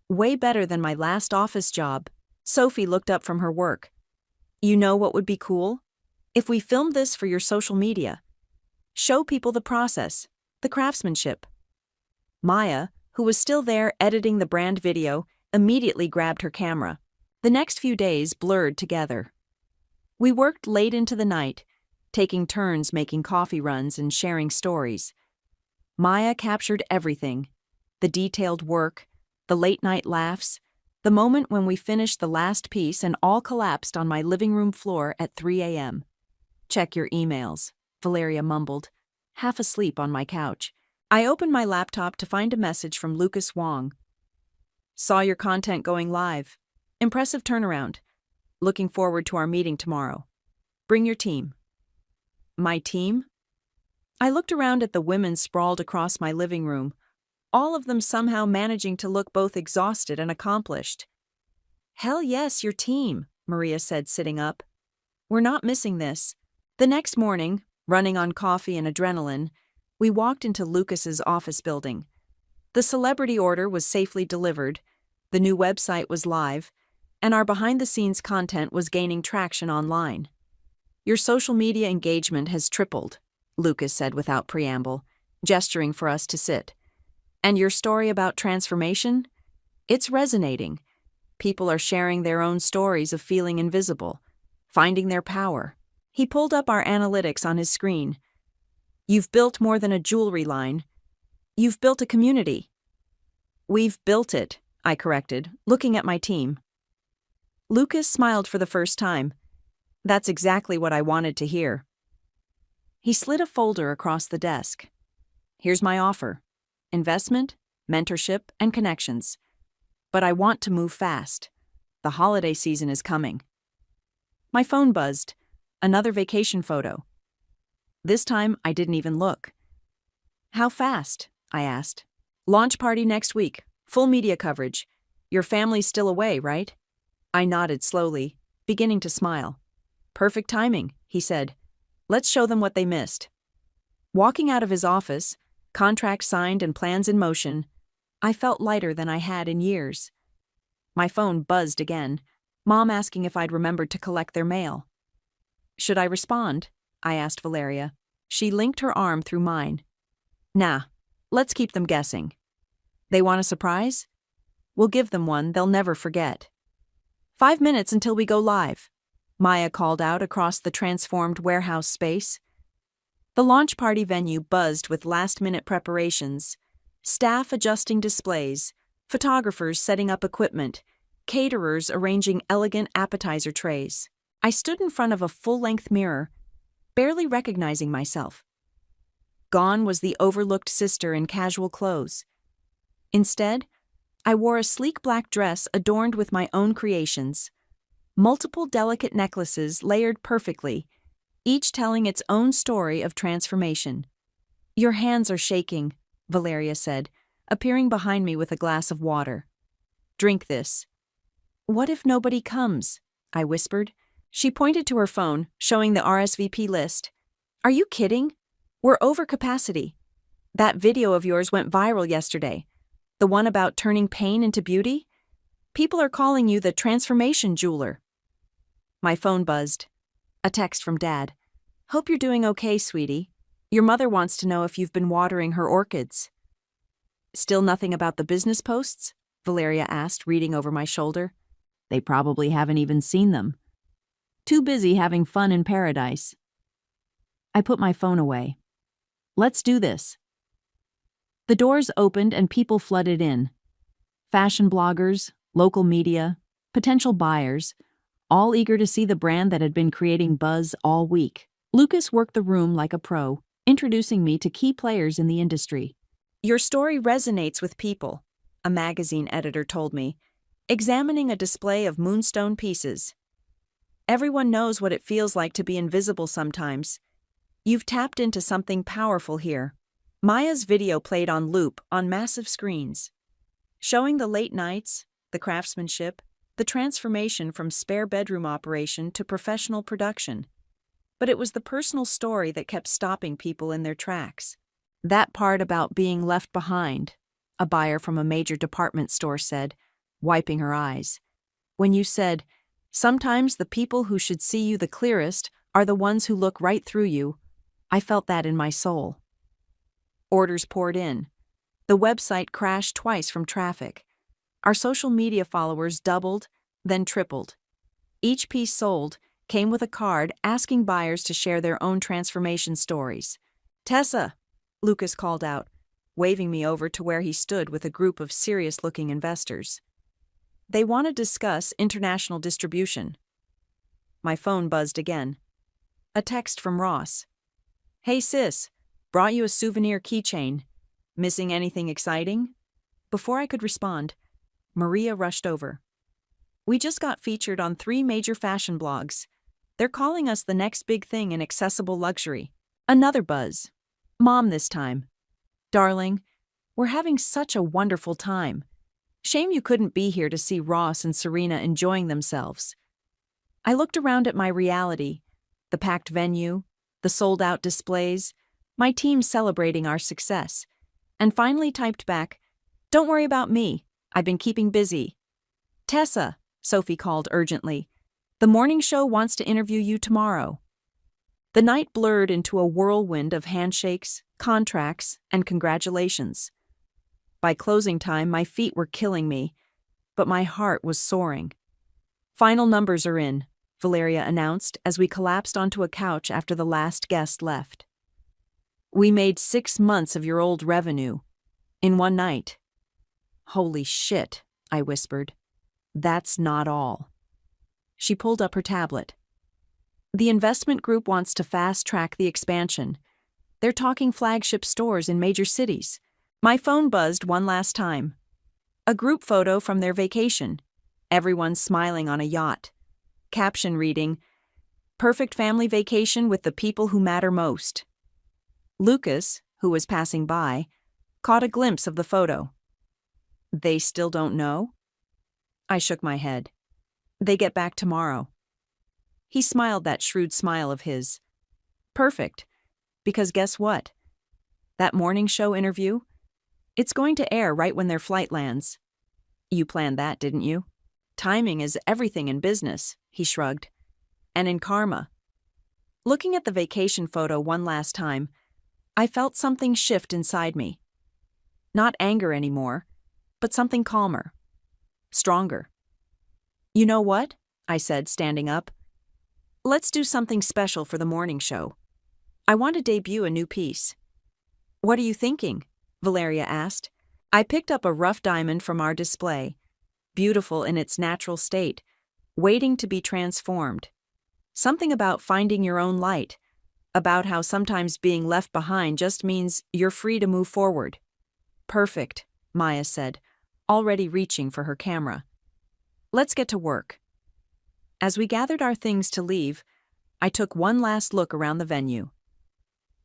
Way better than my last office job. Sophie looked up from her work. You know what would be cool? If we filmed this for your social media. Show people the process, the craftsmanship. Maya, who was still there editing the brand video, immediately grabbed her camera. The next few days blurred together. We worked late into the night, taking turns making coffee runs and sharing stories. Maya captured everything, the detailed work, the late-night laughs, the moment when we finished the last piece and all collapsed on my living room floor at 3 a.m. Check your emails, Valeria mumbled, half asleep on my couch. I opened my laptop to find a message from Lucas Wong. Saw your content going live. Impressive turnaround. Looking forward to our meeting tomorrow. Bring your team. My team? I looked around at the women sprawled across my living room, all of them somehow managing to look both exhausted and accomplished. Hell yes, your team, Maria said, sitting up. We're not missing this. The next morning, running on coffee and adrenaline, we walked into Lucas's office building. The celebrity order was safely delivered, the new website was live, and our behind-the-scenes content was gaining traction online. Your social media engagement has tripled, Lucas said without preamble, gesturing for us to sit. And your story about transformation? It's resonating. People are sharing their own stories of feeling invisible, finding their power. He pulled up our analytics on his screen. You've built more than a jewelry line. You've built a community. We've built it, I corrected, looking at my team. Lucas smiled for the first time. That's exactly what I wanted to hear. He slid a folder across the desk. Here's my offer. Investment, mentorship, and connections. But I want to move fast. The holiday season is coming. My phone buzzed. Another vacation photo. This time, I didn't even look. How fast? I asked. Launch party next week. Full media coverage. Your family's still away, right? I nodded slowly, beginning to smile. Perfect timing, he said. Let's show them what they missed. Walking out of his office, contract signed and plans in motion, I felt lighter than I had in years. My phone buzzed again, Mom asking if I'd remembered to collect their mail. Should I respond? I asked Valeria. She linked her arm through mine. Nah, let's keep them guessing. They want a surprise? We'll give them one they'll never forget. 5 minutes until we go live, Maya called out across the transformed warehouse space. The launch party venue buzzed with last-minute preparations, staff adjusting displays, photographers setting up equipment, caterers arranging elegant appetizer trays. I stood in front of a full-length mirror, barely recognizing myself. Gone was the overlooked sister in casual clothes. Instead, I wore a sleek black dress adorned with my own creations. Multiple delicate necklaces layered perfectly, each telling its own story of transformation. Your hands are shaking, Valeria said, appearing behind me with a glass of water. Drink this. What if nobody comes? I whispered. She pointed to her phone, showing the RSVP list. Are you kidding? We're over capacity. That video of yours went viral yesterday. The one about turning pain into beauty? People are calling you the transformation jeweler. My phone buzzed. A text from Dad. Hope you're doing okay, sweetie. Your mother wants to know if you've been watering her orchids. Still nothing about the business posts? Valeria asked, reading over my shoulder. They probably haven't even seen them. Too busy having fun in paradise. I put my phone away. Let's do this. The doors opened and people flooded in. Fashion bloggers, local media, potential buyers, all eager to see the brand that had been creating buzz all week. Lucas worked the room like a pro, introducing me to key players in the industry. Your story resonates with people, a magazine editor told me, examining a display of moonstone pieces. Everyone knows what it feels like to be invisible sometimes. You've tapped into something powerful here. Maya's video played on loop on massive screens, showing the late nights, the craftsmanship, the transformation from spare bedroom operation to professional production. But it was the personal story that kept stopping people in their tracks. That part about being left behind, a buyer from a major department store said, wiping her eyes. When you said, sometimes the people who should see you the clearest are the ones who look right through you, I felt that in my soul. Orders poured in. The website crashed twice from traffic. Our social media followers doubled, then tripled. Each piece sold came with a card asking buyers to share their own transformation stories. Tessa, Lucas called out, waving me over to where he stood with a group of serious-looking investors. They want to discuss international distribution. My phone buzzed again. A text from Ross. Hey sis, brought you a souvenir keychain. Missing anything exciting? Before I could respond, Maria rushed over. We just got featured on 3 major fashion blogs. They're calling us the next big thing in accessible luxury. Another buzz. Mom this time. Darling, we're having such a wonderful time. Shame you couldn't be here to see Ross and Serena enjoying themselves. I looked around at my reality, the packed venue, the sold-out displays, my team celebrating our success, and finally typed back, Don't worry about me. I've been keeping busy. Tessa, Sophie called urgently. The morning show wants to interview you tomorrow. The night blurred into a whirlwind of handshakes, contracts, and congratulations. By closing time, my feet were killing me, but my heart was soaring. Final numbers are in, Valeria announced as we collapsed onto a couch after the last guest left. We made 6 months of your old revenue. In one night. Holy shit, I whispered. That's not all. She pulled up her tablet. The investment group wants to fast-track the expansion. They're talking flagship stores in major cities. My phone buzzed one last time. A group photo from their vacation. Everyone smiling on a yacht. Caption reading, "Perfect family vacation with the people who matter most." Lucas, who was passing by, caught a glimpse of the photo. They still don't know? I shook my head. They get back tomorrow. He smiled that shrewd smile of his. Perfect, because guess what? That morning show interview? It's going to air right when their flight lands. You planned that, didn't you? Timing is everything in business, he shrugged. And in karma. Looking at the vacation photo one last time, I felt something shift inside me. Not anger anymore, but something calmer. Stronger. You know what? I said, standing up. Let's do something special for the morning show. I want to debut a new piece. What are you thinking? Valeria asked. I picked up a rough diamond from our display, beautiful in its natural state, waiting to be transformed. Something about finding your own light, about how sometimes being left behind just means you're free to move forward. Perfect, Maya said, already reaching for her camera. Let's get to work. As we gathered our things to leave, I took one last look around the venue.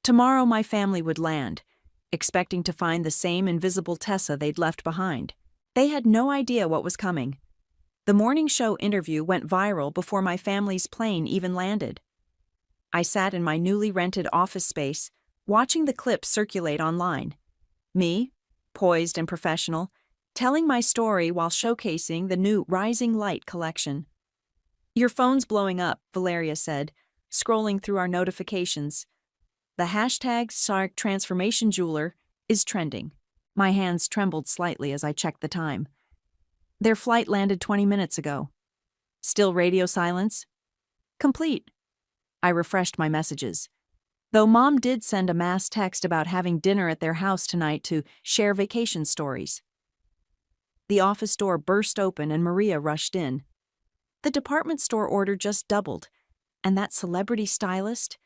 Tomorrow my family would land, expecting to find the same invisible Tessa they'd left behind. They had no idea what was coming. The morning show interview went viral before my family's plane even landed. I sat in my newly rented office space, watching the clips circulate online. Me, poised and professional, telling my story while showcasing the new Rising Light collection. Your phone's blowing up, Valeria said, scrolling through our notifications. The hashtag Sark Transformation Jeweler is trending. My hands trembled slightly as I checked the time. Their flight landed 20 minutes ago. Still radio silence? Complete. I refreshed my messages. Though Mom did send a mass text about having dinner at their house tonight to share vacation stories. The office door burst open and Maria rushed in. The department store order just doubled, and that celebrity stylist?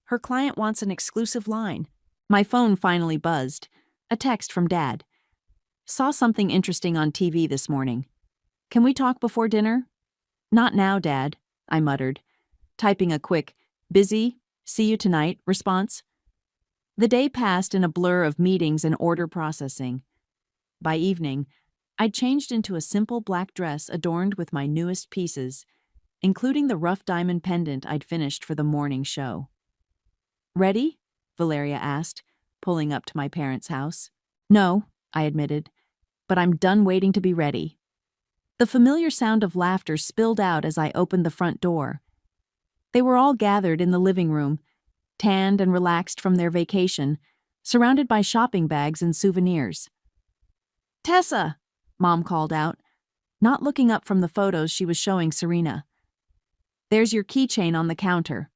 Her client wants an exclusive line. My phone finally buzzed. A text from Dad. Saw something interesting on TV this morning. Can we talk before dinner? Not now, Dad, I muttered, typing a quick, busy, see you tonight response. The day passed in a blur of meetings and order processing. By evening, I'd changed into a simple black dress adorned with my newest pieces, including the rough diamond pendant I'd finished for the morning show. Ready? Valeria asked, pulling up to my parents' house. No, I admitted, but I'm done waiting to be ready. The familiar sound of laughter spilled out as I opened the front door. They were all gathered in the living room, tanned and relaxed from their vacation, surrounded by shopping bags and souvenirs. Tessa, Mom called out, not looking up from the photos she was showing Serena. There's your keychain on the counter.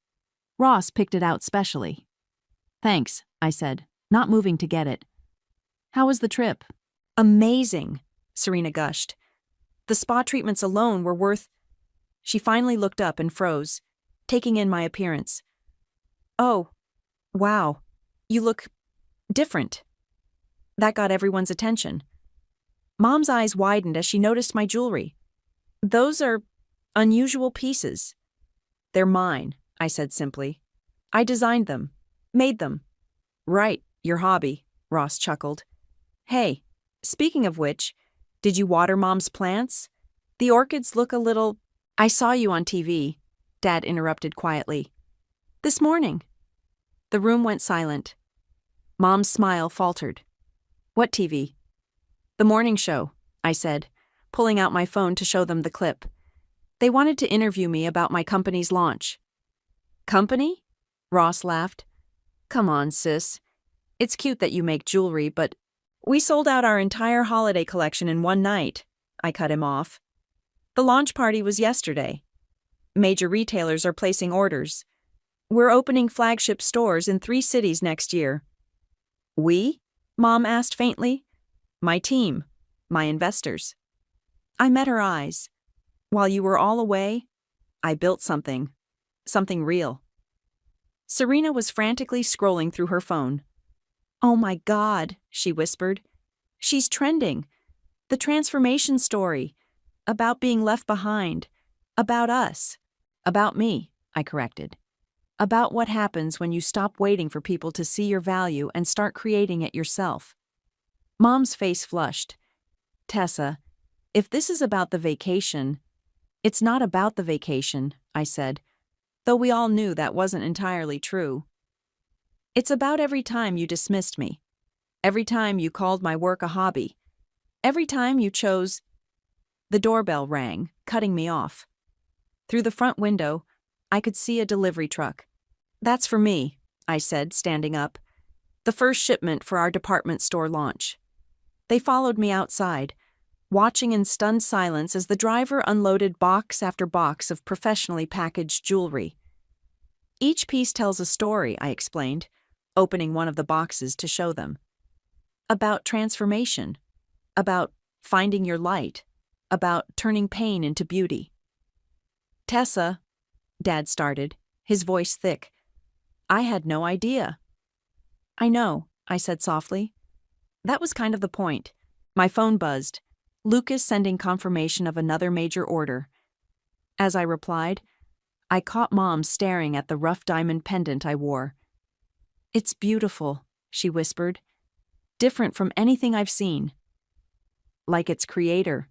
Ross picked it out specially. Thanks, I said, not moving to get it. How was the trip? Amazing, Serena gushed. The spa treatments alone were worth... She finally looked up and froze, taking in my appearance. Oh, wow, you look different. That got everyone's attention. Mom's eyes widened as she noticed my jewelry. Those are unusual pieces. They're mine, I said simply. I designed them, made them. Right, your hobby, Ross chuckled. Hey, speaking of which, did you water Mom's plants? The orchids look a little... I saw you on TV, Dad interrupted quietly. This morning. The room went silent. Mom's smile faltered. What TV? The morning show, I said, pulling out my phone to show them the clip. They wanted to interview me about my company's launch. Company? Ross laughed. Come on, sis. It's cute that you make jewelry, but We sold out our entire holiday collection in one night, I cut him off. The launch party was yesterday. Major retailers are placing orders. We're opening flagship stores in 3 cities next year. We? Mom asked faintly. My team. My investors. I met her eyes. While you were all away, I built something. Something real. Serena was frantically scrolling through her phone. Oh my God, she whispered. She's trending. The transformation story. About being left behind. About us. About me, I corrected. About what happens when you stop waiting for people to see your value and start creating it yourself. Mom's face flushed. Tessa, if this is about the vacation, it's not about the vacation, I said, though we all knew that wasn't entirely true. It's about every time you dismissed me. Every time you called my work a hobby. Every time you chose... The doorbell rang, cutting me off. Through the front window, I could see a delivery truck. That's for me, I said, standing up. The first shipment for our department store launch. They followed me outside, watching in stunned silence as the driver unloaded box after box of professionally packaged jewelry. Each piece tells a story, I explained, opening one of the boxes to show them. About transformation. About finding your light. About turning pain into beauty. Tessa, Dad started, his voice thick. I had no idea. I know, I said softly. That was kind of the point. My phone buzzed. Lucas sending confirmation of another major order. As I replied, I caught Mom staring at the rough diamond pendant I wore. It's beautiful, she whispered. Different from anything I've seen. Like its creator,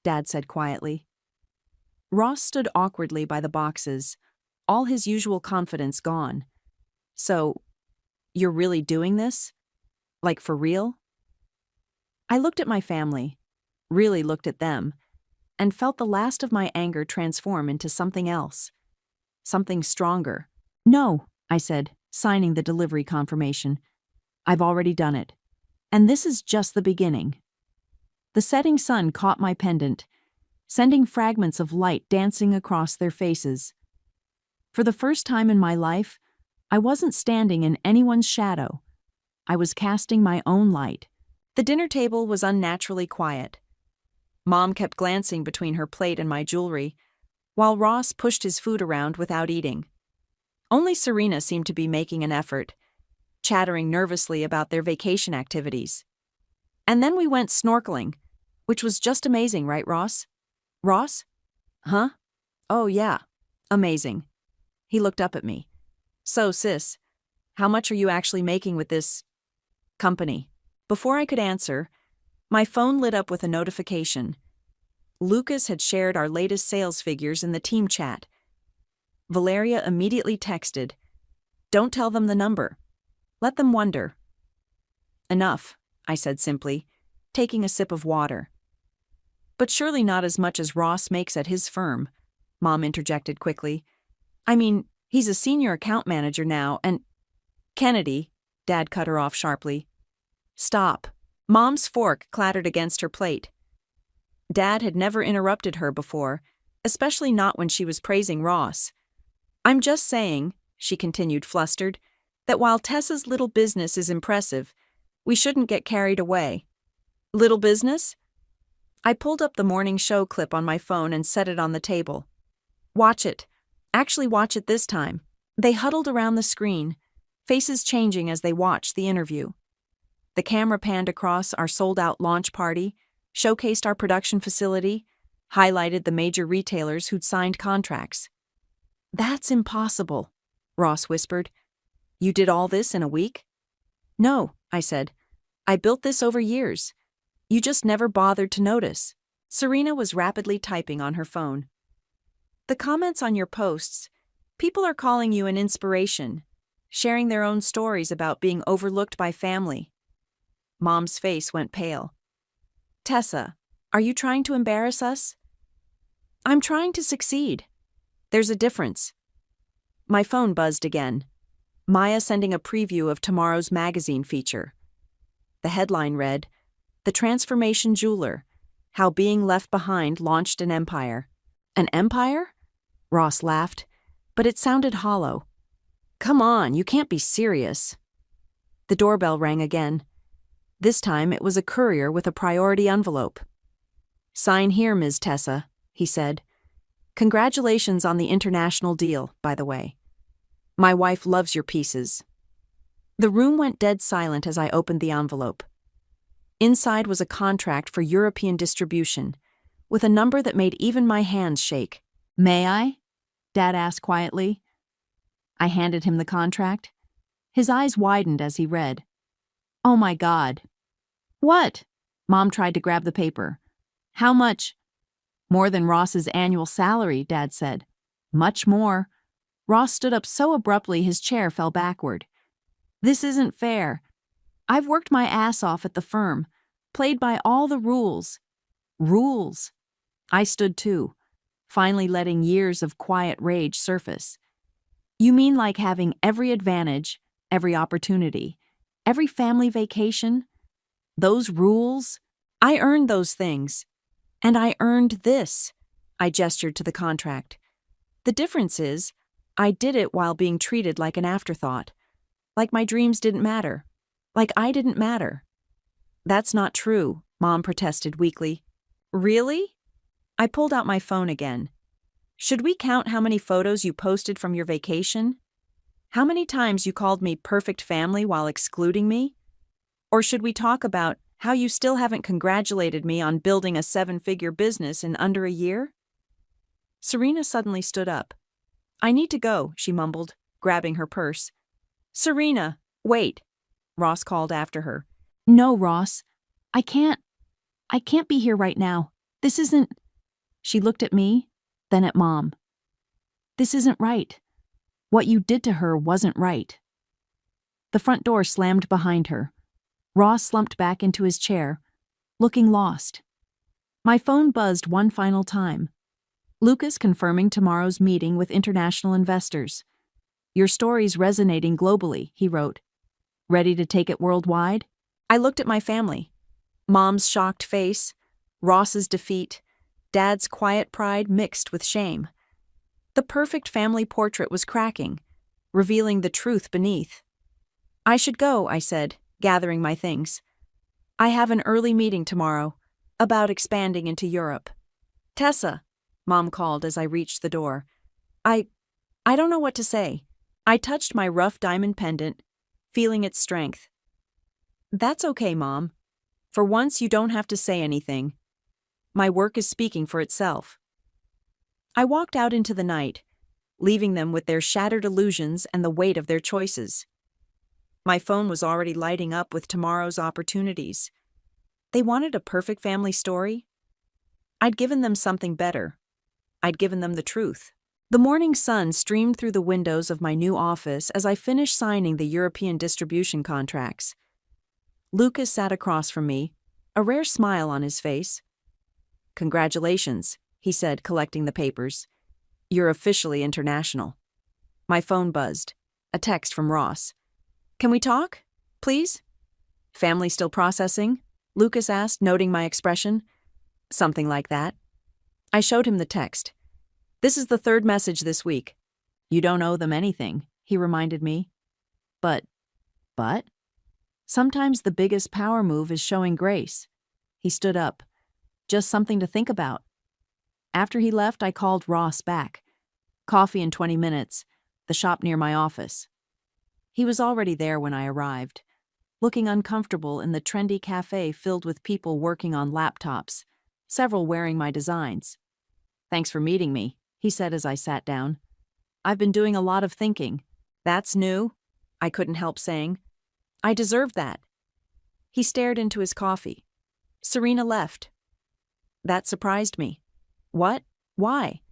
Dad said quietly. Ross stood awkwardly by the boxes, all his usual confidence gone. So, you're really doing this? Like for real? I looked at my family, really looked at them, and felt the last of my anger transform into something else. Something stronger. No, I said, signing the delivery confirmation. I've already done it. And this is just the beginning. The setting sun caught my pendant, sending fragments of light dancing across their faces. For the first time in my life, I wasn't standing in anyone's shadow. I was casting my own light. The dinner table was unnaturally quiet. Mom kept glancing between her plate and my jewelry, while Ross pushed his food around without eating. Only Serena seemed to be making an effort, chattering nervously about their vacation activities. And then we went snorkeling, which was just amazing, right, Ross? Ross? Huh? Oh, yeah. Amazing. He looked up at me. So, sis, how much are you actually making with this company? Before I could answer, my phone lit up with a notification. Lucas had shared our latest sales figures in the team chat. Valeria immediately texted, "Don't tell them the number. Let them wonder." Enough, I said simply, taking a sip of water. But surely not as much as Ross makes at his firm, Mom interjected quickly. I mean, he's a senior account manager now, and... Kennedy, Dad cut her off sharply. Stop. Mom's fork clattered against her plate. Dad had never interrupted her before, especially not when she was praising Ross. I'm just saying, she continued flustered, that while Tessa's little business is impressive, we shouldn't get carried away. Little business? I pulled up the morning show clip on my phone and set it on the table. Watch it. Actually watch it this time. They huddled around the screen, faces changing as they watched the interview. The camera panned across our sold-out launch party, showcased our production facility, highlighted the major retailers who'd signed contracts. That's impossible, Ross whispered. You did all this in a week? No, I said. I built this over years. You just never bothered to notice. Serena was rapidly typing on her phone. The comments on your posts, people are calling you an inspiration, sharing their own stories about being overlooked by family. Mom's face went pale. Tessa, are you trying to embarrass us? I'm trying to succeed. There's a difference. My phone buzzed again. Maya sending a preview of tomorrow's magazine feature. The headline read, "The Transformation Jeweler, How Being Left Behind Launched an Empire." An empire? Ross laughed, but it sounded hollow. Come on, you can't be serious. The doorbell rang again. This time it was a courier with a priority envelope. "Sign here, Ms. Tessa," he said. "Congratulations on the international deal, by the way. My wife loves your pieces." The room went dead silent as I opened the envelope. Inside was a contract for European distribution, with a number that made even my hands shake. "May I?" Dad asked quietly. I handed him the contract. His eyes widened as he read. "Oh my God." "What?" Mom tried to grab the paper. "How much?" "More than Ross's annual salary," Dad said. "Much more." Ross stood up so abruptly his chair fell backward. "This isn't fair. I've worked my ass off at the firm, played by all the rules." Rules. I stood too, finally letting years of quiet rage surface. "You mean like having every advantage, every opportunity, every family vacation? Those rules? I earned those things. And I earned this." I gestured to the contract. "The difference is, I did it while being treated like an afterthought. Like my dreams didn't matter. Like I didn't matter." "That's not true," Mom protested weakly. "Really?" I pulled out my phone again. "Should we count how many photos you posted from your vacation? How many times you called me perfect family while excluding me? Or should we talk about how you still haven't congratulated me on building a 7-figure business in under a year?" Serena suddenly stood up. "I need to go," she mumbled, grabbing her purse. "Serena, wait," Ross called after her. "No, Ross. I can't be here right now. This isn't..." She looked at me, then at Mom. "This isn't right. What you did to her wasn't right." The front door slammed behind her. Ross slumped back into his chair, looking lost. My phone buzzed one final time. "Lucas confirming tomorrow's meeting with international investors. Your story's resonating globally," he wrote. "Ready to take it worldwide?" I looked at my family. Mom's shocked face, Ross's defeat, Dad's quiet pride mixed with shame. The perfect family portrait was cracking, revealing the truth beneath. "I should go," I said, gathering my things. "I have an early meeting tomorrow, about expanding into Europe." "Tessa," Mom called as I reached the door. I don't know what to say." I touched my rough diamond pendant, feeling its strength. "That's okay, Mom. For once you don't have to say anything. My work is speaking for itself." I walked out into the night, leaving them with their shattered illusions and the weight of their choices. My phone was already lighting up with tomorrow's opportunities. They wanted a perfect family story? I'd given them something better. I'd given them the truth. The morning sun streamed through the windows of my new office as I finished signing the European distribution contracts. Lucas sat across from me, a rare smile on his face. "Congratulations," he said, collecting the papers. "You're officially international." My phone buzzed. A text from Ross. "Can we talk? Please?" "Family still processing?" Lucas asked, noting my expression. "Something like that." I showed him the text. "This is the third message this week. You don't owe them anything," he reminded me. But? Sometimes the biggest power move is showing grace. He stood up. "Just something to think about." After he left, I called Ross back. Coffee in 20 minutes, the shop near my office. He was already there when I arrived, looking uncomfortable in the trendy cafe filled with people working on laptops, several wearing my designs. "Thanks for meeting me," he said as I sat down. "I've been doing a lot of thinking." "That's new," I couldn't help saying. "I deserve that." He stared into his coffee. "Serena left." That surprised me. "What? Why?"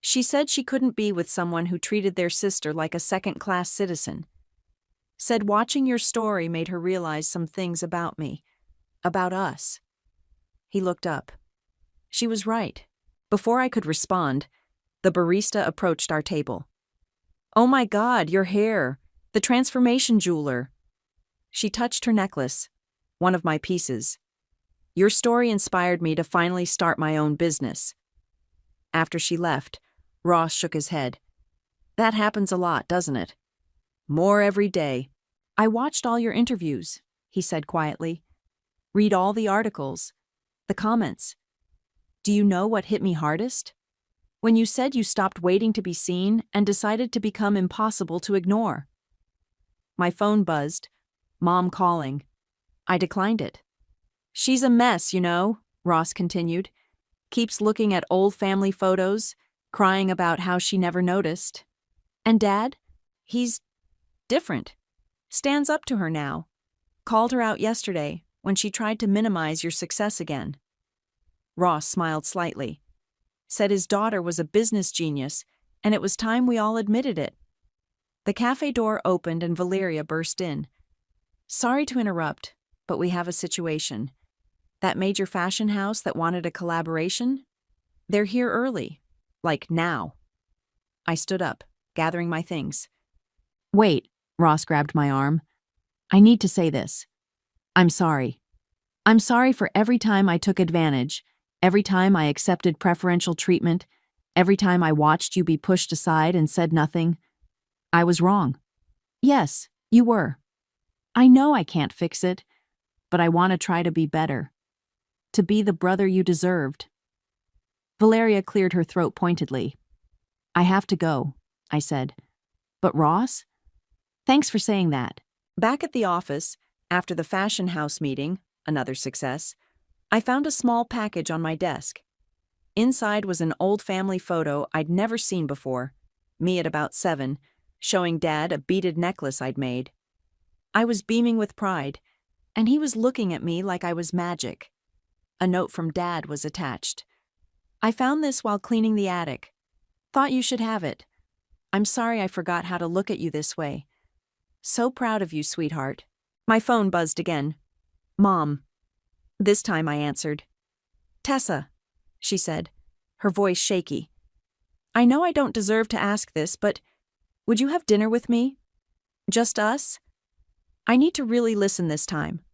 "She said she couldn't be with someone who treated their sister like a second-class citizen. Said watching your story made her realize some things about me. About us." He looked up. She was right. Before I could respond, the barista approached our table. "Oh my God, your hair! The transformation jeweler!" She touched her necklace. one of my pieces. Your story inspired me to finally start my own business." After she left, Ross shook his head. "That happens a lot, doesn't it? More every day." "I watched all your interviews," he said quietly. "Read all the articles, the comments. Do you know what hit me hardest? When you said you stopped waiting to be seen and decided to become impossible to ignore." My phone buzzed. Mom calling. I declined it. "She's a mess, you know," Ross continued. "Keeps looking at old family photos, crying about how she never noticed. And Dad? He's different. Stands up to her now. Called her out yesterday when she tried to minimize your success again." Ross smiled slightly. Said his daughter was a business genius, and it was time we all admitted it. The cafe door opened and Valeria burst in. "Sorry to interrupt, but we have a situation. That major fashion house that wanted a collaboration? They're here early. Like now." I stood up, gathering my things. "Wait," Ross grabbed my arm. "I need to say this. I'm sorry. I'm sorry for every time I took advantage, every time I accepted preferential treatment, every time I watched you be pushed aside and said nothing. I was wrong. Yes, you were. I know I can't fix it, but I want to try to be better. To be the brother you deserved." Valeria cleared her throat pointedly. "I have to go," I said. "But Ross? Thanks for saying that." Back at the office, after the fashion house meeting, another success, I found a small package on my desk. Inside was an old family photo I'd never seen before, me at about 7, showing Dad a beaded necklace I'd made. I was beaming with pride, and he was looking at me like I was magic. A note from Dad was attached. "I found this while cleaning the attic. Thought you should have it. I'm sorry I forgot how to look at you this way. So proud of you, sweetheart." My phone buzzed again. "Mom." This time I answered. "Tessa," she said, her voice shaky. "I know I don't deserve to ask this, but would you have dinner with me? Just us? I need to really listen this time."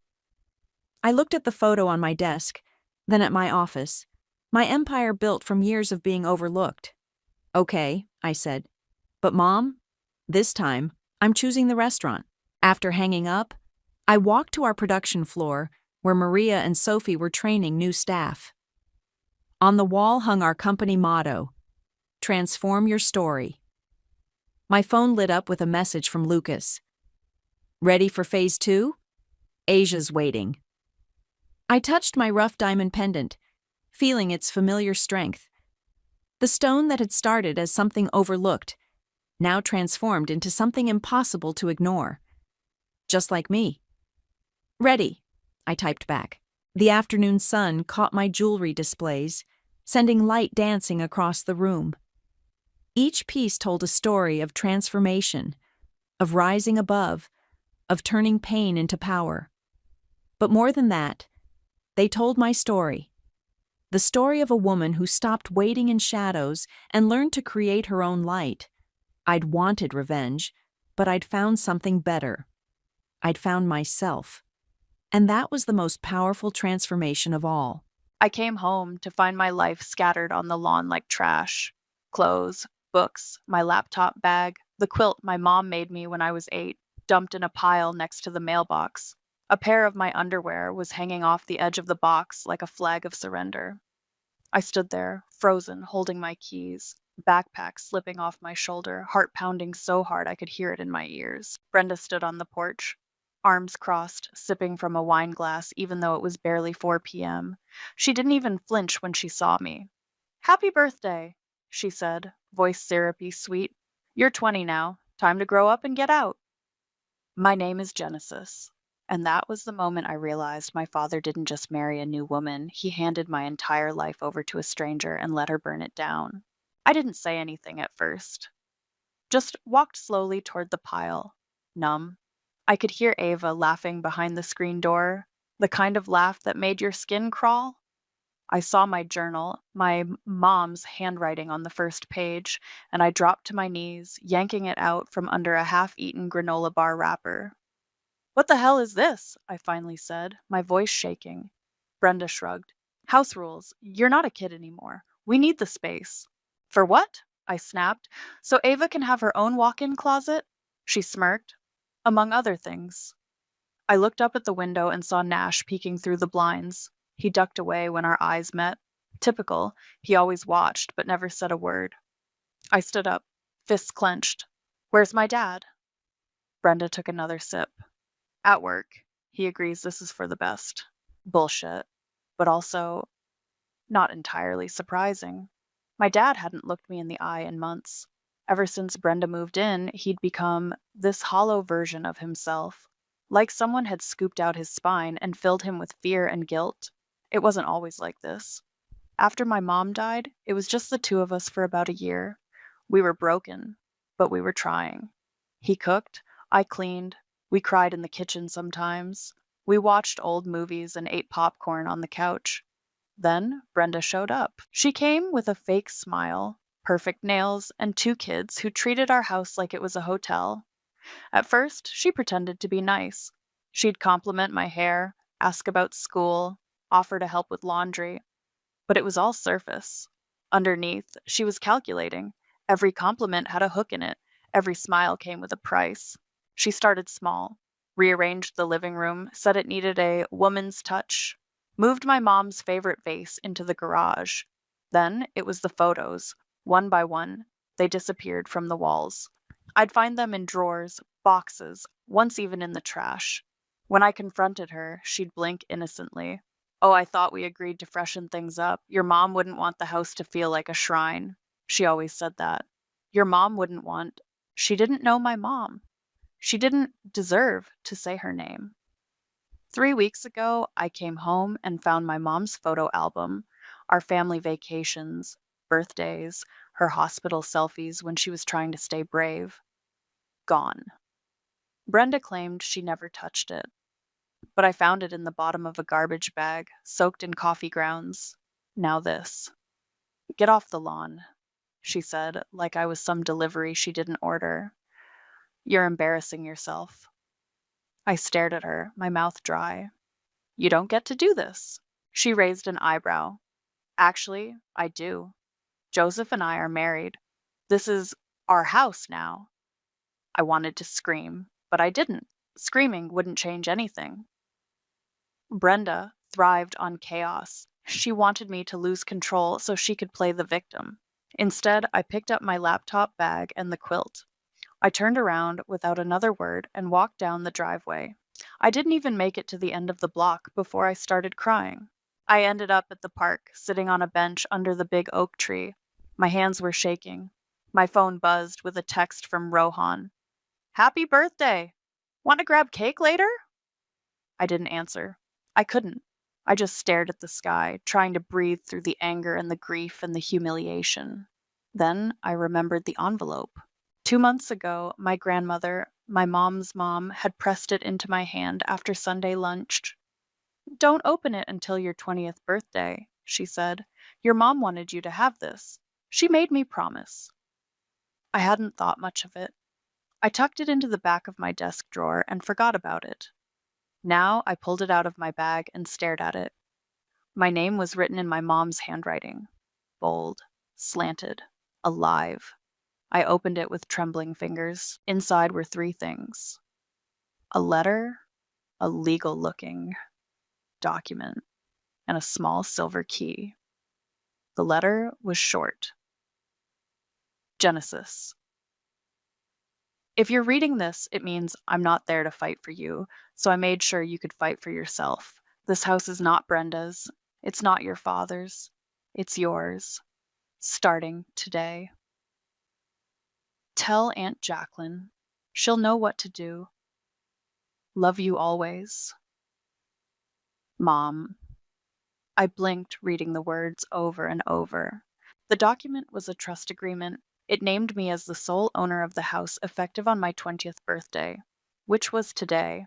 I looked at the photo on my desk, then at my office, my empire built from years of being overlooked. "Okay," I said. "But Mom, this time, I'm choosing the restaurant." After hanging up, I walked to our production floor, where Maria and Sophie were training new staff. On the wall hung our company motto, "Transform your story." My phone lit up with a message from Lucas. "Ready for phase 2? Asia's waiting." I touched my rough diamond pendant, feeling its familiar strength. The stone that had started as something overlooked, now transformed into something impossible to ignore. Just like me. "Ready," I typed back. The afternoon sun caught my jewelry displays, sending light dancing across the room. Each piece told a story of transformation, of rising above, of turning pain into power. But more than that, they told my story. The story of a woman who stopped waiting in shadows and learned to create her own light. I'd wanted revenge, but I'd found something better. I'd found myself. And that was the most powerful transformation of all. I came home to find my life scattered on the lawn like trash. Clothes, books, my laptop bag, the quilt my mom made me when I was 8, dumped in a pile next to the mailbox. A pair of my underwear was hanging off the edge of the box like a flag of surrender. I stood there, frozen, holding my keys, backpack slipping off my shoulder, heart pounding so hard I could hear it in my ears. Brenda stood on the porch, arms crossed, sipping from a wine glass even though it was barely 4 p.m. She didn't even flinch when she saw me. "Happy birthday," she said, voice syrupy sweet. "You're 20 now. Time to grow up and get out." My name is Genesis. And that was the moment I realized my father didn't just marry a new woman, he handed my entire life over to a stranger and let her burn it down. I didn't say anything at first. Just walked slowly toward the pile, numb. I could hear Ava laughing behind the screen door, the kind of laugh that made your skin crawl. I saw my journal, my mom's handwriting on the first page, and I dropped to my knees, yanking it out from under a half-eaten granola bar wrapper. What the hell is this? I finally said, my voice shaking. Brenda shrugged. House rules. You're not a kid anymore. We need the space. For what? I snapped. So Ava can have her own walk-in closet? She smirked. Among other things. I looked up at the window and saw Nash peeking through the blinds. He ducked away when our eyes met. Typical. He always watched, but never said a word. I stood up, fists clenched. Where's my dad? Brenda took another sip. At work. He agrees this is for the best. Bullshit. But also, not entirely surprising. My dad hadn't looked me in the eye in months. Ever since Brenda moved in, he'd become this hollow version of himself. Like someone had scooped out his spine and filled him with fear and guilt. It wasn't always like this. After my mom died, it was just the two of us for about a year. We were broken, but we were trying. He cooked, I cleaned, we cried in the kitchen sometimes. We watched old movies and ate popcorn on the couch. Then Brenda showed up. She came with a fake smile, perfect nails, and 2 kids who treated our house like it was a hotel. At first, she pretended to be nice. She'd compliment my hair, ask about school, offer to help with laundry. But it was all surface. Underneath, she was calculating. Every compliment had a hook in it. Every smile came with a price. She started small, rearranged the living room, said it needed a woman's touch, moved my mom's favorite vase into the garage. Then it was the photos. One by one, they disappeared from the walls. I'd find them in drawers, boxes, once even in the trash. When I confronted her, she'd blink innocently. Oh, I thought we agreed to freshen things up. Your mom wouldn't want the house to feel like a shrine. She always said that. Your mom wouldn't want. She didn't know my mom. She didn't deserve to say her name. 3 weeks ago, I came home and found my mom's photo album, our family vacations, birthdays, her hospital selfies when she was trying to stay brave. Gone. Brenda claimed she never touched it, but I found it in the bottom of a garbage bag, soaked in coffee grounds. Now this. Get off the lawn, she said, like I was some delivery she didn't order. You're embarrassing yourself. I stared at her, my mouth dry. You don't get to do this. She raised an eyebrow. Actually, I do. Joseph and I are married. This is our house now. I wanted to scream, but I didn't. Screaming wouldn't change anything. Brenda thrived on chaos. She wanted me to lose control so she could play the victim. Instead, I picked up my laptop bag and the quilt. I turned around without another word and walked down the driveway. I didn't even make it to the end of the block before I started crying. I ended up at the park, sitting on a bench under the big oak tree. My hands were shaking. My phone buzzed with a text from Rohan. Happy birthday! Want to grab cake later? I didn't answer. I couldn't. I just stared at the sky, trying to breathe through the anger and the grief and the humiliation. Then I remembered the envelope. 2 months ago, my grandmother, my mom's mom, had pressed it into my hand after Sunday lunch. Don't open it until your 20th birthday, she said. Your mom wanted you to have this. She made me promise. I hadn't thought much of it. I tucked it into the back of my desk drawer and forgot about it. Now I pulled it out of my bag and stared at it. My name was written in my mom's handwriting. Bold, slanted, alive. I opened it with trembling fingers. Inside were 3 things. A letter, a legal-looking document, and a small silver key. The letter was short. Genesis. If you're reading this, it means I'm not there to fight for you, so I made sure you could fight for yourself. This house is not Brenda's. It's not your father's. It's yours. Starting today. Tell Aunt Jacqueline. She'll know what to do. Love you always. Mom. I blinked, reading the words over and over. The document was a trust agreement. It named me as the sole owner of the house effective on my 20th birthday, which was today.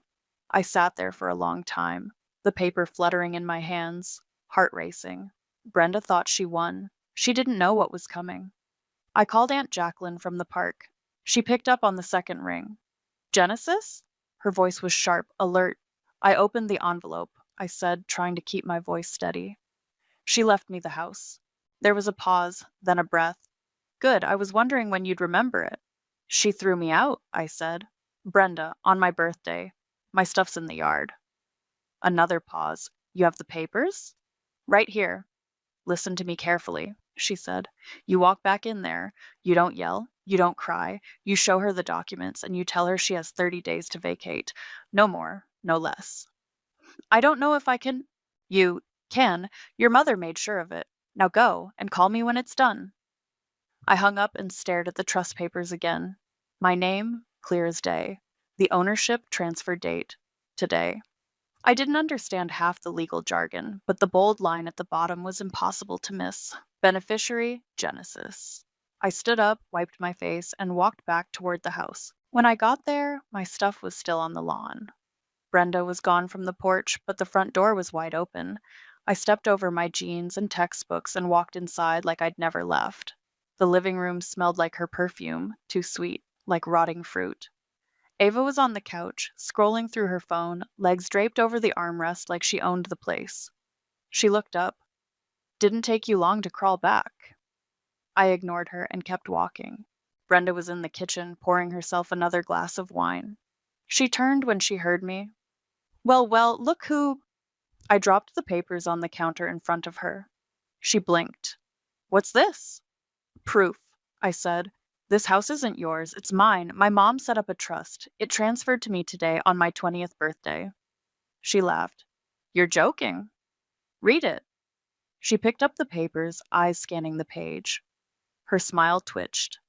I sat there for a long time, the paper fluttering in my hands, heart racing. Brenda thought she won. She didn't know what was coming. I called Aunt Jacqueline from the park. She picked up on the second ring. Genesis? Her voice was sharp, alert. I opened the envelope, I said, trying to keep my voice steady. She left me the house. There was a pause, then a breath. Good, I was wondering when you'd remember it. She threw me out, I said. Brenda, on my birthday. My stuff's in the yard. Another pause. You have the papers? Right here. Listen to me carefully, she said. You walk back in there. You don't yell. You don't cry. You show her the documents and you tell her she has 30 days to vacate. No more, no less. I don't know if I can. You can. Your mother made sure of it. Now go and call me when it's done. I hung up and stared at the trust papers again. My name, clear as day. The ownership transfer date, today. I didn't understand half the legal jargon, but the bold line at the bottom was impossible to miss. Beneficiary, Genesis. I stood up, wiped my face, and walked back toward the house. When I got there, my stuff was still on the lawn. Brenda was gone from the porch, but the front door was wide open. I stepped over my jeans and textbooks and walked inside like I'd never left. The living room smelled like her perfume, too sweet, like rotting fruit. Ava was on the couch, scrolling through her phone, legs draped over the armrest like she owned the place. She looked up. Didn't take you long to crawl back. I ignored her and kept walking. Brenda was in the kitchen, pouring herself another glass of wine. She turned when she heard me. Well, look who... I dropped the papers on the counter in front of her. She blinked. What's this? Proof, I said. This house isn't yours, it's mine. My mom set up a trust. It transferred to me today on my 20th birthday. She laughed. You're joking. Read it. She picked up the papers, eyes scanning the page. Her smile twitched,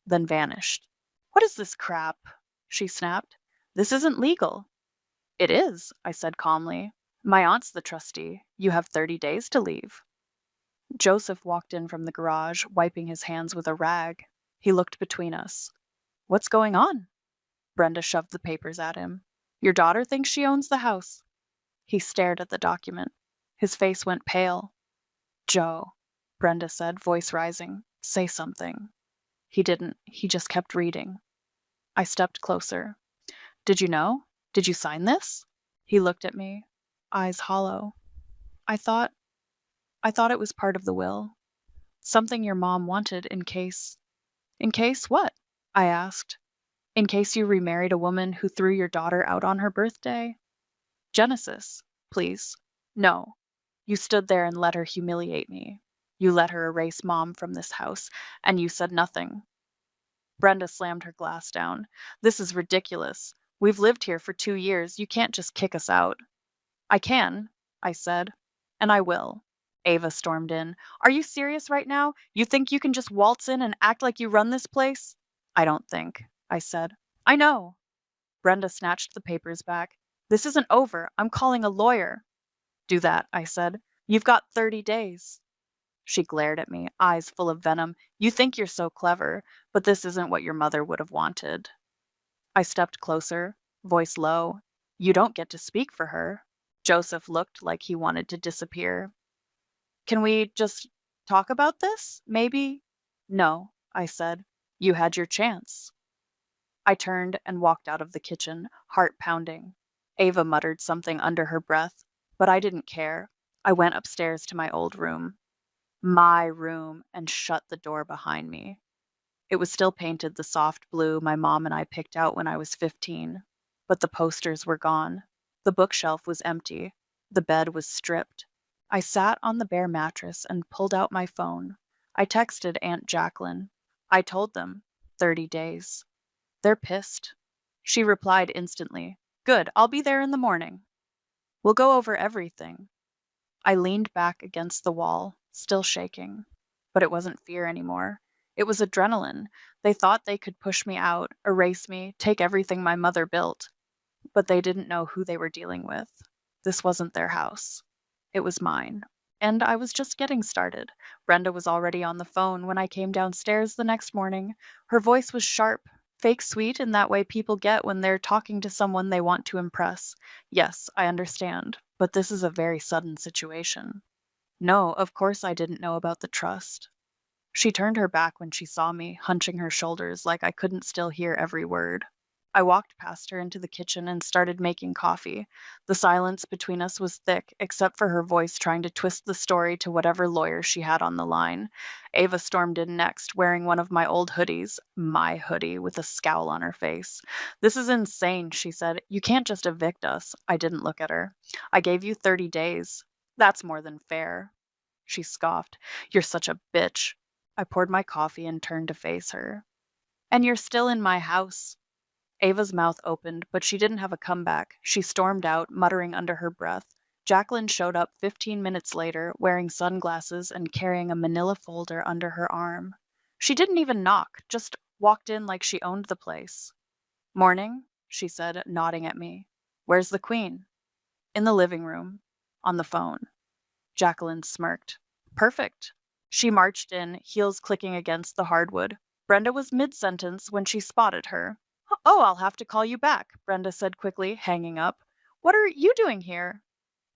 then vanished. What is this crap? She snapped. This isn't legal. It is, I said calmly. My aunt's the trustee. You have 30 days to leave. Joseph walked in from the garage, wiping his hands with a rag. He looked between us. What's going on? Brenda shoved the papers at him. Your daughter thinks she owns the house. He stared at the document. His face went pale. Joe, Brenda said, voice rising. Say something. He didn't. He just kept reading. I stepped closer. Did you know? Did you sign this? He looked at me, eyes hollow. I thought it was part of the will. Something your mom wanted in case... In case what? I asked. In case you remarried a woman who threw your daughter out on her birthday? Genesis, please. No. You stood there and let her humiliate me. You let her erase Mom from this house, and you said nothing. Brenda slammed her glass down. This is ridiculous. We've lived here for 2 years. You can't just kick us out. I can, I said. And I will. Ava stormed in. Are you serious right now? You think you can just waltz in and act like you run this place? I don't think, I said. I know. Brenda snatched the papers back. This isn't over. I'm calling a lawyer. Do that, I said. You've got 30 days. She glared at me, eyes full of venom. You think you're so clever, but this isn't what your mother would have wanted. I stepped closer, voice low. You don't get to speak for her. Joseph looked like he wanted to disappear. Can we just talk about this? Maybe? No, I said. You had your chance. I turned and walked out of the kitchen, heart pounding. Ava muttered something under her breath, but I didn't care. I went upstairs to my old room. My room, and shut the door behind me. It was still painted the soft blue my mom and I picked out when I was 15, but the posters were gone. The bookshelf was empty. The bed was stripped. I sat on the bare mattress and pulled out my phone. I texted Aunt Jacqueline. I told them, 30 days. They're pissed. She replied instantly, Good, I'll be there in the morning. We'll go over everything. I leaned back against the wall, still shaking. But it wasn't fear anymore. It was adrenaline. They thought they could push me out, erase me, take everything my mother built. But they didn't know who they were dealing with. This wasn't their house. It was mine. And I was just getting started. Brenda was already on the phone when I came downstairs the next morning. Her voice was sharp, fake sweet in that way people get when they're talking to someone they want to impress. Yes, I understand, but this is a very sudden situation. No, of course I didn't know about the trust. She turned her back when she saw me, hunching her shoulders like I couldn't still hear every word. I walked past her into the kitchen and started making coffee. The silence between us was thick, except for her voice trying to twist the story to whatever lawyer she had on the line. Ava stormed in next, wearing one of my old hoodies, my hoodie, with a scowl on her face. "This is insane," she said. "You can't just evict us." I didn't look at her. "I gave you 30 days. That's more than fair." She scoffed. "You're such a bitch." I poured my coffee and turned to face her. "And you're still in my house." Ava's mouth opened, but she didn't have a comeback. She stormed out, muttering under her breath. Jacqueline showed up 15 minutes later, wearing sunglasses and carrying a manila folder under her arm. She didn't even knock, just walked in like she owned the place. "Morning," she said, nodding at me. "Where's the queen?" "In the living room. On the phone." Jacqueline smirked. "Perfect." She marched in, heels clicking against the hardwood. Brenda was mid-sentence when she spotted her. "Oh, I'll have to call you back," Brenda said quickly, hanging up. "What are you doing here?"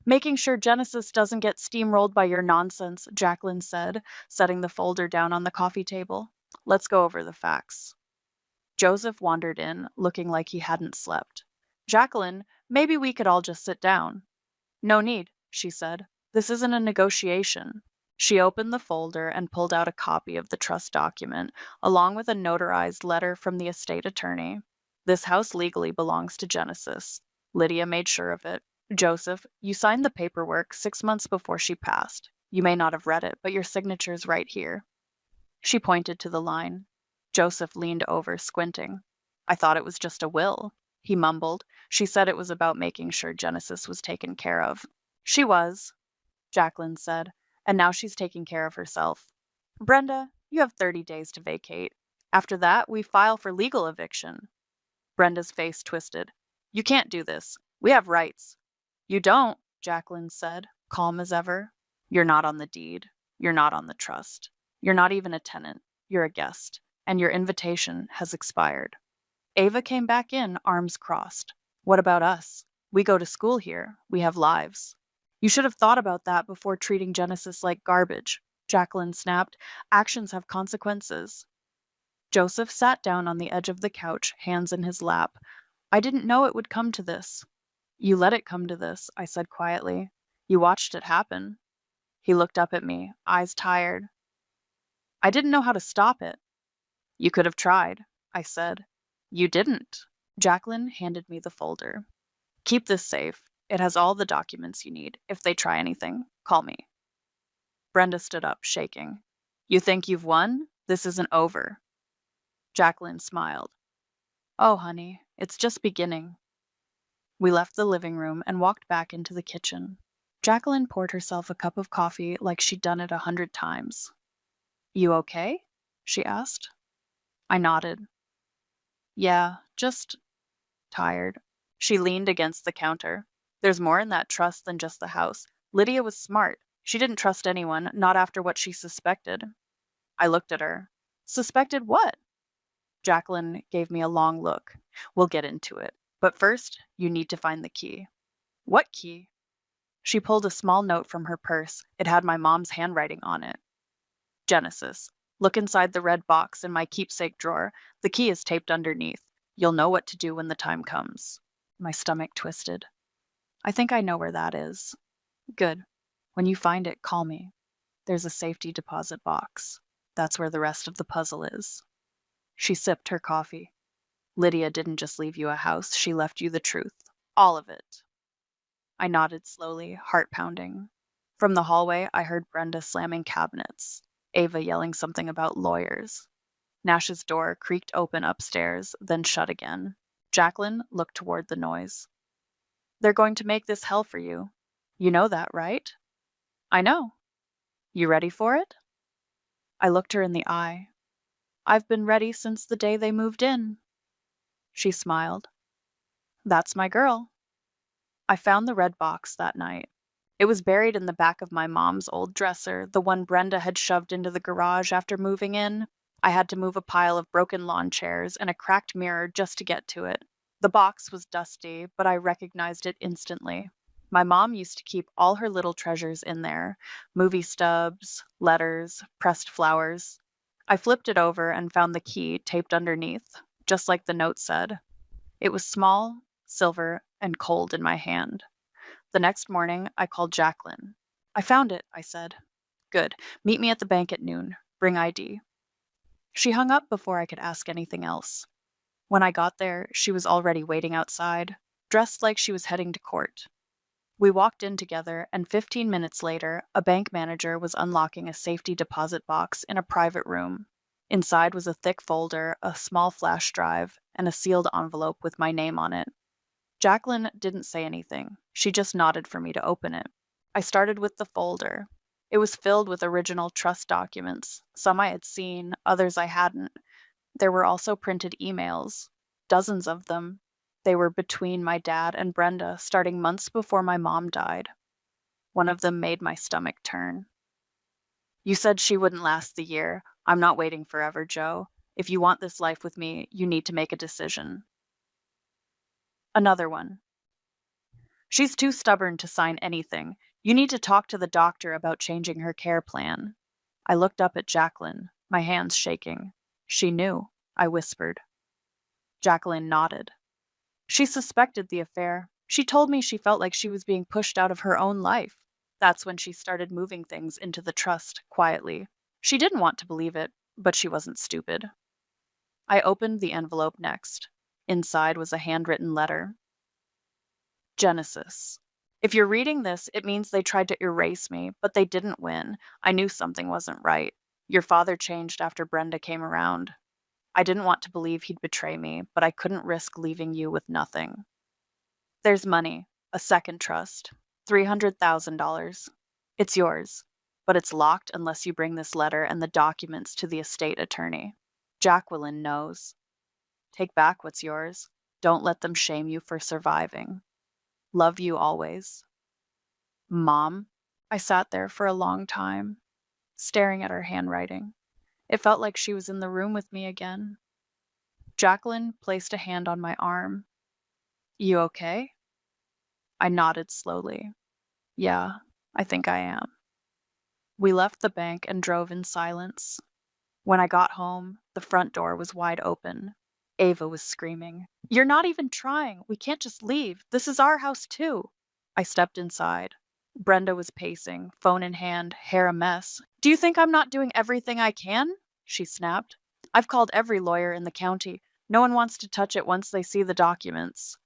"Making sure Genesis doesn't get steamrolled by your nonsense," Jacqueline said, setting the folder down on the coffee table. "Let's go over the facts." Joseph wandered in, looking like he hadn't slept. "Jacqueline, maybe we could all just sit down." "No need," she said. "This isn't a negotiation." She opened the folder and pulled out a copy of the trust document, along with a notarized letter from the estate attorney. "This house legally belongs to Genesis." Lydia made sure of it. "Joseph, you signed the paperwork 6 months before she passed. You may not have read it, but your signature's right here." She pointed to the line. Joseph leaned over, squinting. "I thought it was just a will," he mumbled. "She said it was about making sure Genesis was taken care of." "She was," Jacqueline said, "and now she's taking care of herself. Brenda, you have 30 days to vacate. After that, we file for legal eviction." Brenda's face twisted. "You can't do this. We have rights." "You don't," Jacqueline said, calm as ever. "You're not on the deed. You're not on the trust. You're not even a tenant. You're a guest. And your invitation has expired." Ava came back in, arms crossed. "What about us? We go to school here. We have lives." "You should have thought about that before treating Genesis like garbage," Jacqueline snapped. "Actions have consequences." Joseph sat down on the edge of the couch, hands in his lap. "I didn't know it would come to this." "You let it come to this," I said quietly. "You watched it happen." He looked up at me, eyes tired. "I didn't know how to stop it." "You could have tried," I said. "You didn't." Jacqueline handed me the folder. "Keep this safe. It has all the documents you need. If they try anything, call me." Brenda stood up, shaking. "You think you've won? This isn't over." Jacqueline smiled. "Oh, honey, it's just beginning." We left the living room and walked back into the kitchen. Jacqueline poured herself a cup of coffee like she'd done it 100 times. "You okay?" she asked. I nodded. "Yeah, just tired." She leaned against the counter. "There's more in that trust than just the house. Lydia was smart. She didn't trust anyone, not after what she suspected." I looked at her. "Suspected what?" Jacqueline gave me a long look. "We'll get into it. But first, you need to find the key." "What key?" She pulled a small note from her purse. It had my mom's handwriting on it. "Genesis. Look inside the red box in my keepsake drawer. The key is taped underneath. You'll know what to do when the time comes." My stomach twisted. "I think I know where that is." "Good. When you find it, call me. There's a safety deposit box. That's where the rest of the puzzle is." She sipped her coffee. "Lydia didn't just leave you a house, she left you the truth. All of it." I nodded slowly, heart pounding. From the hallway, I heard Brenda slamming cabinets, Ava yelling something about lawyers. Nash's door creaked open upstairs, then shut again. Jacqueline looked toward the noise. "They're going to make this hell for you. You know that, right?" "I know." "You ready for it?" I looked her in the eye. "I've been ready since the day they moved in." She smiled. "That's my girl." I found the red box that night. It was buried in the back of my mom's old dresser, the one Brenda had shoved into the garage after moving in. I had to move a pile of broken lawn chairs and a cracked mirror just to get to it. The box was dusty, but I recognized it instantly. My mom used to keep all her little treasures in there: movie stubs, letters, pressed flowers. I flipped it over and found the key taped underneath, just like the note said. It was small, silver, and cold in my hand. The next morning, I called Jacqueline. I found it, I said. Good. Meet me at the bank at noon. Bring ID. She hung up before I could ask anything else. When I got there, she was already waiting outside, dressed like she was heading to court. We walked in together, and 15 minutes later, a bank manager was unlocking a safety deposit box in a private room. Inside was a thick folder, a small flash drive, and a sealed envelope with my name on it. Jacqueline didn't say anything. She just nodded for me to open it. I started with the folder. It was filled with original trust documents. Some I had seen, others I hadn't. There were also printed emails, dozens of them. They were between my dad and Brenda, starting months before my mom died. One of them made my stomach turn. You said she wouldn't last the year. I'm not waiting forever, Joe. If you want this life with me, you need to make a decision. Another one. She's too stubborn to sign anything. You need to talk to the doctor about changing her care plan. I looked up at Jacqueline, my hands shaking. She knew, I whispered. Jacqueline nodded. She suspected the affair. She told me she felt like she was being pushed out of her own life. That's when she started moving things into the trust, quietly. She didn't want to believe it, but she wasn't stupid. I opened the envelope next. Inside was a handwritten letter. Genesis. If you're reading this, it means they tried to erase me, but they didn't win. I knew something wasn't right. Your father changed after Brenda came around. I didn't want to believe he'd betray me, but I couldn't risk leaving you with nothing. There's money, a second trust, $300,000. It's yours, but it's locked unless you bring this letter and the documents to the estate attorney. Jacqueline knows. Take back what's yours. Don't let them shame you for surviving. Love you always. Mom. I sat there for a long time, staring at her handwriting. It felt like she was in the room with me again. Jacqueline placed a hand on my arm. You okay? I nodded slowly. Yeah, I think I am. We left the bank and drove in silence. When I got home, the front door was wide open. Ava was screaming, "You're not even trying. We can't just leave. This is our house too." I stepped inside. Brenda was pacing, phone in hand, hair a mess. "Do you think I'm not doing everything I can?" she snapped. "I've called every lawyer in the county. No one wants to touch it once they see the documents."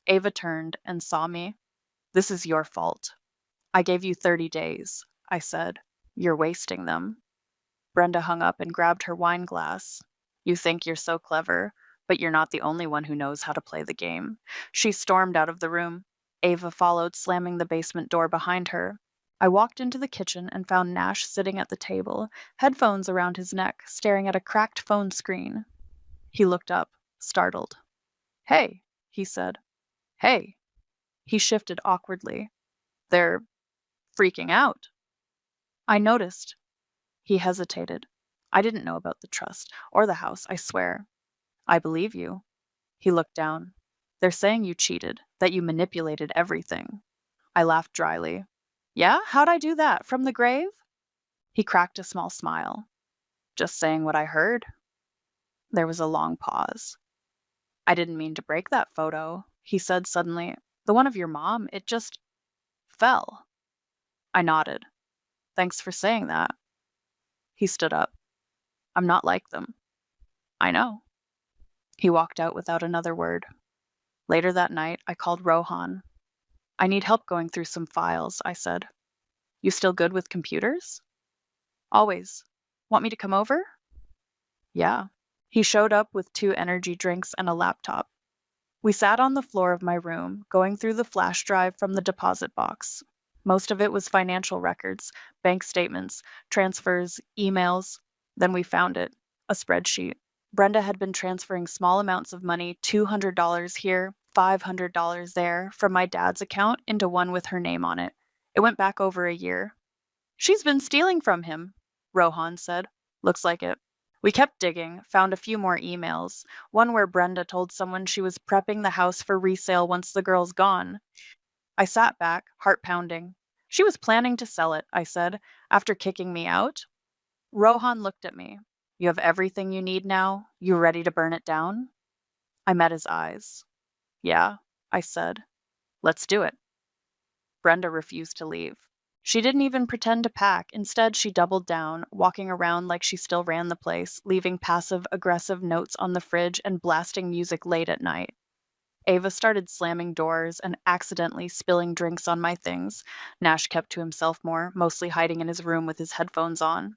Ava turned and saw me. "This is your fault. I gave you 30 days, I said. You're wasting them." Brenda hung up and grabbed her wine glass. "You think you're so clever, but you're not the only one who knows how to play the game." She stormed out of the room. Ava followed, slamming the basement door behind her. I walked into the kitchen and found Nash sitting at the table, headphones around his neck, staring at a cracked phone screen. He looked up, startled. "Hey," he said. "Hey." He shifted awkwardly. "They're freaking out." I noticed. He hesitated. "I didn't know about the trust, or the house, I swear." "I believe you." He looked down. "They're saying you cheated, that you manipulated everything." I laughed dryly. "Yeah? How'd I do that? From the grave?" He cracked a small smile. "Just saying what I heard." There was a long pause. "I didn't mean to break that photo," he said suddenly. "The one of your mom, it just fell." I nodded. "Thanks for saying that." He stood up. "I'm not like them." "I know." He walked out without another word. Later that night, I called Rohan. "I need help going through some files," I said. "You still good with computers?" "Always. Want me to come over?" "Yeah." He showed up with 2 energy drinks and a laptop. We sat on the floor of my room, going through the flash drive from the deposit box. Most of it was financial records, bank statements, transfers, emails. Then we found it, a spreadsheet. Brenda had been transferring small amounts of money, $200 here, $500 there, from my dad's account into one with her name on it. It went back over a year. "She's been stealing from him," Rohan said. "Looks like it." We kept digging, found a few more emails, one where Brenda told someone she was prepping the house for resale once the girl's gone. I sat back, heart pounding. "She was planning to sell it," I said, "after kicking me out." Rohan looked at me. "You have everything you need now? You ready to burn it down?" I met his eyes. Yeah, I said. Let's do it. Brenda refused to leave. She didn't even pretend to pack. Instead, she doubled down, walking around like she still ran the place, leaving passive aggressive notes on the fridge and blasting music late at night. Ava started slamming doors and accidentally spilling drinks on my things. Nash kept to himself more, mostly hiding in his room with his headphones on.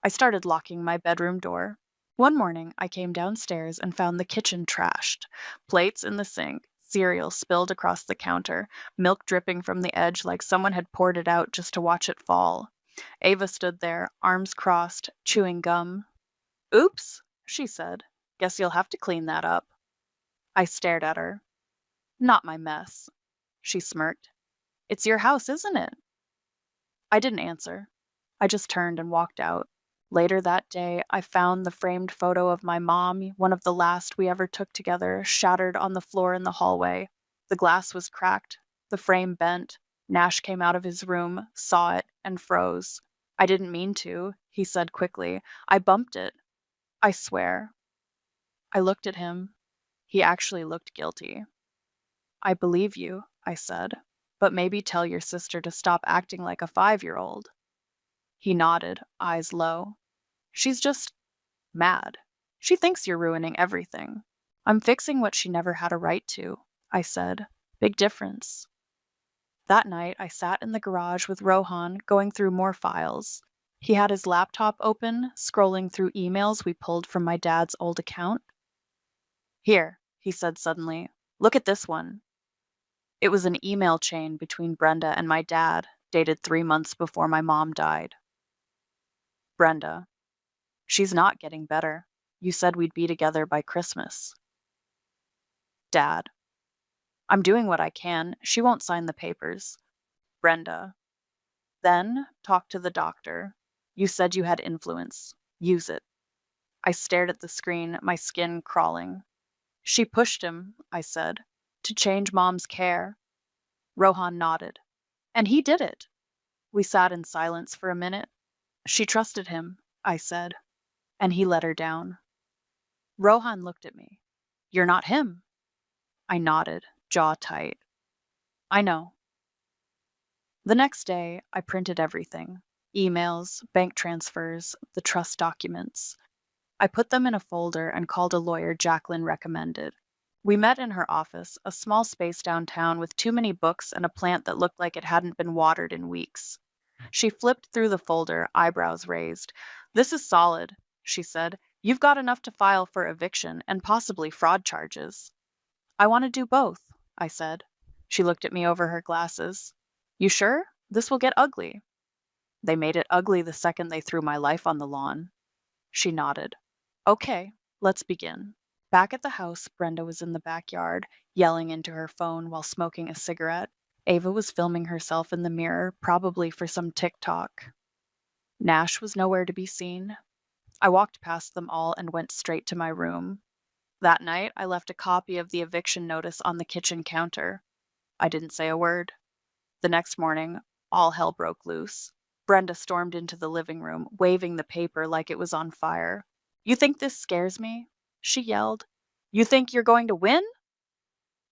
I started locking my bedroom door. One morning, I came downstairs and found the kitchen trashed. Plates in the sink, cereal spilled across the counter, milk dripping from the edge like someone had poured it out just to watch it fall. Ava stood there, arms crossed, chewing gum. Oops, she said. Guess you'll have to clean that up. I stared at her. Not my mess. She smirked. It's your house, isn't it? I didn't answer. I just turned and walked out. Later that day, I found the framed photo of my mom, one of the last we ever took together, shattered on the floor in the hallway. The glass was cracked, the frame bent. Nash came out of his room, saw it, and froze. I didn't mean to, he said quickly. I bumped it. I swear. I looked at him. He actually looked guilty. I believe you, I said, but maybe tell your sister to stop acting like a 5-year-old. He nodded, eyes low. She's just mad. She thinks you're ruining everything. I'm fixing what she never had a right to, I said. Big difference. That night, I sat in the garage with Rohan, going through more files. He had his laptop open, scrolling through emails we pulled from my dad's old account. Here, he said suddenly. Look at this one. It was an email chain between Brenda and my dad, dated 3 months before my mom died. Brenda. She's not getting better. You said we'd be together by Christmas. Dad. I'm doing what I can. She won't sign the papers. Brenda. Then talk to the doctor. You said you had influence. Use it. I stared at the screen, my skin crawling. She pushed him, I said, to change Mom's care. Rohan nodded. And he did it. We sat in silence for a minute. She trusted him, I said, and he let her down. Rohan looked at me. You're not him. I nodded, jaw tight. I know. The next day, I printed everything. Emails, bank transfers, the trust documents. I put them in a folder and called a lawyer Jacqueline recommended. We met in her office, a small space downtown with too many books and a plant that looked like it hadn't been watered in weeks. She flipped through the folder, eyebrows raised. This is solid, she said. You've got enough to file for eviction and possibly fraud charges. I want to do both, I said. She looked at me over her glasses. You sure? This will get ugly. They made it ugly the second they threw my life on the lawn. She nodded. Okay, let's begin. Back at the house, Brenda was in the backyard, yelling into her phone while smoking a cigarette. Ava was filming herself in the mirror, probably for some TikTok. Nash was nowhere to be seen. I walked past them all and went straight to my room. That night, I left a copy of the eviction notice on the kitchen counter. I didn't say a word. The next morning, all hell broke loose. Brenda stormed into the living room, waving the paper like it was on fire. You think this scares me? She yelled. You think you're going to win?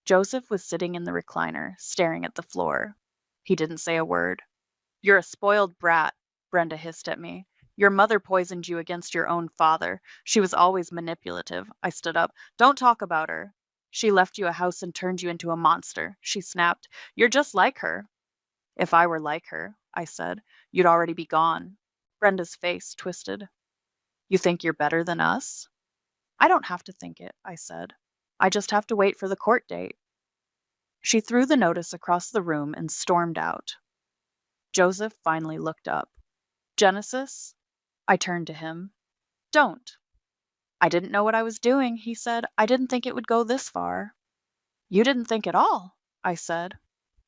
Joseph was sitting in the recliner, staring at the floor. He didn't say a word. You're a spoiled brat, Brenda hissed at me. Your mother poisoned you against your own father. She was always manipulative. I stood up. Don't talk about her. She left you a house and turned you into a monster, she snapped. You're just like her. If I were like her, I said, you'd already be gone. Brenda's face twisted. You think you're better than us? I don't have to think it, I said. I just have to wait for the court date. She threw the notice across the room and stormed out. Joseph finally looked up. Genesis? I turned to him. Don't. I didn't know what I was doing, he said. I didn't think it would go this far. You didn't think at all, I said.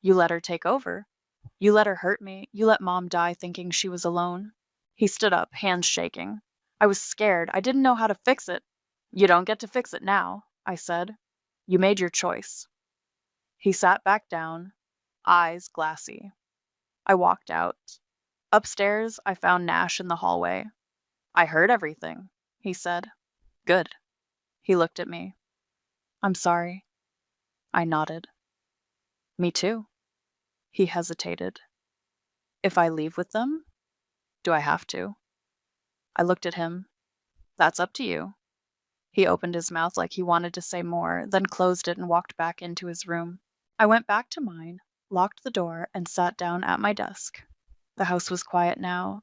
You let her take over. You let her hurt me. You let Mom die thinking she was alone. He stood up, hands shaking. I was scared. I didn't know how to fix it. You don't get to fix it now, I said. You made your choice. He sat back down, eyes glassy. I walked out. Upstairs, I found Nash in the hallway. I heard everything, he said. Good. He looked at me. I'm sorry. I nodded. Me too. He hesitated. If I leave with them? Do I have to? I looked at him. That's up to you. He opened his mouth like he wanted to say more, then closed it and walked back into his room. I went back to mine, locked the door, and sat down at my desk. The house was quiet now,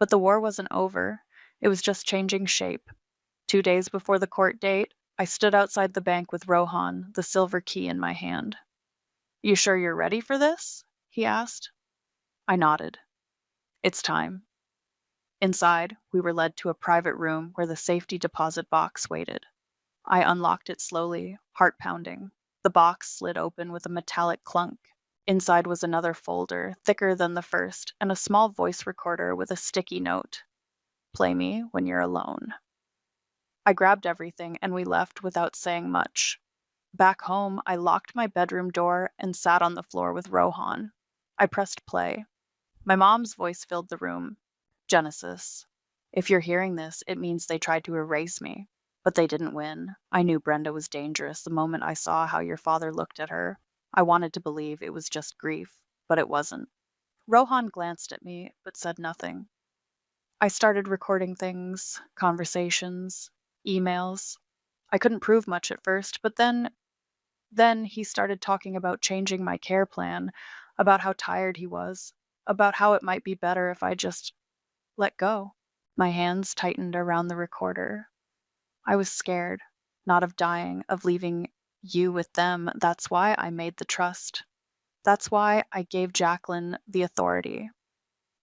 but the war wasn't over. It was just changing shape. 2 days before the court date, I stood outside the bank with Rohan, the silver key in my hand. You sure you're ready for this? He asked. I nodded. It's time. Inside, we were led to a private room where the safety deposit box waited. I unlocked it slowly, heart pounding. The box slid open with a metallic clunk. Inside was another folder, thicker than the first, and a small voice recorder with a sticky note. Play me when you're alone. I grabbed everything and we left without saying much. Back home, I locked my bedroom door and sat on the floor with Rohan. I pressed play. My mom's voice filled the room. Genesis. If you're hearing this, it means they tried to erase me. But they didn't win. I knew Brenda was dangerous the moment I saw how your father looked at her. I wanted to believe it was just grief, but it wasn't. Rohan glanced at me, but said nothing. I started recording things, conversations, emails. I couldn't prove much at first, but then he started talking about changing my care plan, about how tired he was, about how it might be better if I just let go. My hands tightened around the recorder. I was scared, not of dying, of leaving you with them. That's why I made the trust. That's why I gave Jacqueline the authority.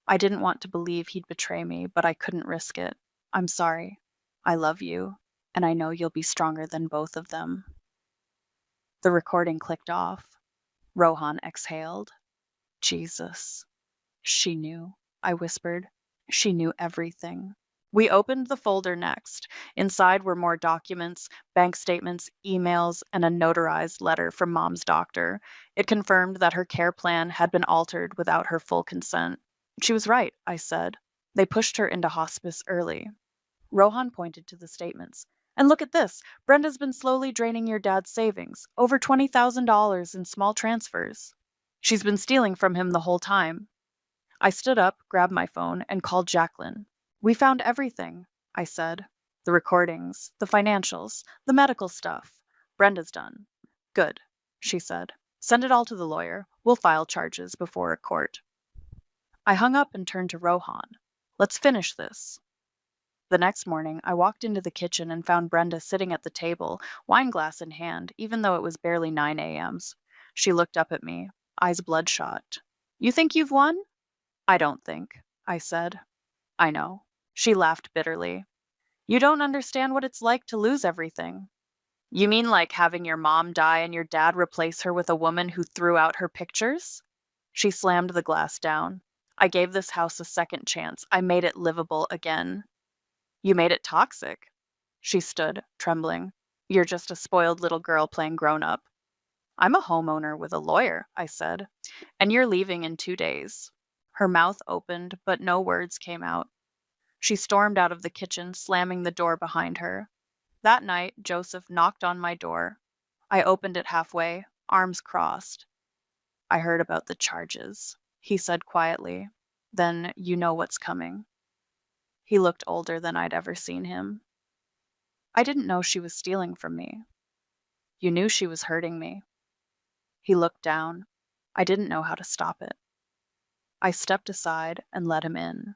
I didn't want to believe he'd betray me, but I couldn't risk it. I'm sorry. I love you, and I know you'll be stronger than both of them. The recording clicked off. Rohan exhaled. Jesus. She knew, I whispered. She knew everything. We opened the folder next. Inside were more documents, bank statements, emails, and a notarized letter from Mom's doctor. It confirmed that her care plan had been altered without her full consent. She was right, I said. They pushed her into hospice early. Rohan pointed to the statements. And look at this. Brenda's been slowly draining your dad's savings. Over $20,000 in small transfers. She's been stealing from him the whole time. I stood up, grabbed my phone, and called Jacqueline. We found everything, I said. The recordings, the financials, the medical stuff. Brenda's done. Good, she said. Send it all to the lawyer. We'll file charges before a court. I hung up and turned to Rohan. Let's finish this. The next morning, I walked into the kitchen and found Brenda sitting at the table, wineglass in hand, even though it was barely 9 a.m. She looked up at me, eyes bloodshot. You think you've won? I don't think, I said. I know. She laughed bitterly. You don't understand what it's like to lose everything. You mean like having your mom die and your dad replace her with a woman who threw out her pictures? She slammed the glass down. I gave this house a second chance. I made it livable again. You made it toxic. She stood, trembling. You're just a spoiled little girl playing grown-up. I'm a homeowner with a lawyer, I said. And you're leaving in 2 days. Her mouth opened, but no words came out. She stormed out of the kitchen, slamming the door behind her. That night, Joseph knocked on my door. I opened it halfway, arms crossed. I heard about the charges, he said quietly. Then you know what's coming. He looked older than I'd ever seen him. I didn't know she was stealing from me. You knew she was hurting me. He looked down. I didn't know how to stop it. I stepped aside and let him in.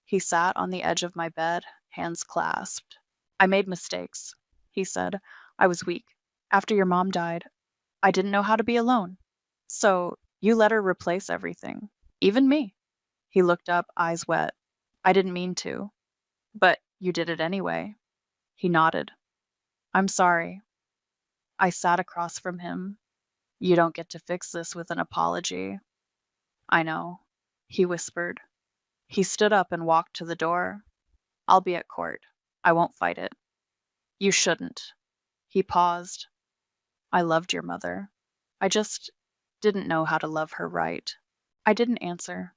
He sat on the edge of my bed, hands clasped. I made mistakes, he said. I was weak. After your mom died, I didn't know how to be alone. So you let her replace everything, even me. He looked up, eyes wet. I didn't mean to. But you did it anyway. He nodded. I'm sorry. I sat across from him. You don't get to fix this with an apology. I know, he whispered. He stood up and walked to the door. I'll be at court. I won't fight it. You shouldn't. He paused. I loved your mother. I just didn't know how to love her right. I didn't answer.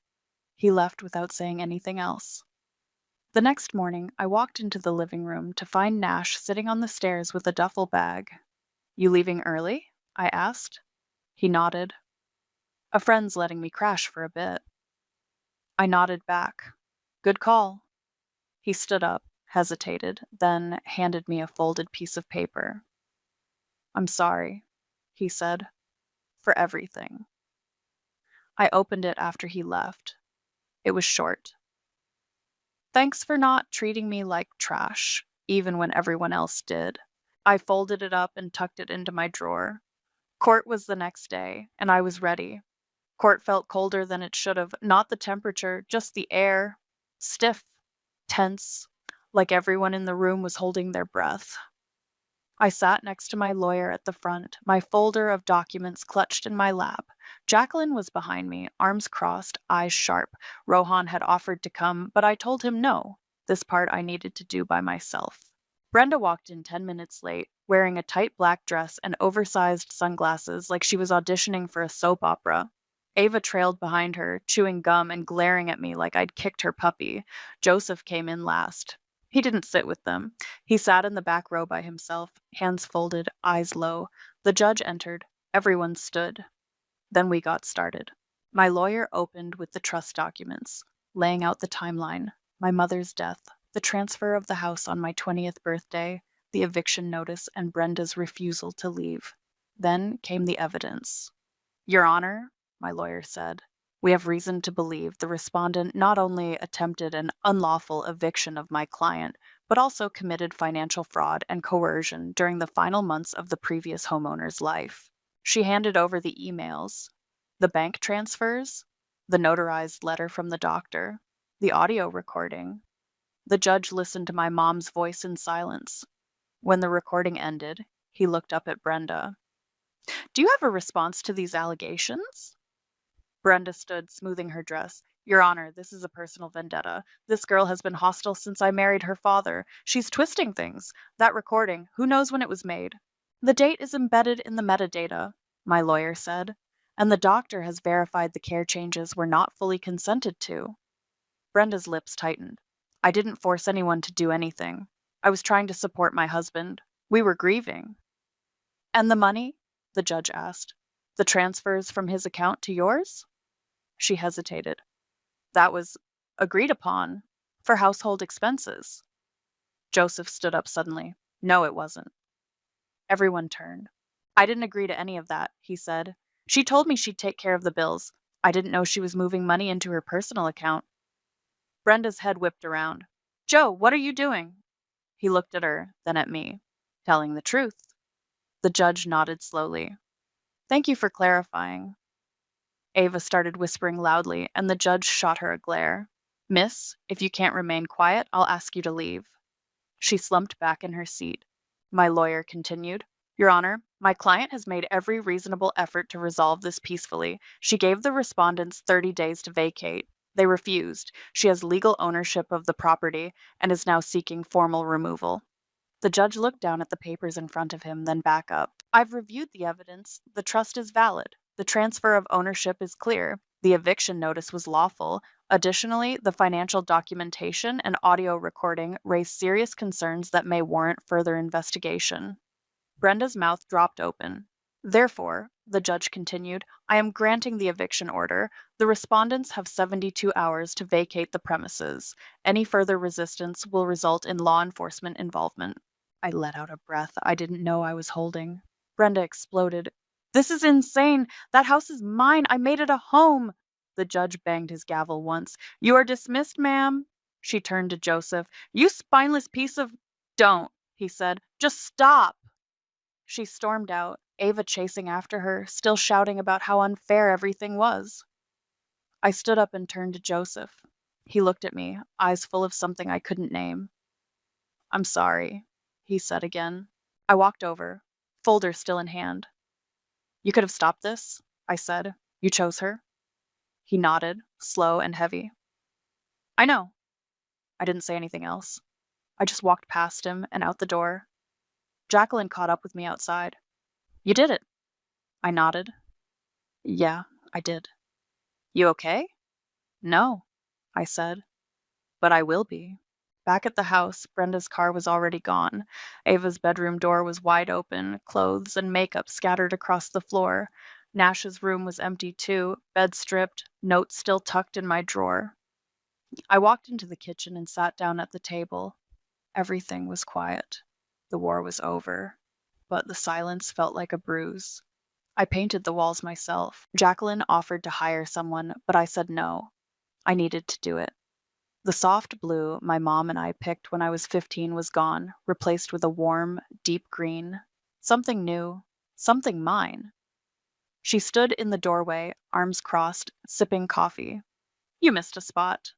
He left without saying anything else. The next morning, I walked into the living room to find Nash sitting on the stairs with a duffel bag. You leaving early? I asked. He nodded. A friend's letting me crash for a bit. I nodded back. Good call. He stood up, hesitated, then handed me a folded piece of paper. I'm sorry, he said, for everything. I opened it after he left. It was short. Thanks for not treating me like trash, even when everyone else did. I folded it up and tucked it into my drawer. Court was the next day, and I was ready. Court felt colder than it should have, not the temperature, just the air. Stiff, tense, like everyone in the room was holding their breath. I sat next to my lawyer at the front, my folder of documents clutched in my lap. Jacqueline was behind me, arms crossed, eyes sharp. Rohan had offered to come, but I told him no. This part I needed to do by myself. Brenda walked in 10 minutes late, wearing a tight black dress and oversized sunglasses like she was auditioning for a soap opera. Ava trailed behind her, chewing gum and glaring at me like I'd kicked her puppy. Joseph came in last. He didn't sit with them. He sat in the back row by himself, hands folded, eyes low. The judge entered. Everyone stood. Then we got started. My lawyer opened with the trust documents, laying out the timeline, my mother's death, the transfer of the house on my 20th birthday, the eviction notice, and Brenda's refusal to leave. Then came the evidence. Your Honor, my lawyer said, we have reason to believe the respondent not only attempted an unlawful eviction of my client, but also committed financial fraud and coercion during the final months of the previous homeowner's life. She handed over the emails, the bank transfers, the notarized letter from the doctor, the audio recording. The judge listened to my mom's voice in silence. When the recording ended, he looked up at Brenda. Do you have a response to these allegations? Brenda stood, smoothing her dress. Your Honor, this is a personal vendetta. This girl has been hostile since I married her father. She's twisting things. That recording, who knows when it was made? The date is embedded in the metadata, my lawyer said, and the doctor has verified the care changes were not fully consented to. Brenda's lips tightened. I didn't force anyone to do anything. I was trying to support my husband. We were grieving. And the money? The judge asked. The transfers from his account to yours? She hesitated. That was agreed upon for household expenses. Joseph stood up suddenly. No, it wasn't. Everyone turned. I didn't agree to any of that, he said. She told me she'd take care of the bills. I didn't know she was moving money into her personal account. Brenda's head whipped around. Joe, what are you doing? He looked at her, then at me. Telling the truth. The judge nodded slowly. Thank you for clarifying. Ava started whispering loudly, and the judge shot her a glare. Miss, if you can't remain quiet, I'll ask you to leave. She slumped back in her seat. My lawyer continued. Your Honor, my client has made every reasonable effort to resolve this peacefully. She gave the respondents 30 days to vacate. They refused. She has legal ownership of the property and is now seeking formal removal. The judge looked down at the papers in front of him, then back up. I've reviewed the evidence. The trust is valid. The transfer of ownership is clear. The eviction notice was lawful. Additionally, the financial documentation and audio recording raise serious concerns that may warrant further investigation. Brenda's mouth dropped open. Therefore, the judge continued, I am granting the eviction order. The respondents have 72 hours to vacate the premises. Any further resistance will result in law enforcement involvement. I let out a breath I didn't know I was holding. Brenda exploded. This is insane. That house is mine. I made it a home. The judge banged his gavel once. You are dismissed, ma'am. She turned to Joseph. You spineless piece of... Don't, he said. Just stop. She stormed out, Ava chasing after her, still shouting about how unfair everything was. I stood up and turned to Joseph. He looked at me, eyes full of something I couldn't name. I'm sorry, he said again. I walked over, folder still in hand. You could have stopped this, I said. You chose her. He nodded, slow and heavy. I know. I didn't say anything else. I just walked past him and out the door. Jacqueline caught up with me outside. You did it. I nodded. Yeah, I did. You okay? No, I said. But I will be. Back at the house, Brenda's car was already gone. Ava's bedroom door was wide open, clothes and makeup scattered across the floor. Nash's room was empty too, bed stripped, notes still tucked in my drawer. I walked into the kitchen and sat down at the table. Everything was quiet. The war was over, but the silence felt like a bruise. I painted the walls myself. Jacqueline offered to hire someone, but I said no. I needed to do it. The soft blue my mom and I picked when I was 15 was gone, replaced with a warm, deep green. Something new, something mine. She stood in the doorway, arms crossed, sipping coffee. You missed a spot.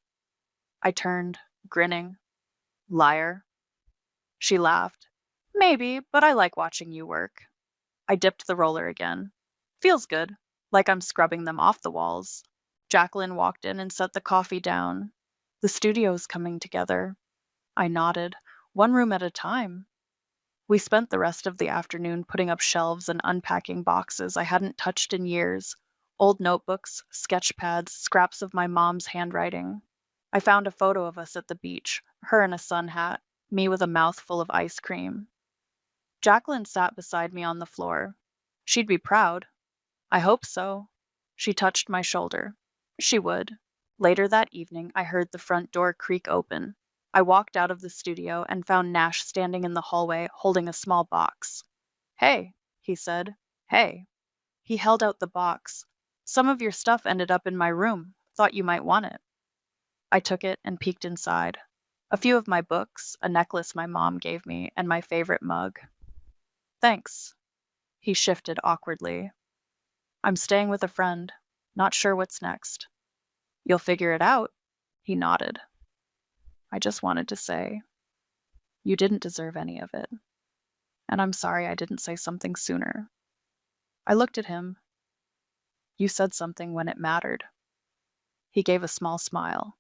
I turned, grinning. Liar. She laughed. Maybe, but I like watching you work. I dipped the roller again. Feels good, like I'm scrubbing them off the walls. Jacqueline walked in and set the coffee down. The studio's coming together. I nodded, one room at a time. We spent the rest of the afternoon putting up shelves and unpacking boxes I hadn't touched in years. Old notebooks, sketch pads, scraps of my mom's handwriting. I found a photo of us at the beach, her in a sun hat, me with a mouthful of ice cream. Jacqueline sat beside me on the floor. She'd be proud. I hope so. She touched my shoulder. She would. Later that evening, I heard the front door creak open. I walked out of the studio and found Nash standing in the hallway holding a small box. Hey, he said. Hey. He held out the box. Some of your stuff ended up in my room. Thought you might want it. I took it and peeked inside. A few of my books, a necklace my mom gave me, and my favorite mug. Thanks. He shifted awkwardly. I'm staying with a friend. Not sure what's next. You'll figure it out. He nodded. I just wanted to say, you didn't deserve any of it. And I'm sorry I didn't say something sooner. I looked at him. You said something when it mattered. He gave a small smile.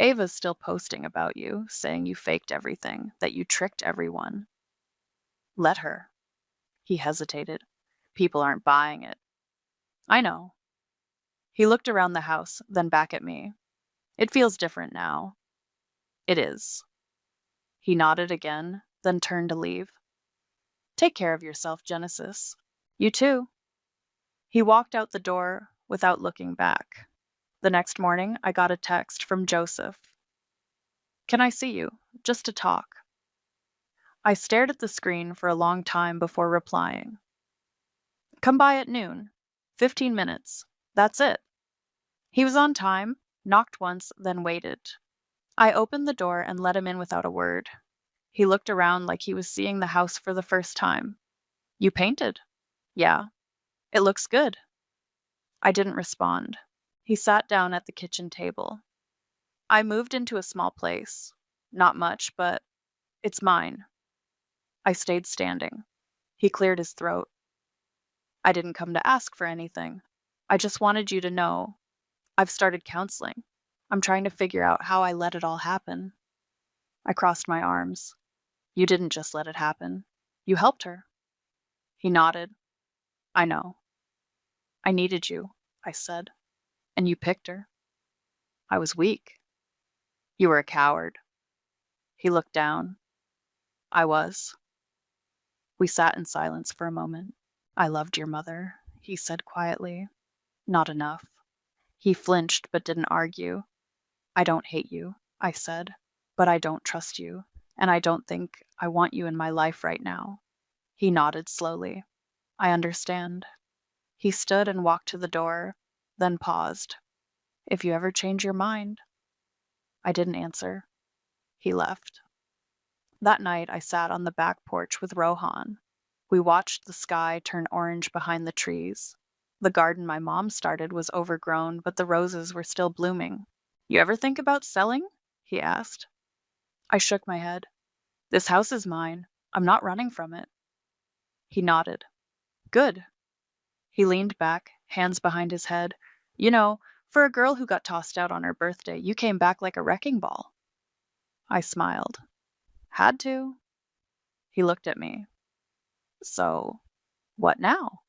Ava's still posting about you, saying you faked everything, that you tricked everyone. Let her. He hesitated. People aren't buying it. I know. He looked around the house, then back at me. It feels different now. It is. He nodded again, then turned to leave. Take care of yourself, Genesis. You too. He walked out the door without looking back. The next morning, I got a text from Joseph. Can I see you? Just to talk. I stared at the screen for a long time before replying. Come by at noon. 15 minutes. That's it. He was on time, knocked once, then waited. I opened the door and let him in without a word. He looked around like he was seeing the house for the first time. You painted? Yeah. It looks good. I didn't respond. He sat down at the kitchen table. I moved into a small place. Not much, but it's mine. I stayed standing. He cleared his throat. I didn't come to ask for anything. I just wanted you to know. I've started counseling. I'm trying to figure out how I let it all happen. I crossed my arms. You didn't just let it happen. You helped her. He nodded. I know. I needed you, I said. And you picked her. I was weak. You were a coward. He looked down. I was. We sat in silence for a moment. I loved your mother, he said quietly. Not enough. He flinched but didn't argue. I don't hate you, I said, but I don't trust you, and I don't think I want you in my life right now. He nodded slowly. I understand. He stood and walked to the door, then paused. If you ever change your mind. I didn't answer. He left. That night I sat on the back porch with Rohan. We watched the sky turn orange behind the trees. The garden my mom started was overgrown, but the roses were still blooming. You ever think about selling? He asked. I shook my head. This house is mine. I'm not running from it. He nodded. Good. He leaned back, hands behind his head. You know, for a girl who got tossed out on her birthday, you came back like a wrecking ball. I smiled. Had to. He looked at me. So, what now?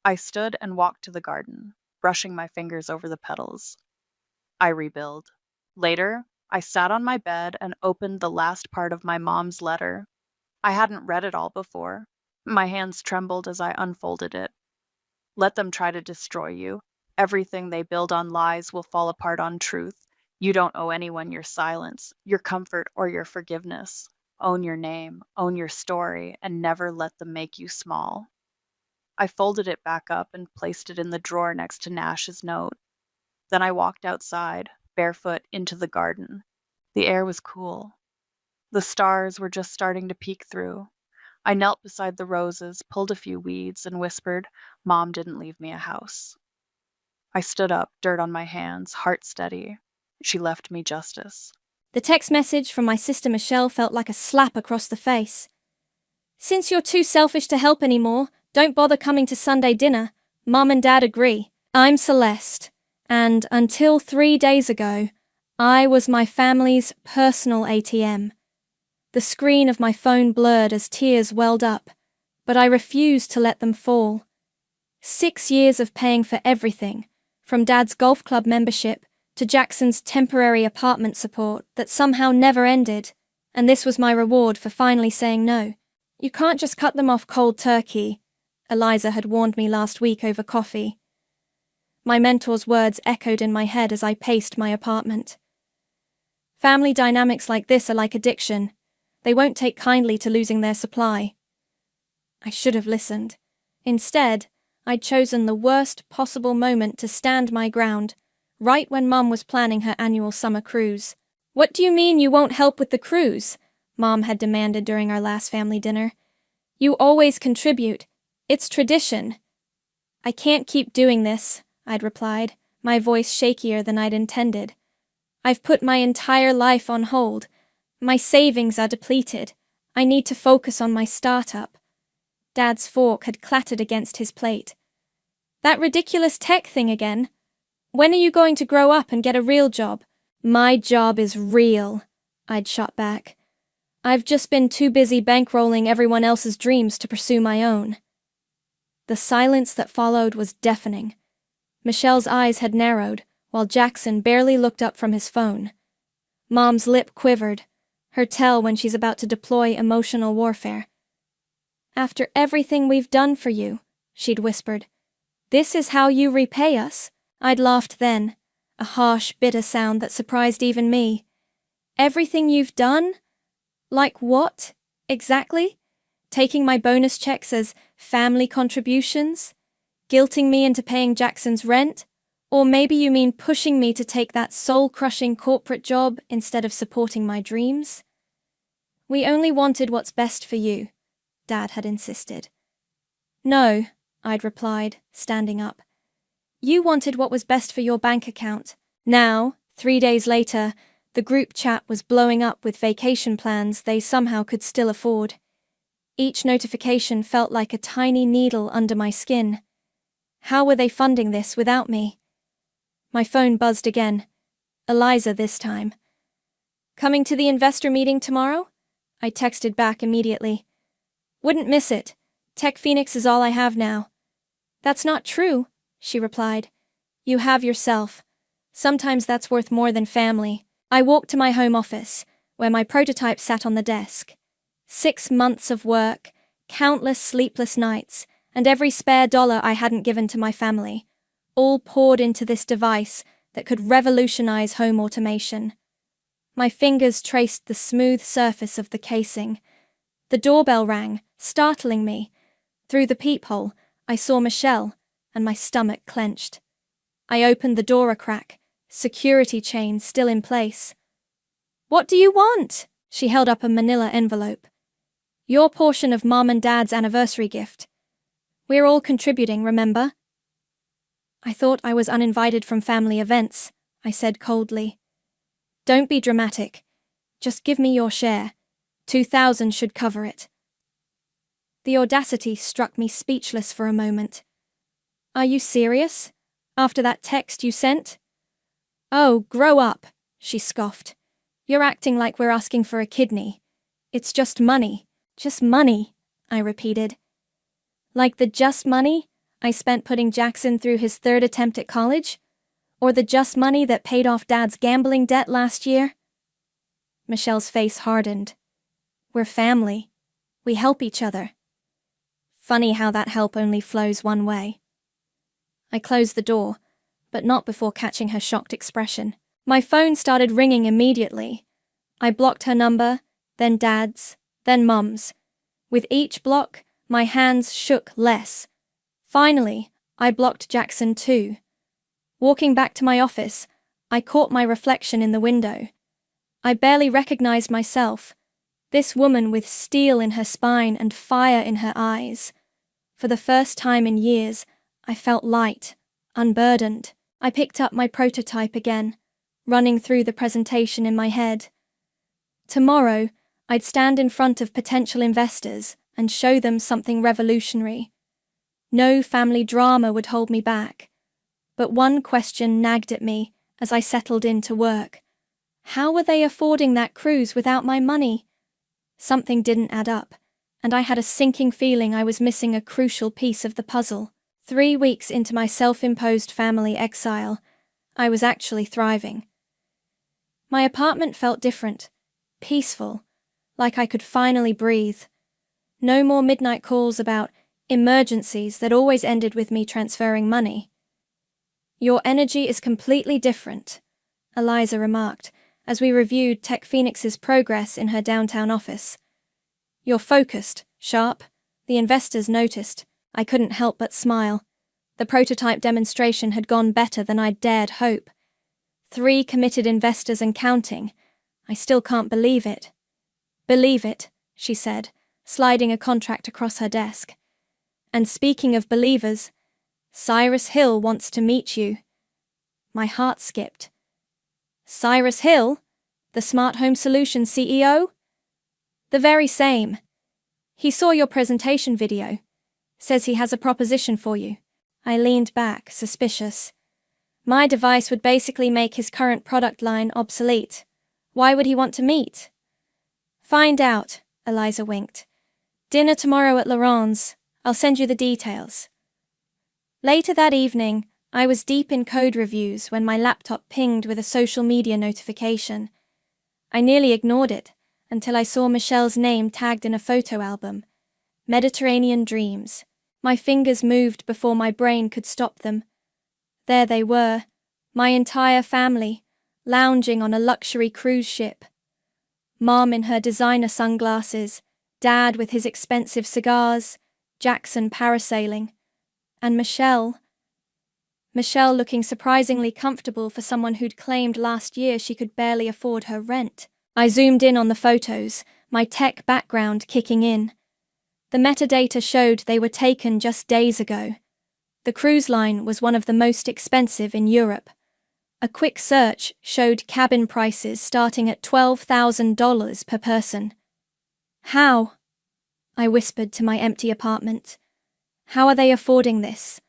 I stood and walked to the garden, brushing my fingers over the petals. I rebuild. Later, I sat on my bed and opened the last part of my mom's letter. I hadn't read it all before. My hands trembled as I unfolded it. Let them try to destroy you. Everything they build on lies will fall apart on truth. You don't owe anyone your silence, your comfort, or your forgiveness. Own your name, own your story, and never let them make you small. I folded it back up and placed it in the drawer next to Nash's note. Then I walked outside, barefoot, into the garden. The air was cool. The stars were just starting to peek through. I knelt beside the roses, pulled a few weeds, and whispered, "Mom didn't leave me a house." I stood up, dirt on my hands, heart steady. She left me justice. The text message from my sister Michelle felt like a slap across the face. "Since you're too selfish to help anymore, don't bother coming to Sunday dinner. Mom and Dad agree. I'm Celeste, and until 3 days ago, I was my family's personal ATM. The screen of my phone blurred as tears welled up, but I refused to let them fall. 6 years of paying for everything, from Dad's golf club membership to Jackson's temporary apartment support that somehow never ended, and this was my reward for finally saying no. You can't just cut them off cold turkey," Eliza had warned me last week over coffee. My mentor's words echoed in my head as I paced my apartment. Family dynamics like this are like addiction. They won't take kindly to losing their supply. I should have listened. Instead, I'd chosen the worst possible moment to stand my ground, right when Mum was planning her annual summer cruise. "What do you mean you won't help with the cruise?" Mom had demanded during our last family dinner. "You always contribute. It's tradition." "I can't keep doing this," I'd replied, my voice shakier than I'd intended. "I've put my entire life on hold. My savings are depleted. I need to focus on my startup." Dad's fork had clattered against his plate. "That ridiculous tech thing again? When are you going to grow up and get a real job?" "My job is real," I'd shot back. "I've just been too busy bankrolling everyone else's dreams to pursue my own." The silence that followed was deafening. Michelle's eyes had narrowed, while Jackson barely looked up from his phone. Mom's lip quivered, her tell when she's about to deploy emotional warfare. "After everything we've done for you," she'd whispered, "this is how you repay us?" I'd laughed then, a harsh, bitter sound that surprised even me. "Everything you've done? Like what, exactly? Taking my bonus checks as family contributions? Guilting me into paying Jackson's rent? Or maybe you mean pushing me to take that soul-crushing corporate job instead of supporting my dreams?" "We only wanted what's best for you," Dad had insisted. "No," I'd replied, standing up. "You wanted what was best for your bank account." Now, 3 days later, the group chat was blowing up with vacation plans they somehow could still afford. Each notification felt like a tiny needle under my skin. How were they funding this without me? My phone buzzed again. Eliza this time. "Coming to the investor meeting tomorrow?" I texted back immediately. "Wouldn't miss it. Tech Phoenix is all I have now." "That's not true," she replied. "You have yourself. Sometimes that's worth more than family." I walked to my home office, where my prototype sat on the desk. 6 months of work, countless sleepless nights, and every spare dollar I hadn't given to my family, all poured into this device that could revolutionize home automation. My fingers traced the smooth surface of the casing. The doorbell rang, startling me. Through the peephole, I saw Michelle, and my stomach clenched. I opened the door a crack, security chain still in place. "What do you want?" She held up a manila envelope. "Your portion of Mom and Dad's anniversary gift. We're all contributing, remember?" "I thought I was uninvited from family events," I said coldly. "Don't be dramatic. Just give me your share. 2,000 should cover it." The audacity struck me speechless for a moment. "Are you serious? After that text you sent?" "Oh, grow up," she scoffed. "You're acting like we're asking for a kidney. It's just money. Just money," I repeated. "Like the just money I spent putting Jackson through his 3rd attempt at college? Or the just money that paid off Dad's gambling debt last year?" Michelle's face hardened. We're family. We help each other. Funny how that help only flows one way. I closed the door, but not before catching her shocked expression. My phone started ringing immediately. I blocked her number, then Dad's, then Mum's. With each block, my hands shook less. Finally, I blocked Jackson too. Walking back to my office, I caught my reflection in the window. I barely recognized myself. This woman with steel in her spine and fire in her eyes. For the first time in years, I felt light, unburdened. I picked up my prototype again, running through the presentation in my head. Tomorrow, I'd stand in front of potential investors and show them something revolutionary. No family drama would hold me back. But one question nagged at me as I settled in to work. How were they affording that cruise without my money? Something didn't add up, and I had a sinking feeling I was missing a crucial piece of the puzzle. 3 weeks into my self-imposed family exile, I was actually thriving. My apartment felt different, peaceful, like I could finally breathe. No more midnight calls about emergencies that always ended with me transferring money. Your energy is completely different, Eliza remarked as we reviewed Tech Phoenix's progress in her downtown office. You're focused, sharp. The investors noticed. I couldn't help but smile. The prototype demonstration had gone better than I'd dared hope. 3 committed investors and counting. I still can't believe it. Believe it, she said, sliding a contract across her desk. And speaking of believers, Cyrus Hill wants to meet you. My heart skipped. Cyrus Hill? The Smart Home Solutions CEO? The very same. He saw your presentation video. Says he has a proposition for you. I leaned back, suspicious. My device would basically make his current product line obsolete. Why would he want to meet? Find out, Eliza winked. Dinner tomorrow at Laurent's. I'll send you the details. Later that evening, I was deep in code reviews when my laptop pinged with a social media notification. I nearly ignored it until I saw Michelle's name tagged in a photo album. Mediterranean Dreams. My fingers moved before my brain could stop them. There they were, my entire family, lounging on a luxury cruise ship. Mom in her designer sunglasses, Dad with his expensive cigars, Jackson parasailing, and Michelle looking surprisingly comfortable for someone who'd claimed last year she could barely afford her rent. I zoomed in on the photos, my tech background kicking in. The metadata showed they were taken just days ago. The cruise line was one of the most expensive in Europe. A quick search showed cabin prices starting at $12,000 per person. How? I whispered to my empty apartment. How are they affording this?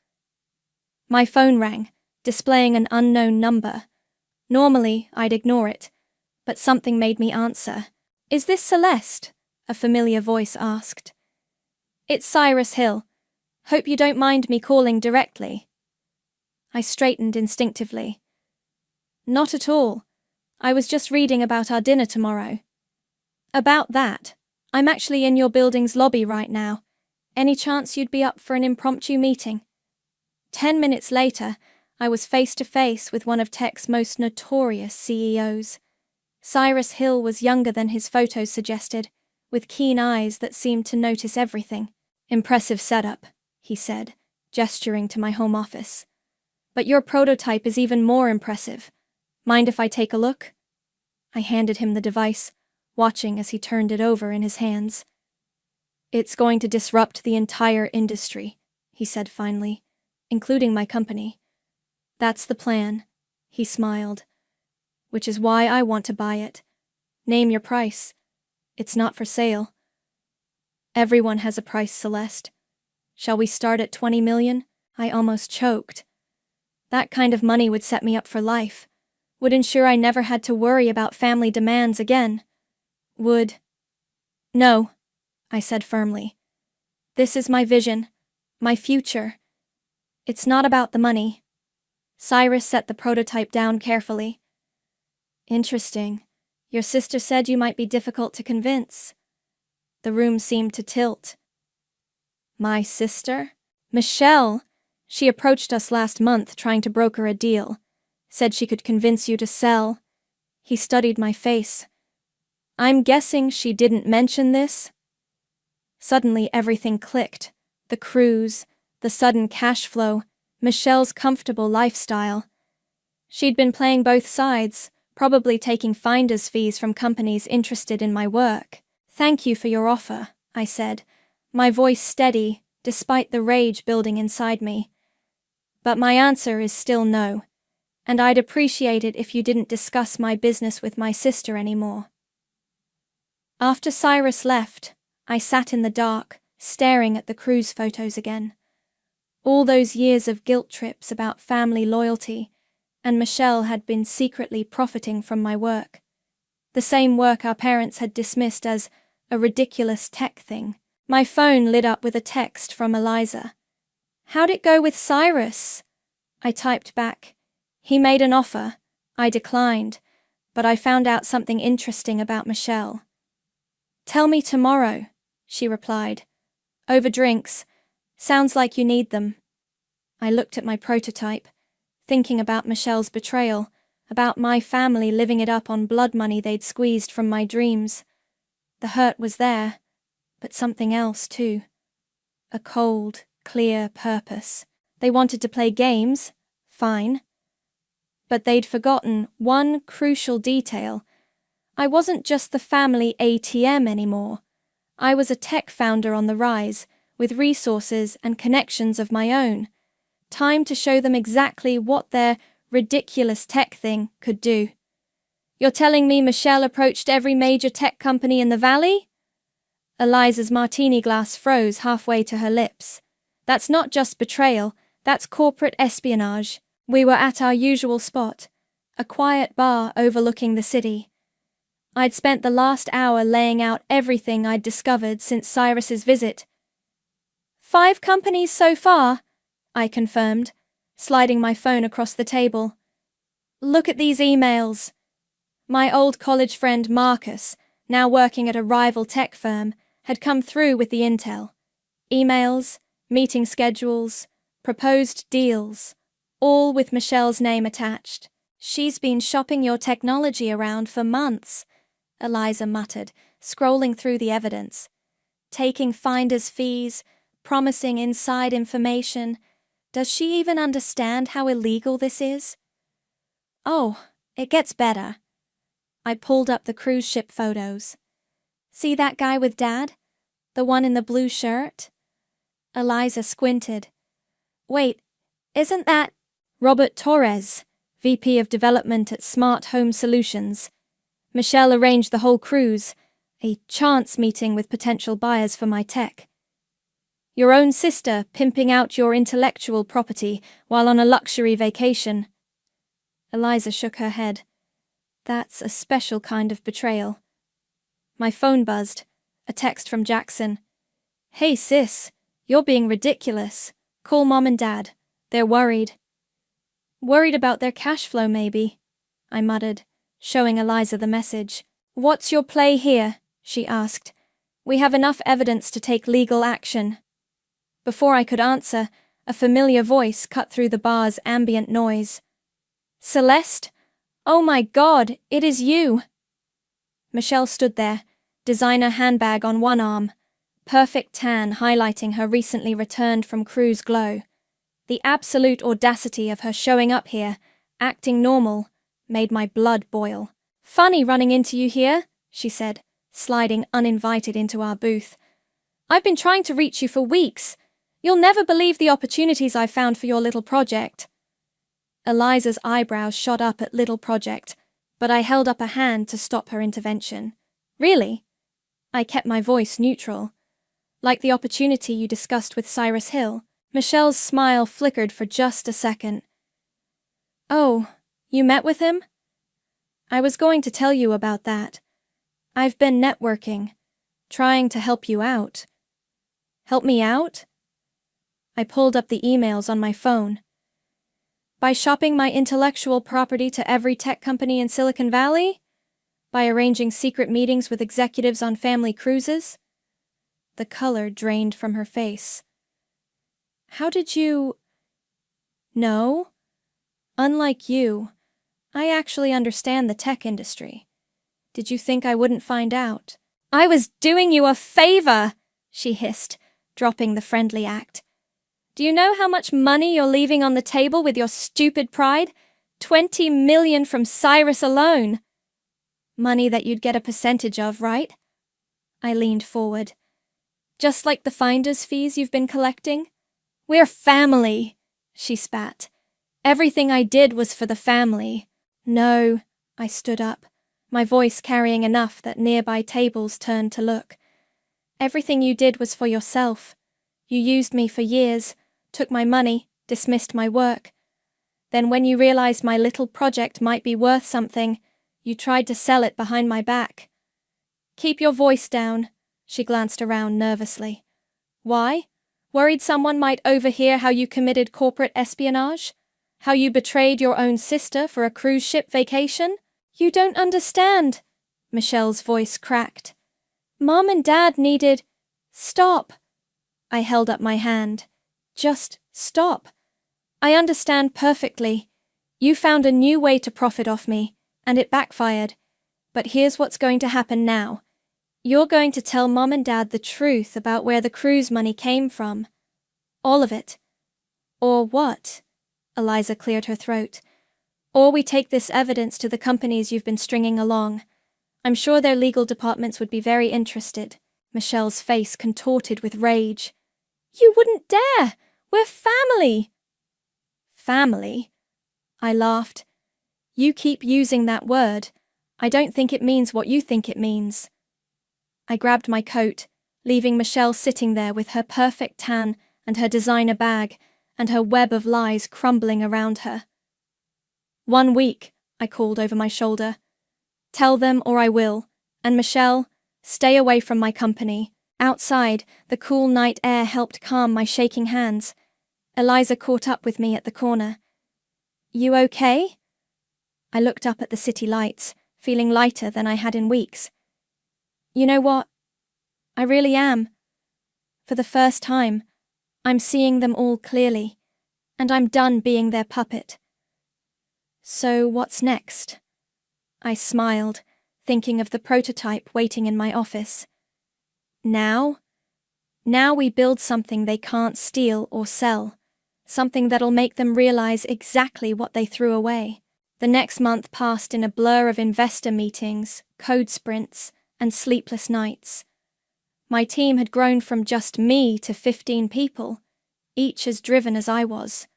My phone rang, displaying an unknown number. Normally, I'd ignore it, but something made me answer. Is this Celeste? A familiar voice asked. It's Cyrus Hill. Hope you don't mind me calling directly. I straightened instinctively. Not at all. I was just reading about our dinner tomorrow. About that, I'm actually in your building's lobby right now. Any chance you'd be up for an impromptu meeting? 10 minutes later, I was face to face with one of tech's most notorious CEOs. Cyrus Hill was younger than his photos suggested, with keen eyes that seemed to notice everything. Impressive setup, he said, gesturing to my home office. But your prototype is even more impressive. Mind if I take a look? I handed him the device, watching as he turned it over in his hands. It's going to disrupt the entire industry, he said finally, including my company. That's the plan, he smiled. Which is why I want to buy it. Name your price. It's not for sale. Everyone has a price, Celeste. Shall we start at 20 million? I almost choked. That kind of money would set me up for life. Would ensure I never had to worry about family demands again. No, I said firmly. This is my vision, my future. It's not about the money. Cyrus set the prototype down carefully. Interesting, Your sister said you might be difficult to convince. The room seemed to tilt. My sister? Michelle! She approached us last month trying to broker a deal. Said she could convince you to sell. He studied my face. I'm guessing she didn't mention this? Suddenly everything clicked. The cruise, the sudden cash flow, Michelle's comfortable lifestyle. She'd been playing both sides, probably taking finder's fees from companies interested in my work. Thank you for your offer, I said, my voice steady, despite the rage building inside me. But my answer is still no, and I'd appreciate it if you didn't discuss my business with my sister anymore. After Cyrus left, I sat in the dark, staring at the cruise photos again. All those years of guilt trips about family loyalty, and Michelle had been secretly profiting from my work. The same work our parents had dismissed as a ridiculous tech thing. My phone lit up with a text from Eliza. How'd it go with Cyrus? I typed back. He made an offer. I declined, but I found out something interesting about Michelle. Tell me tomorrow, she replied. Over drinks. Sounds like you need them. I looked at my prototype, thinking about Michelle's betrayal, about my family living it up on blood money they'd squeezed from my dreams. The hurt was there, but something else too. A cold, clear purpose. They wanted to play games, fine. But they'd forgotten one crucial detail. I wasn't just the family ATM anymore. I was a tech founder on the rise, with resources and connections of my own. Time to show them exactly what their ridiculous tech thing could do. You're telling me Michelle approached every major tech company in the valley? Eliza's martini glass froze halfway to her lips. That's not just betrayal, that's corporate espionage. We were at our usual spot, a quiet bar overlooking the city. I'd spent the last hour laying out everything I'd discovered since Cyrus's visit. 5 companies so far, I confirmed, sliding my phone across the table. Look at these emails. My old college friend Marcus, now working at a rival tech firm, had come through with the intel. Emails, meeting schedules, proposed deals, all with Michelle's name attached. She's been shopping your technology around for months, Eliza muttered, scrolling through the evidence. Taking finder's fees, promising inside information. Does she even understand how illegal this is? Oh, it gets better. I pulled up the cruise ship photos. See that guy with Dad? The one in the blue shirt? Eliza squinted. Wait, isn't that Robert Torres, VP of Development at Smart Home Solutions? Michelle arranged the whole cruise, a chance meeting with potential buyers for my tech. Your own sister pimping out your intellectual property while on a luxury vacation. Eliza shook her head. That's a special kind of betrayal. My phone buzzed. A text from Jackson. Hey sis, you're being ridiculous. Call Mom and Dad. They're worried. Worried about their cash flow, maybe, I muttered, showing Eliza the message. What's your play here? She asked. We have enough evidence to take legal action. Before I could answer, a familiar voice cut through the bar's ambient noise. Celeste? Oh my God, it is you! Michelle stood there, designer handbag on one arm, perfect tan highlighting her recently returned from cruise glow. The absolute audacity of her showing up here, acting normal, made my blood boil. Funny running into you here, she said, sliding uninvited into our booth. I've been trying to reach you for weeks. You'll never believe the opportunities I've found for your little project. Eliza's eyebrows shot up at little project, but I held up a hand to stop her intervention. Really? I kept my voice neutral. Like the opportunity you discussed with Cyrus Hill. Michelle's smile flickered for just a second. Oh, you met with him? I was going to tell you about that. I've been networking, trying to help you out. Help me out? I pulled up the emails on my phone. By shopping my intellectual property to every tech company in Silicon Valley? By arranging secret meetings with executives on family cruises? The color drained from her face. How did you... No. Unlike you, I actually understand the tech industry. Did you think I wouldn't find out? I was doing you a favor, she hissed, dropping the friendly act. Do you know how much money you're leaving on the table with your stupid pride? 20 million from Cyrus alone. Money that you'd get a percentage of, right? I leaned forward. Just like the finder's fees you've been collecting? We're family, she spat. Everything I did was for the family. No, I stood up, my voice carrying enough that nearby tables turned to look. Everything you did was for yourself. You used me for years, took my money, dismissed my work. Then when you realized my little project might be worth something, you tried to sell it behind my back. Keep your voice down, she glanced around nervously. Why? Worried someone might overhear how you committed corporate espionage? How you betrayed your own sister for a cruise ship vacation? You don't understand, Michelle's voice cracked. Mom and Dad needed... Stop. I held up my hand. Just stop. I understand perfectly. You found a new way to profit off me, and it backfired. But here's what's going to happen now. You're going to tell Mom and Dad the truth about where the cruise money came from. All of it. Or what? Eliza cleared her throat. Or we take this evidence to the companies you've been stringing along. I'm sure their legal departments would be very interested. Michelle's face contorted with rage. You wouldn't dare! We're family! Family? I laughed. You keep using that word. I don't think it means what you think it means. I grabbed my coat, leaving Michelle sitting there with her perfect tan and her designer bag and her web of lies crumbling around her. 1 week, I called over my shoulder. Tell them or I will. And Michelle, stay away from my company. Outside, the cool night air helped calm my shaking hands. Eliza caught up with me at the corner. You okay? I looked up at the city lights, feeling lighter than I had in weeks. You know what? I really am. For the first time, I'm seeing them all clearly, and I'm done being their puppet. So what's next? I smiled, thinking of the prototype waiting in my office. Now we build something they can't steal or sell. Something that'll make them realize exactly what they threw away. The next month passed in a blur of investor meetings, code sprints, and sleepless nights. My team had grown from just me to 15 people, each as driven as I was.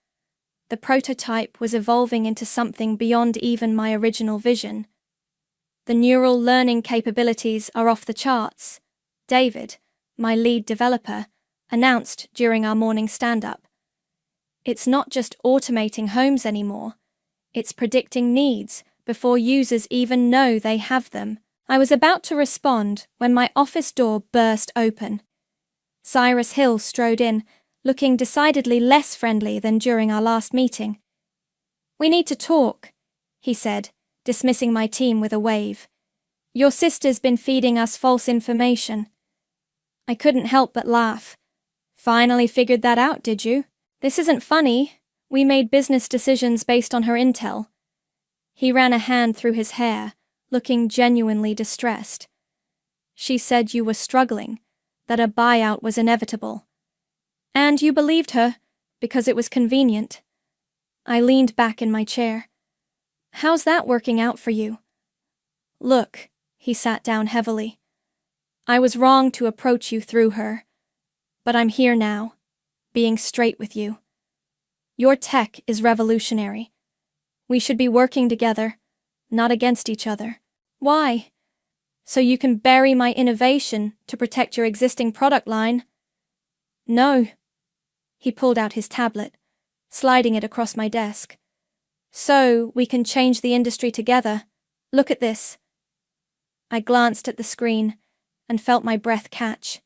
The prototype was evolving into something beyond even my original vision. The neural learning capabilities are off the charts, David, my lead developer, announced during our morning stand-up. It's not just automating homes anymore. It's predicting needs before users even know they have them. I was about to respond when my office door burst open. Cyrus Hill strode in, looking decidedly less friendly than during our last meeting. We need to talk, he said, dismissing my team with a wave. Your sister's been feeding us false information. I couldn't help but laugh. Finally figured that out, did you? This isn't funny. We made business decisions based on her intel. He ran a hand through his hair, looking genuinely distressed. She said you were struggling, that a buyout was inevitable. And you believed her, because it was convenient. I leaned back in my chair. How's that working out for you? Look, he sat down heavily. I was wrong to approach you through her. But I'm here now, being straight with you. Your tech is revolutionary. We should be working together, not against each other. Why? So you can bury my innovation to protect your existing product line? No. He pulled out his tablet, sliding it across my desk. So we can change the industry together. Look at this. I glanced at the screen and felt my breath catch.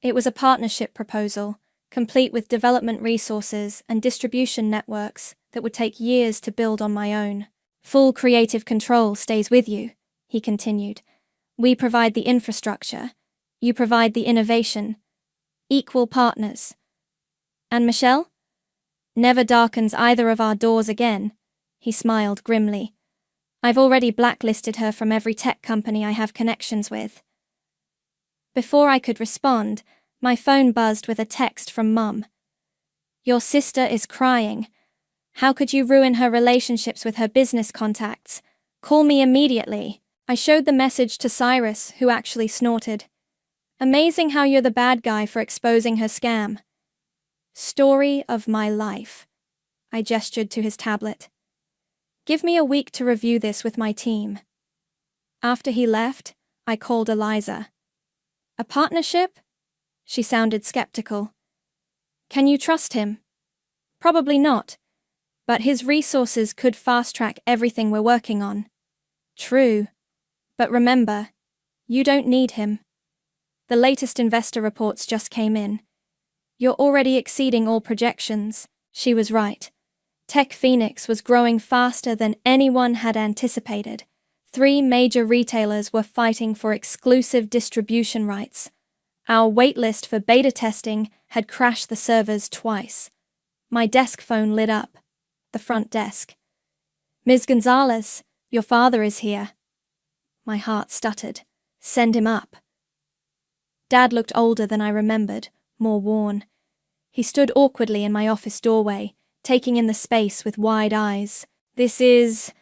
It was a partnership proposal, complete with development resources and distribution networks that would take years to build on my own. Full creative control stays with you, he continued. We provide the infrastructure. You provide the innovation. Equal partners. And Michelle? Never darkens either of our doors again, he smiled grimly. I've already blacklisted her from every tech company I have connections with. Before I could respond, my phone buzzed with a text from Mum. Your sister is crying. How could you ruin her relationships with her business contacts? Call me immediately. I showed the message to Cyrus, who actually snorted. Amazing how you're the bad guy for exposing her scam. Story of my life. I gestured to his tablet. Give me a week to review this with my team. After he left, I called Eliza. A partnership? She sounded skeptical. Can you trust him? Probably not, but his resources could fast-track everything we're working on. True, but remember, you don't need him. The latest investor reports just came in. You're already exceeding all projections. She was right. Tech Phoenix was growing faster than anyone had anticipated. 3 major retailers were fighting for exclusive distribution rights. Our waitlist for beta testing had crashed the servers twice. My desk phone lit up. The front desk. Ms. Gonzalez, your father is here. My heart stuttered. Send him up. Dad looked older than I remembered, more worn. He stood awkwardly in my office doorway, taking in the space with wide eyes. This is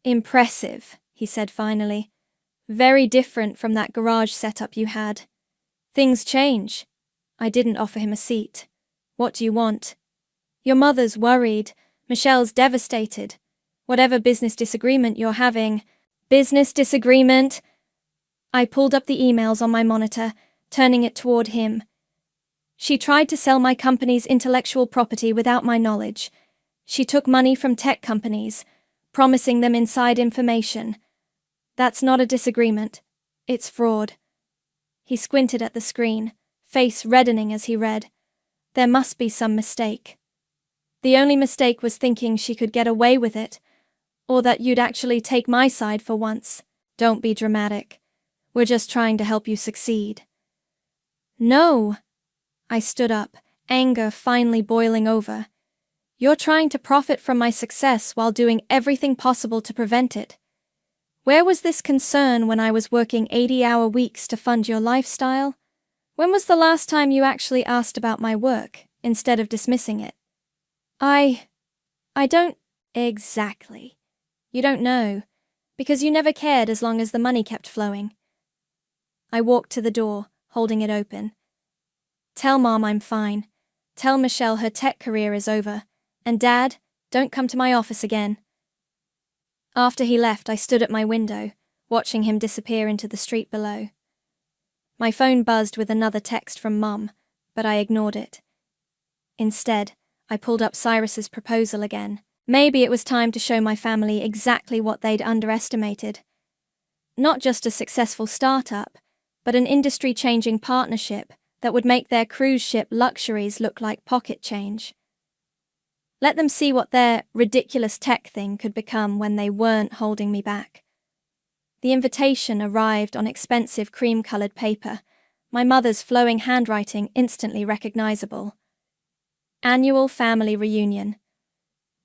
impressive, he said finally. Very different from that garage setup you had. Things change. I didn't offer him a seat. What do you want? Your mother's worried. Michelle's devastated. Whatever business disagreement you're having. Business disagreement? I pulled up the emails on my monitor, turning it toward him. She tried to sell my company's intellectual property without my knowledge. She took money from tech companies, promising them inside information. That's not a disagreement. It's fraud. He squinted at the screen, face reddening as he read. There must be some mistake. The only mistake was thinking she could get away with it, or that you'd actually take my side for once. Don't be dramatic. We're just trying to help you succeed. No! I stood up, anger finally boiling over. You're trying to profit from my success while doing everything possible to prevent it. Where was this concern when I was working 80-hour weeks to fund your lifestyle? When was the last time you actually asked about my work, instead of dismissing it? I don't... Exactly. You don't know, because you never cared as long as the money kept flowing. I walked to the door, holding it open. Tell Mom I'm fine. Tell Michelle her tech career is over. And Dad, don't come to my office again. After he left, I stood at my window, watching him disappear into the street below. My phone buzzed with another text from Mum, but I ignored it. Instead, I pulled up Cyrus's proposal again. Maybe it was time to show my family exactly what they'd underestimated. Not just a successful startup, but an industry-changing partnership that would make their cruise ship luxuries look like pocket change. Let them see what their ridiculous tech thing could become when they weren't holding me back. The invitation arrived on expensive cream-colored paper, my mother's flowing handwriting instantly recognizable. Annual family reunion.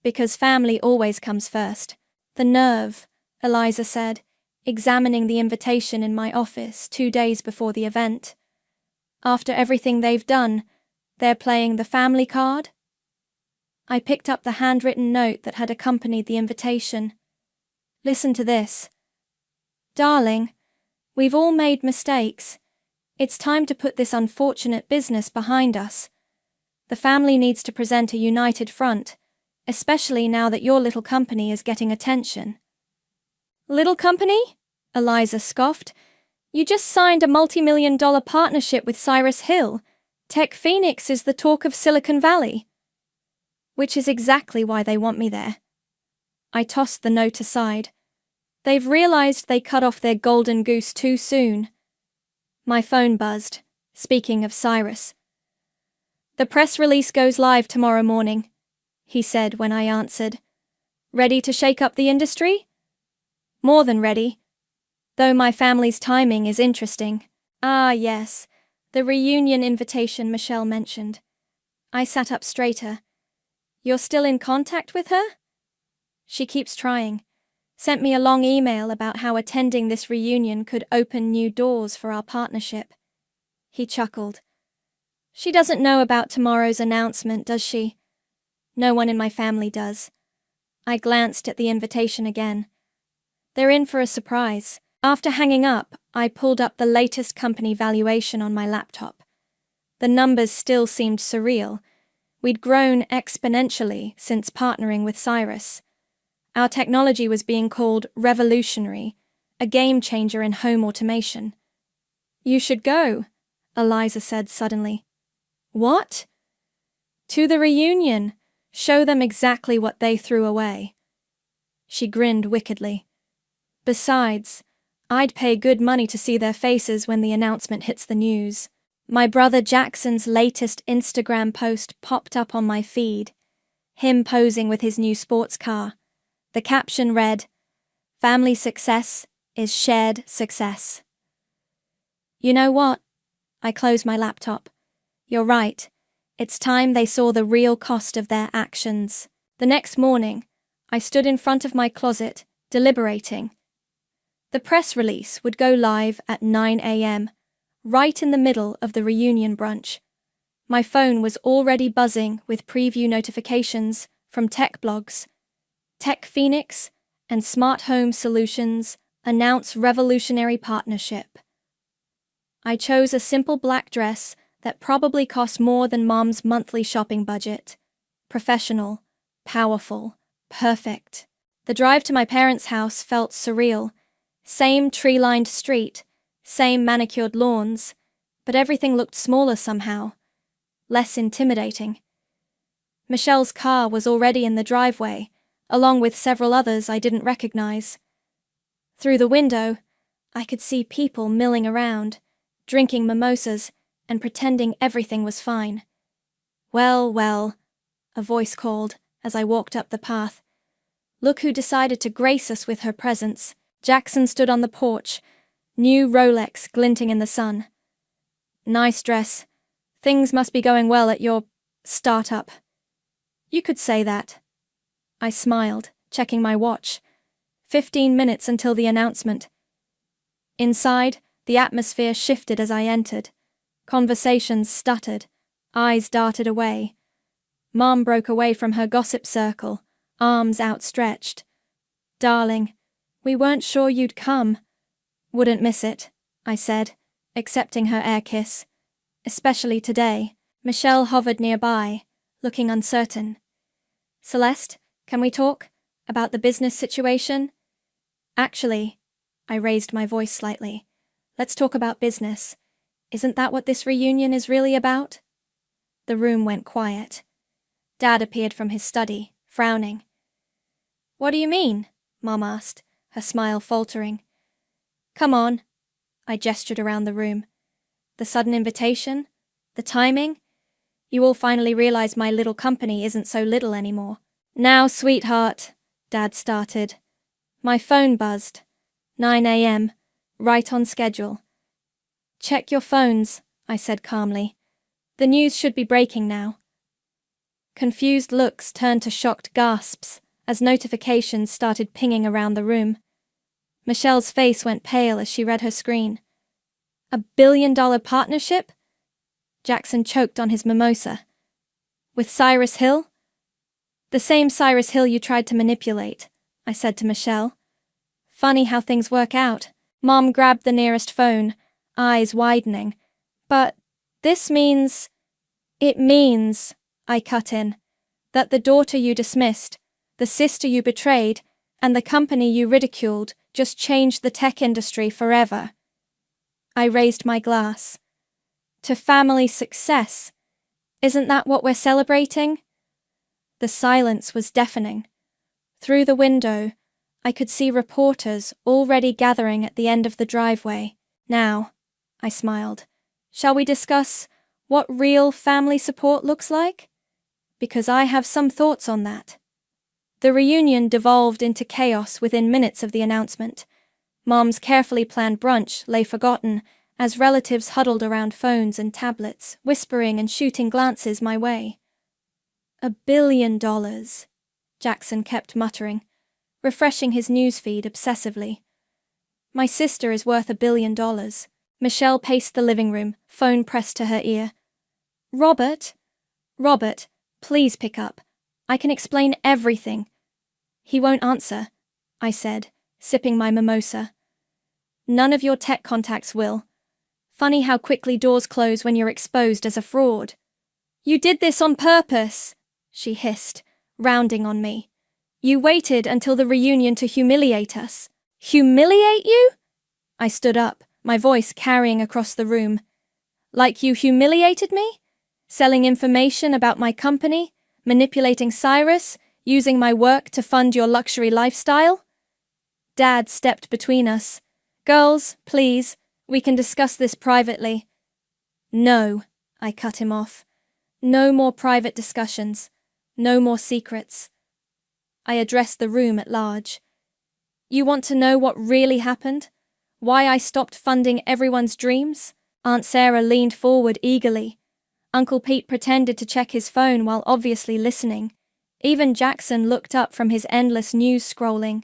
Because family always comes first. The nerve, Eliza said, examining the invitation in my office 2 days before the event. After everything they've done, they're playing the family card? I picked up the handwritten note that had accompanied the invitation. Listen to this. Darling, we've all made mistakes. It's time to put this unfortunate business behind us. The family needs to present a united front, especially now that your little company is getting attention. Little company? Eliza scoffed. You just signed a multi-million-dollar partnership with Cyrus Hill. Tech Phoenix is the talk of Silicon Valley. Which is exactly why they want me there. I tossed the note aside. They've realized they cut off their golden goose too soon. My phone buzzed, speaking of Cyrus. The press release goes live tomorrow morning, he said when I answered. Ready to shake up the industry? More than ready. Though my family's timing is interesting. Ah, yes, the reunion invitation Michelle mentioned. I sat up straighter. You're still in contact with her? She keeps trying. Sent me a long email about how attending this reunion could open new doors for our partnership. He chuckled. She doesn't know about tomorrow's announcement, does she? No one in my family does. I glanced at the invitation again. They're in for a surprise. After hanging up, I pulled up the latest company valuation on my laptop. The numbers still seemed surreal. We'd grown exponentially since partnering with Cyrus. Our technology was being called revolutionary, a game changer in home automation. You should go, Eliza said suddenly. What? To the reunion. Show them exactly what they threw away. She grinned wickedly. Besides, I'd pay good money to see their faces when the announcement hits the news. My brother Jackson's latest Instagram post popped up on my feed. Him posing with his new sports car. The caption read, "Family success is shared success." You know what? I closed my laptop. You're right. It's time they saw the real cost of their actions. The next morning, I stood in front of my closet, deliberating. The press release would go live at 9 a.m., right in the middle of the reunion brunch. My phone was already buzzing with preview notifications from tech blogs. Tech Phoenix and Smart Home Solutions announce revolutionary partnership. I chose a simple black dress that probably cost more than Mom's monthly shopping budget. Professional, powerful, perfect. The drive to my parents' house felt surreal. Same tree-lined street, same manicured lawns, but everything looked smaller somehow, less intimidating. Michelle's car was already in the driveway, along with several others I didn't recognize. Through the window, I could see people milling around, drinking mimosas and pretending everything was fine. Well, well, a voice called as I walked up the path. Look who decided to grace us with her presence. Jackson stood on the porch, new Rolex glinting in the sun. Nice dress. Things must be going well at your startup. You could say that. I smiled, checking my watch. 15 minutes until the announcement. Inside, the atmosphere shifted as I entered. Conversations stuttered. Eyes darted away. Mom broke away from her gossip circle, arms outstretched. Darling, we weren't sure you'd come. Wouldn't miss it, I said, accepting her air kiss. Especially today. Michelle hovered nearby, looking uncertain. Celeste, can we talk? About the business situation? Actually, I raised my voice slightly. Let's talk about business. Isn't that what this reunion is really about? The room went quiet. Dad appeared from his study, frowning. What do you mean? Mom asked, her smile faltering. Come on. I gestured around the room. The sudden invitation? The timing? You all finally realize my little company isn't so little anymore. Now, sweetheart, Dad started. My phone buzzed. 9 a.m., right on schedule. Check your phones, I said calmly. The news should be breaking now. Confused looks turned to shocked gasps as notifications started pinging around the room. Michelle's face went pale as she read her screen. $1 billion partnership? Jackson choked on his mimosa. With Cyrus Hill? The same Cyrus Hill you tried to manipulate, I said to Michelle. Funny how things work out. Mom grabbed the nearest phone, eyes widening. But this means... It means, I cut in, that the daughter you dismissed, the sister you betrayed, and the company you ridiculed just changed the tech industry forever. I raised my glass. To family success. Isn't that what we're celebrating? The silence was deafening. Through the window, I could see reporters already gathering at the end of the driveway. Now, I smiled, shall we discuss what real family support looks like? Because I have some thoughts on that. The reunion devolved into chaos within minutes of the announcement. Mom's carefully planned brunch lay forgotten as relatives huddled around phones and tablets, whispering and shooting glances my way. $1 billion, Jackson kept muttering, refreshing his newsfeed obsessively. My sister is worth $1 billion. Michelle paced the living room, phone pressed to her ear. Robert, please pick up. I can explain everything. He won't answer, I said, sipping my mimosa. None of your tech contacts will. Funny how quickly doors close when you're exposed as a fraud. You did this on purpose, she hissed, rounding on me. You waited until the reunion to humiliate us. Humiliate you? I stood up, my voice carrying across the room. Like you humiliated me? Selling information about my company? Manipulating Cyrus? Using my work to fund your luxury lifestyle? Dad stepped between us. Girls, please, we can discuss this privately. No, I cut him off. No more private discussions. No more secrets. I addressed the room at large. You want to know what really happened? Why I stopped funding everyone's dreams? Aunt Sarah leaned forward eagerly. Uncle Pete pretended to check his phone while obviously listening. Even Jackson looked up from his endless news scrolling.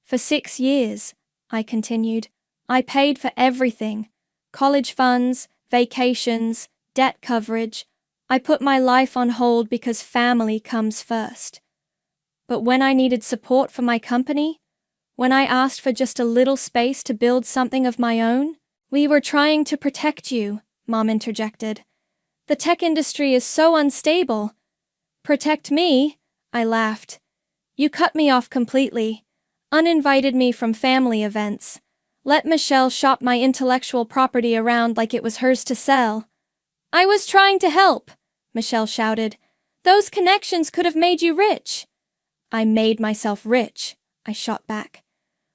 For 6 years, I continued, I paid for everything. College funds, vacations, debt coverage. I put my life on hold because family comes first. But when I needed support for my company, when I asked for just a little space to build something of my own, we were trying to protect you, Mom interjected. The tech industry is so unstable. Protect me? I laughed. You cut me off completely. Uninvited me from family events. Let Michelle shop my intellectual property around like it was hers to sell. I was trying to help, Michelle shouted. Those connections could have made you rich. I made myself rich, I shot back.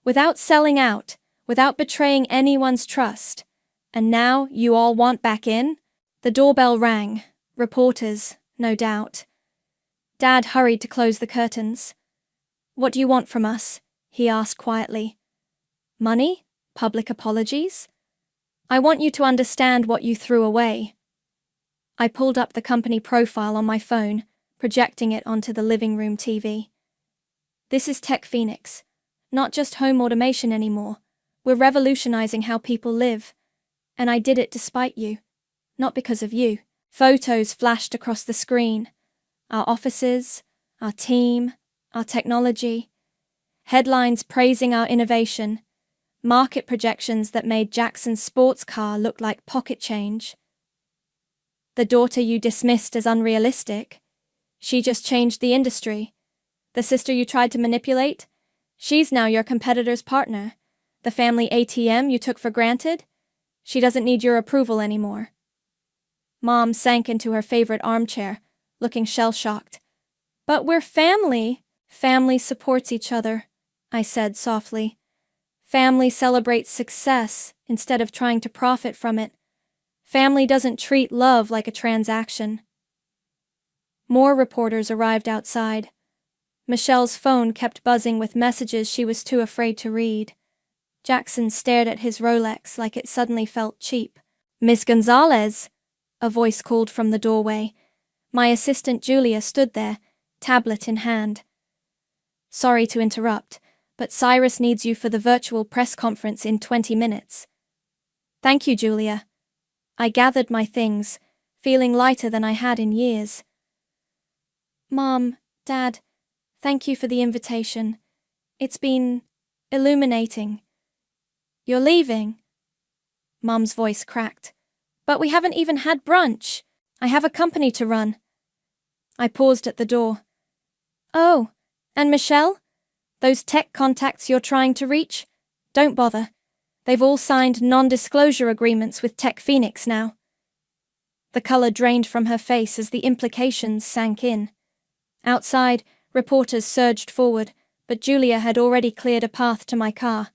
Without selling out, without betraying anyone's trust. And now you all want back in? The doorbell rang. Reporters, no doubt. Dad hurried to close the curtains. What do you want from us? He asked quietly. Money? Public apologies? I want you to understand what you threw away. I pulled up the company profile on my phone, projecting it onto the living room TV. This is Tech Phoenix. Not just home automation anymore. We're revolutionizing how people live. And I did it despite you. Not because of you. Photos flashed across the screen. Our offices, our team, our technology. Headlines praising our innovation. Market projections that made Jackson's sports car look like pocket change. The daughter you dismissed as unrealistic. She just changed the industry. The sister you tried to manipulate? She's now your competitor's partner. The family ATM you took for granted? She doesn't need your approval anymore. Mom sank into her favorite armchair, looking shell-shocked. But we're family. Family supports each other, I said softly. Family celebrates success instead of trying to profit from it. Family doesn't treat love like a transaction. More reporters arrived outside. Michelle's phone kept buzzing with messages she was too afraid to read. Jackson stared at his Rolex like it suddenly felt cheap. Miss Gonzalez, a voice called from the doorway. My assistant Julia stood there, tablet in hand. Sorry to interrupt, but Cyrus needs you for the virtual press conference in 20 minutes. Thank you, Julia. I gathered my things, feeling lighter than I had in years. Mom, Dad, thank you for the invitation. It's been illuminating. You're leaving? Mom's voice cracked. But we haven't even had brunch. I have a company to run. I paused at the door. Oh, and Michelle? Those tech contacts you're trying to reach? Don't bother. They've all signed non-disclosure agreements with Tech Phoenix now. The color drained from her face as the implications sank in. Outside, reporters surged forward, but Julia had already cleared a path to my car.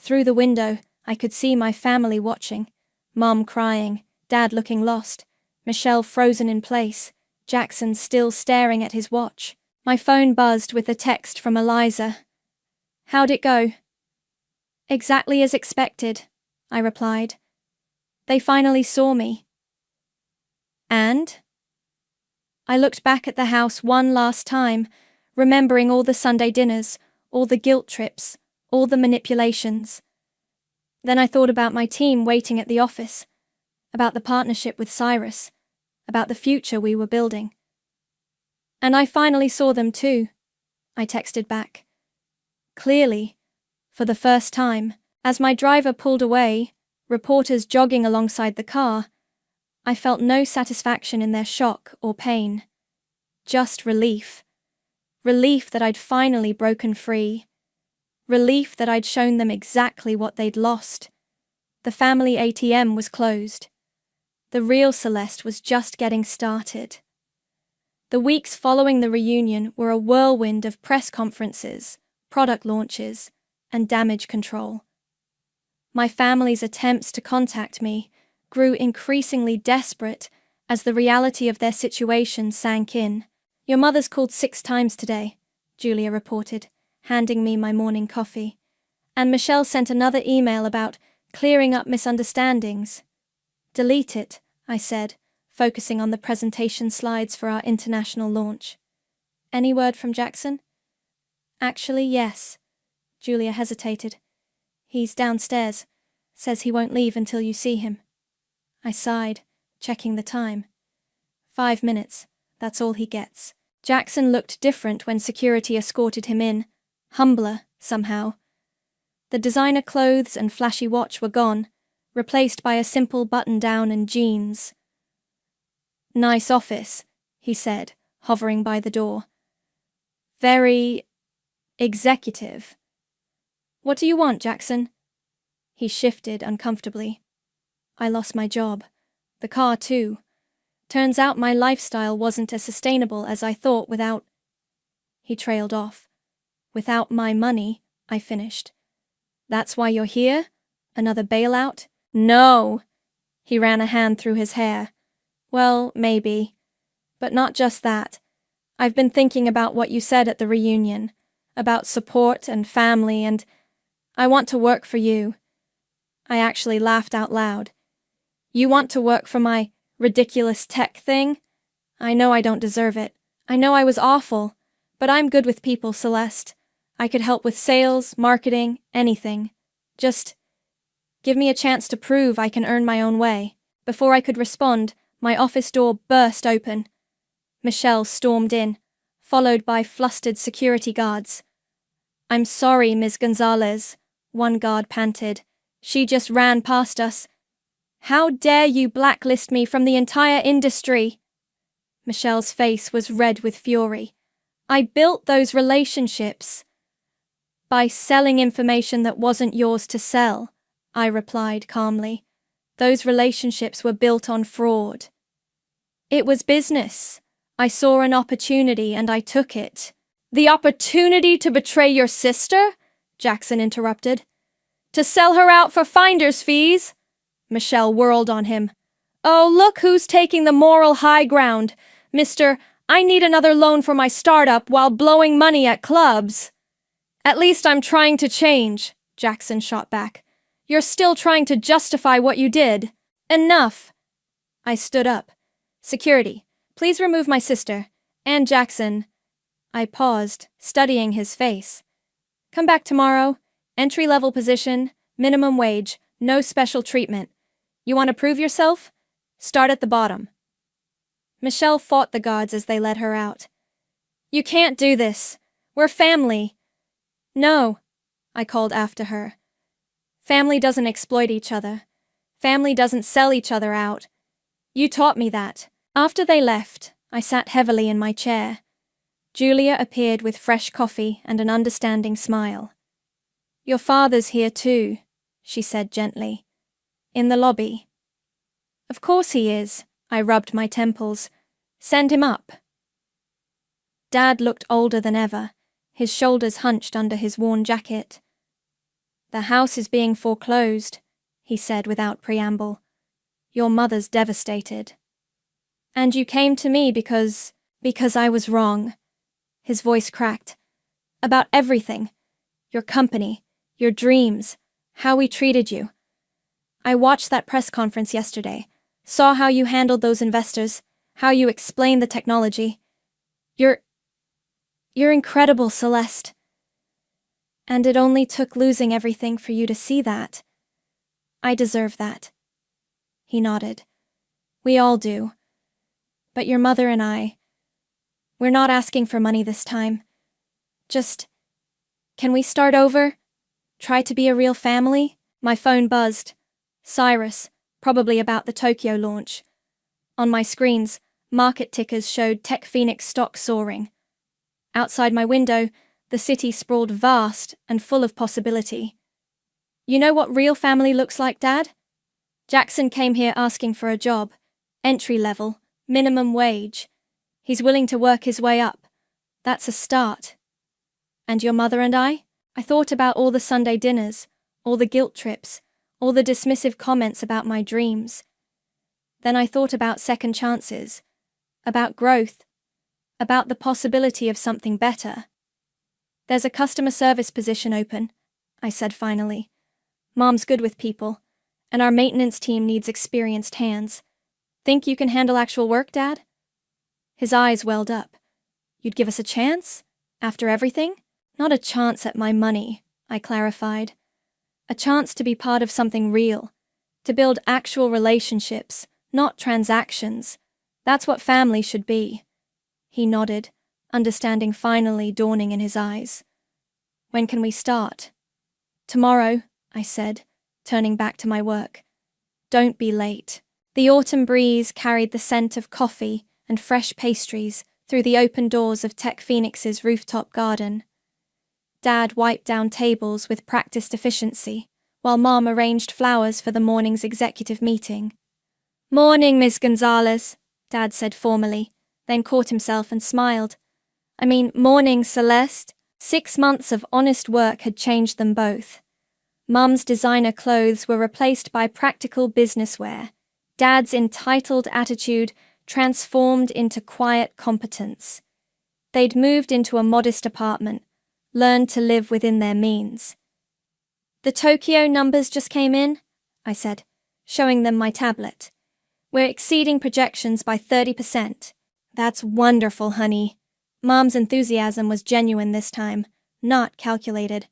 Through the window, I could see my family watching. Mom crying, Dad looking lost, Michelle frozen in place, Jackson still staring at his watch. My phone buzzed with a text from Eliza. How'd it go? Exactly as expected, I replied. They finally saw me. And? I looked back at the house one last time, remembering all the Sunday dinners, all the guilt trips, all the manipulations. Then I thought about my team waiting at the office, about the partnership with Cyrus, about the future we were building. And I finally saw them too, I texted back. Clearly, for the first time, as my driver pulled away, reporters jogging alongside the car, I felt no satisfaction in their shock or pain. Just relief. Relief that I'd finally broken free. Relief that I'd shown them exactly what they'd lost. The family ATM was closed. The real Celeste was just getting started. The weeks following the reunion were a whirlwind of press conferences, product launches, and damage control. My family's attempts to contact me grew increasingly desperate as the reality of their situation sank in. Your mother's called 6 times today, Julia reported, handing me my morning coffee. And Michelle sent another email about clearing up misunderstandings. Delete it, I said, focusing on the presentation slides for our international launch. Any word from Jackson? Actually, yes. Julia hesitated. He's downstairs. Says he won't leave until you see him. I sighed, checking the time. 5 minutes. That's all he gets. Jackson looked different when security escorted him in, humbler, somehow. The designer clothes and flashy watch were gone, replaced by a simple button-down and jeans. Nice office, he said, hovering by the door. Very executive. What do you want, Jackson? He shifted uncomfortably. I lost my job. The car, too. Turns out my lifestyle wasn't as sustainable as I thought without... He trailed off. Without my money, I finished. That's why you're here? Another bailout? No! He ran a hand through his hair. Well, maybe. But not just that. I've been thinking about what you said at the reunion, about support and family, and I want to work for you. I actually laughed out loud. You want to work for my ridiculous tech thing? I know I don't deserve it. I know I was awful. But I'm good with people, Celeste. I could help with sales, marketing, anything. Just give me a chance to prove I can earn my own way. Before I could respond, my office door burst open. Michelle stormed in, followed by flustered security guards. I'm sorry, Ms. Gonzalez, one guard panted. She just ran past us. How dare you blacklist me from the entire industry? Michelle's face was red with fury. I built those relationships. By selling information that wasn't yours to sell, I replied calmly. Those relationships were built on fraud. It was business. I saw an opportunity and I took it. The opportunity to betray your sister? Jackson interrupted. To sell her out for finder's fees? Michelle whirled on him. Oh, look who's taking the moral high ground. Mister, I need another loan for my startup while blowing money at clubs. At least I'm trying to change, Jackson shot back. You're still trying to justify what you did. Enough. I stood up. Security, please remove my sister. And Jackson. I paused, studying his face. Come back tomorrow. Entry-level position, minimum wage, no special treatment. You want to prove yourself? Start at the bottom. Michelle fought the guards as they let her out. You can't do this. We're family. No, I called after her. Family doesn't exploit each other. Family doesn't sell each other out. You taught me that. After they left, I sat heavily in my chair. Julia appeared with fresh coffee and an understanding smile. Your father's here too, she said gently. In the lobby. Of course he is, I rubbed my temples. Send him up. Dad looked older than ever, his shoulders hunched under his worn jacket. The house is being foreclosed, he said without preamble. Your mother's devastated. And you came to me because I was wrong. His voice cracked. About everything. Your company, your dreams, how we treated you. I watched that press conference yesterday, saw how you handled those investors, how you explained the technology. You're incredible, Celeste. And it only took losing everything for you to see that. I deserve that. He nodded. We all do. But your mother and we're not asking for money this time. Just, can we start over? Try to be a real family? My phone buzzed. Cyrus, probably about the Tokyo launch. On my screens, market tickers showed Tech Phoenix stock soaring. Outside my window, the city sprawled vast and full of possibility. You know what real family looks like, Dad? Jackson came here asking for a job, entry level, minimum wage. He's willing to work his way up. That's a start. And your mother and I thought about all the Sunday dinners, all the guilt trips, all the dismissive comments about my dreams. Then I thought about second chances, about growth, about the possibility of something better. There's a customer service position open, I said finally. Mom's good with people, and our maintenance team needs experienced hands. Think you can handle actual work, Dad? His eyes welled up. You'd give us a chance? After everything? Not a chance at my money, I clarified. A chance to be part of something real, to build actual relationships, not transactions. That's what family should be. He nodded, understanding finally dawning in his eyes. When can we start? Tomorrow, I said, turning back to my work. Don't be late. The autumn breeze carried the scent of coffee and fresh pastries through the open doors of Tech Phoenix's rooftop garden. Dad wiped down tables with practiced efficiency, while Mom arranged flowers for the morning's executive meeting. Morning, Miss Gonzalez, Dad said formally, then caught himself and smiled. Morning, Celeste. 6 months of honest work had changed them both. Mum's designer clothes were replaced by practical business wear. Dad's entitled attitude transformed into quiet competence. They'd moved into a modest apartment, learned to live within their means. The Tokyo numbers just came in, I said, showing them my tablet. We're exceeding projections by 30%. That's wonderful, honey. Mom's enthusiasm was genuine this time, not calculated.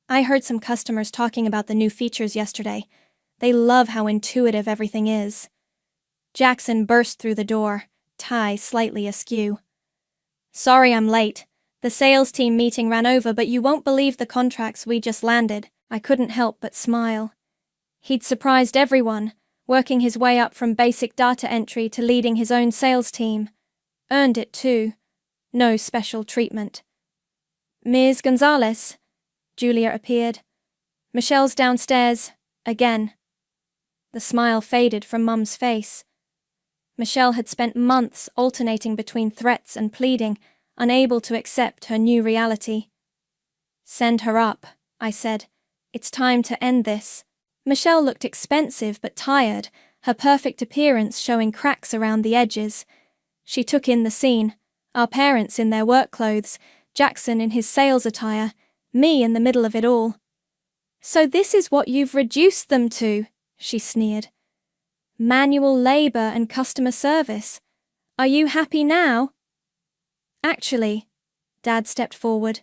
I heard some customers talking about the new features yesterday. They love how intuitive everything is. Jackson burst through the door, tie slightly askew. Sorry I'm late. The sales team meeting ran over, but you won't believe the contracts we just landed. I couldn't help but smile. He'd surprised everyone, working his way up from basic data entry to leading his own sales team. Earned it too. No special treatment. Ms. Gonzalez, Julia appeared. Michelle's downstairs, again. The smile faded from Mum's face. Michelle had spent months alternating between threats and pleading, unable to accept her new reality. Send her up, I said. It's time to end this. Michelle looked expensive but tired, her perfect appearance showing cracks around the edges. She took in the scene, our parents in their work clothes, Jackson in his sales attire, me in the middle of it all. So this is what you've reduced them to, she sneered. Manual labor and customer service. Are you happy now? Actually, Dad stepped forward.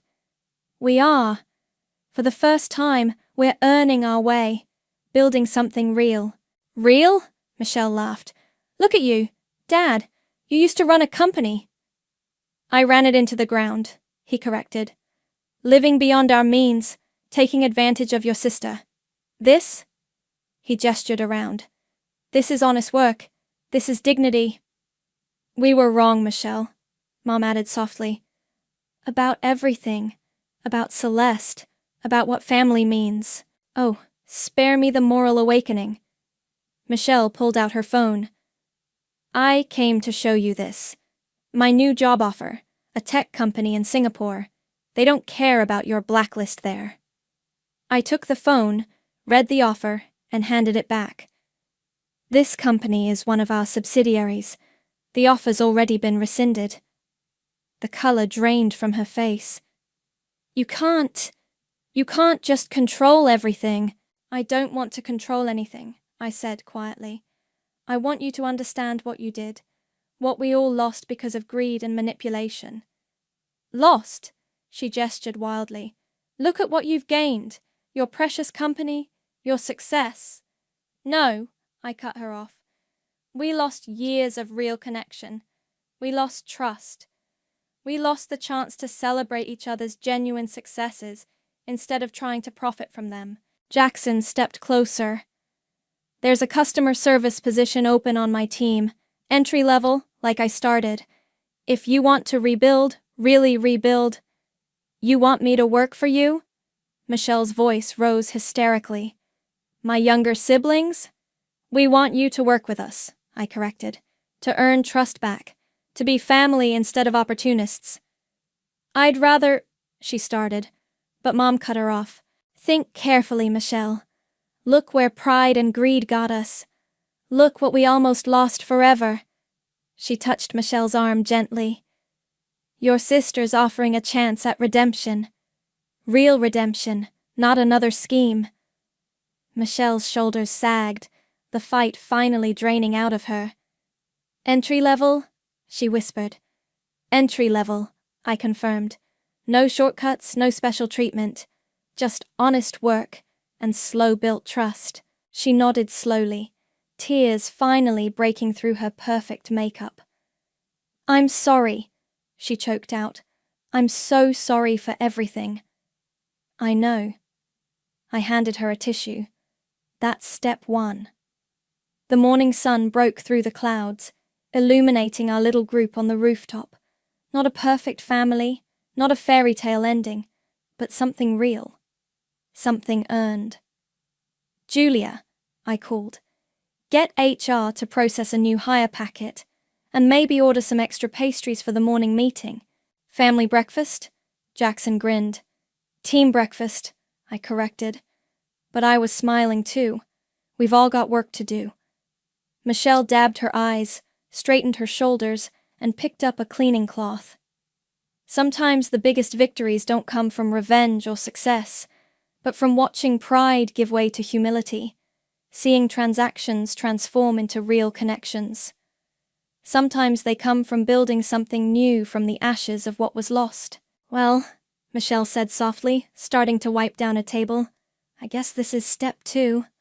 We are. For the first time, we're earning our way, building something real. Real? Michelle laughed. Look at you. Dad, you used to run a company. I ran it into the ground, he corrected. Living beyond our means, taking advantage of your sister. This? He gestured around. This is honest work. This is dignity. We were wrong, Michelle, Mom added softly. About everything. About Celeste. About what family means. Oh, spare me the moral awakening. Michelle pulled out her phone. I came to show you this. My new job offer. A tech company in Singapore. They don't care about your blacklist there. I took the phone, read the offer, and handed it back. This company is one of our subsidiaries. The offer's already been rescinded. The color drained from her face. You can't just control everything. I don't want to control anything, I said quietly. I want you to understand what you did, what we all lost because of greed and manipulation. Lost? She gestured wildly. Look at what you've gained, your precious company, your success. No, I cut her off. We lost years of real connection. We lost trust. We lost the chance to celebrate each other's genuine successes instead of trying to profit from them. Jackson stepped closer. There's a customer service position open on my team, entry level, like I started. If you want to rebuild, really rebuild, you want me to work for you? Michelle's voice rose hysterically. My younger siblings? We want you to work with us, I corrected, to earn trust back, to be family instead of opportunists. I'd rather, she started, but Mom cut her off. Think carefully, Michelle. Look where pride and greed got us. Look what we almost lost forever. She touched Michelle's arm gently. Your sister's offering a chance at redemption. Real redemption, not another scheme. Michelle's shoulders sagged, the fight finally draining out of her. Entry level? She whispered. Entry level, I confirmed. No shortcuts, no special treatment. Just honest work and slow-built trust. She nodded slowly, tears finally breaking through her perfect makeup. I'm sorry, she choked out. I'm so sorry for everything. I know. I handed her a tissue. That's step 1. The morning sun broke through the clouds, illuminating our little group on the rooftop. Not a perfect family, not a fairy tale ending, but something real. Something earned. Julia, I called. Get HR to process a new hire packet, and maybe order some extra pastries for the morning meeting. Family breakfast? Jackson grinned. Team breakfast, I corrected. But I was smiling too. We've all got work to do. Michelle dabbed her eyes, straightened her shoulders, and picked up a cleaning cloth. Sometimes the biggest victories don't come from revenge or success, but from watching pride give way to humility, seeing transactions transform into real connections. Sometimes they come from building something new from the ashes of what was lost. Well, Michelle said softly, starting to wipe down a table, I guess this is step 2.